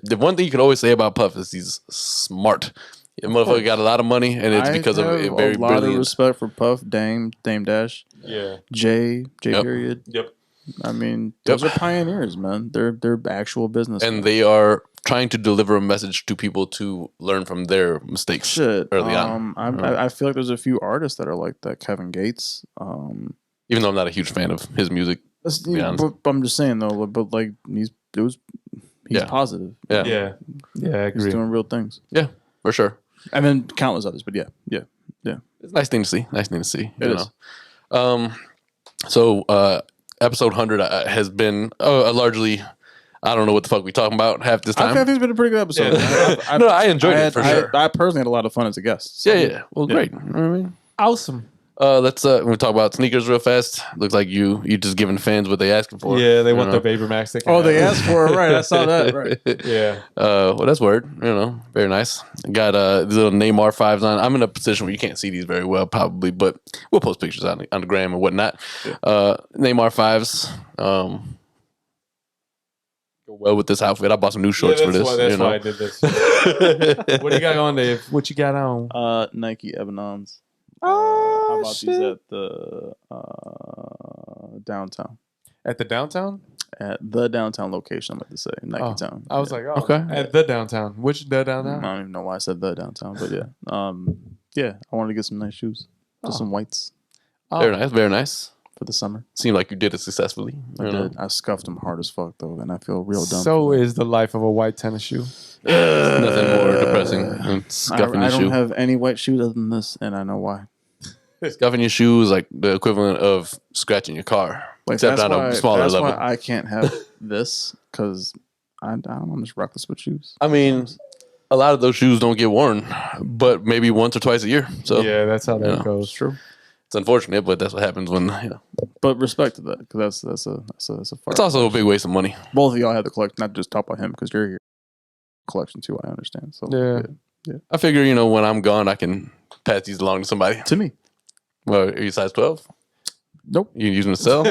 The one thing you could always say about Puff is he's smart. The motherfucker got a lot of money, and it's because of a very a lot brilliant. of respect for Puff, Dame Dash, Yeah. J Yep. period. Yep. I mean, those are pioneers, man. They're actual business. And they are trying to deliver a message to people to learn from their mistakes shit. early on. I feel like there's a few artists that are like that. Kevin Gates. Even though I'm not a huge fan of his music. You know, but I'm just saying though. But like he's Yeah. positive. Yeah. Yeah. Yeah, I He's agree. doing real things. Yeah, for sure. And then countless others. But yeah. It's a nice thing to see. Nice thing to see. It is. So episode 100 has been largely, I don't know what the fuck we talking about half this I time. think it's been a pretty good episode. Yeah. No, I enjoyed it for sure. I personally had a lot of fun as a guest. So. Yeah. Well, great. You know what I mean? Awesome. Let's we'll talk about sneakers real fast. Looks like you just giving fans what they asking for. Yeah, they you want know? the Vapor Max. Oh, they asked for it, right? I saw that. Right. Yeah. Well, that's word. Very nice. Got these little Neymar 5s on. I'm in a position where you can't see these very well, probably, but we'll post pictures on the gram and whatnot. Neymar 5s. Go well with this outfit. I bought some new shorts for this. That's why I did this. What do you got on, Dave? What you got on? Nike Ebanons. Oh, I bought shit. these at the downtown. At the downtown? At the downtown location, I'm about to say. Nike Town. I was like, oh, Okay. At the downtown. Which the I downtown? don't even know why I said the downtown, but yeah. I wanted to get some nice shoes. Just some whites Very nice. Very nice. for the summer. Seemed like you did it successfully. I did. I scuffed them hard as fuck, though, and I feel real dumb. So is the life of a white tennis shoe. Nothing more depressing than scuffing I your don't shoe. have any white shoes other than this, and I know why. Scuffing your shoe is like the equivalent of scratching your car, Like, except on a smaller that's level. why I can't have this, because I don't want to just reckless with shoes. I mean, a lot of those shoes don't get worn, but maybe once or twice a year. So Yeah, that's how that Yeah. goes. True. it's unfortunate, but that's what happens when But respect to that, because that's a far. it's also a big waste of money. Both of y'all have the collection, not just talk about him, because you're here. Collection too, I understand. So Yeah. I figure, when I'm gone, I can pass these along to somebody. to me, Well, are you size 12? nope. You using to sell?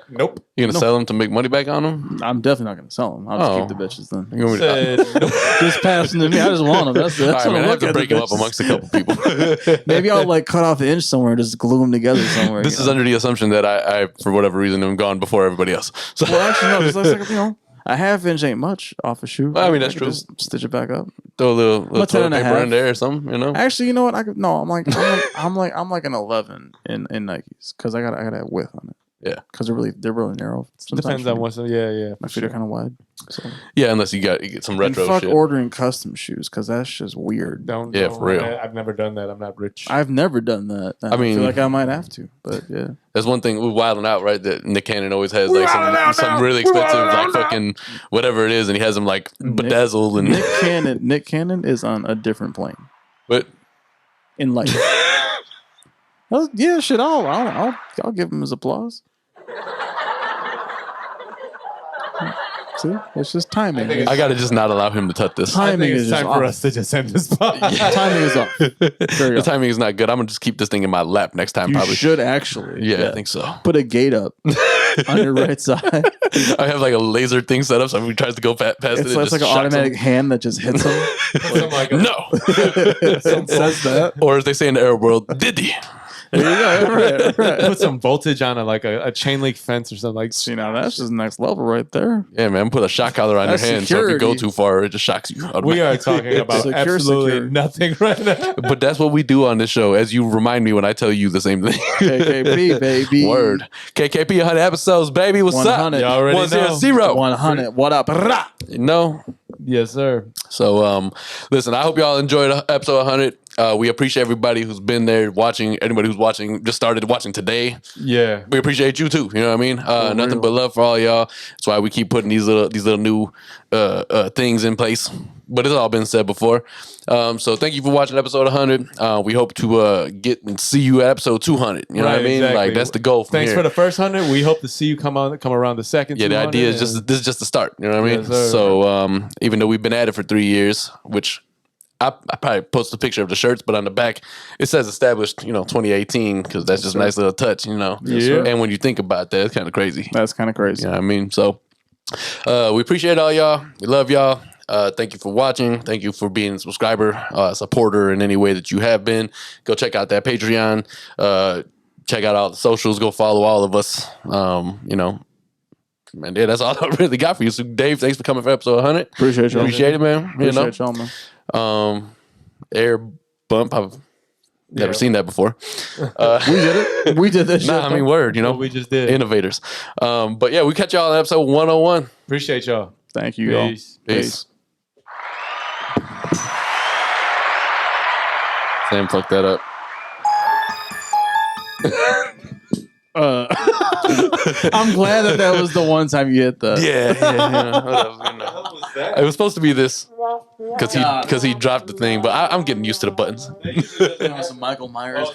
Nope. You gonna sell them to make money back on them? I'm definitely not going to sell them. I'll just Oh. keep the bitches then. You want me to, Said, nope. Just pass them to me. I just want them. That's it. all right, man. I have to break them up amongst a couple people. Maybe I'll like cut off an inch somewhere and just glue them together somewhere. This is under the assumption that I, for whatever reason, am gone before everybody else. So Well, actually, no. Just like, a half inch ain't much off a shoe. Well, I mean, that's could true. Just stitch it back up. throw a little 10 toilet and a paper half. in there or something, Actually, you know what? I'm like an 11 in Nikes because I got a width on it. Yeah. Because they're really narrow. Sometimes Depends for on me. what's. Yeah. My feet are kind of wide. So. Yeah, unless you get some retro and fuck shit. ordering custom shoes because that's just weird. Don't. Yeah, don't- for real. I've never done that. I'm not rich. I've never done that. I mean- feel like I might have to, but yeah. That's one thing with Wildin' Out, right? That Nick Cannon always has like some really expensive, like fucking whatever it is, and he has them like bedazzled and. Nick Cannon is on a different plane But in life. Well, yeah, shit. I'll give him his applause. See, it's just timing. I gotta just not allow him to touch this. I Timing think is it's just time for off. us to just end this podcast. Timing is off. Very The off. timing is not good. I'm gonna just keep this thing in my lap next time, You probably. should actually. Yeah, I think so. Put a gate up on your right side. I have like a laser thing set up, so if he tries to go past it, It's it like just an shocks automatic him. hand that just hits him. Something like No, It says that. or as they say in the Arab world, Diddy. There you go. Right. Put some voltage on a chain link fence or something. Like, See, now that's just next level right there. Yeah, man. Put a shock collar on your That's hand, so if you go security. too far, it just shocks you. we are talking about Secure, absolutely secure. nothing right now. But that's what we do on this show. As you remind me when I tell you the same thing. KKP, baby. Word. KKP 100 episodes, baby. What's 100. up? You already 100. 100. What up? Rah! No. Yes, sir. So, listen, I hope y'all enjoyed episode 100. We appreciate everybody who's been there watching. Anybody who's watching, just started watching today. Yeah. We appreciate you too. You know what I mean? Nothing but love for all y'all. That's why we keep putting these little new things in place. But it's all been said before. So thank you for watching episode 100. We hope to get and see you at episode 200. You know what I mean? exactly. Like that's the goal. From Thanks here. for the first 100. We hope to see you come around the second. Yeah, the 200 idea is this is just the start. You know what I mean? Yes, sir. So even though we've been at it for 3 years, which I probably post a picture of the shirts, but on the back it says established, 2018, because that's just a nice little touch, Yeah. And when you think about that, it's kind of crazy. That's kind of crazy. You know what I mean? So we appreciate all y'all. We love y'all. Thank you for watching. Thank you for being a subscriber, supporter in any way that you have been. Go check out that Patreon. Check out all the socials. Go follow all of us. Man, yeah, that's all I really got for you. So, Dave, thanks for coming for episode 100. Appreciate y'all. Appreciate it, man. Appreciate y'all, man. Air bump. I've never seen that before. We did it. We did this shit. Nah, I mean, word, What we just did. innovators. But yeah, we catch y'all on episode 101. Appreciate y'all. Thank you, y'all. Peace. Peace. Sam fucked that up. I'm glad that was the one time you hit that. Whatever, It was supposed to be this because he dropped the thing, but I'm getting used to the buttons. Some Michael Myers.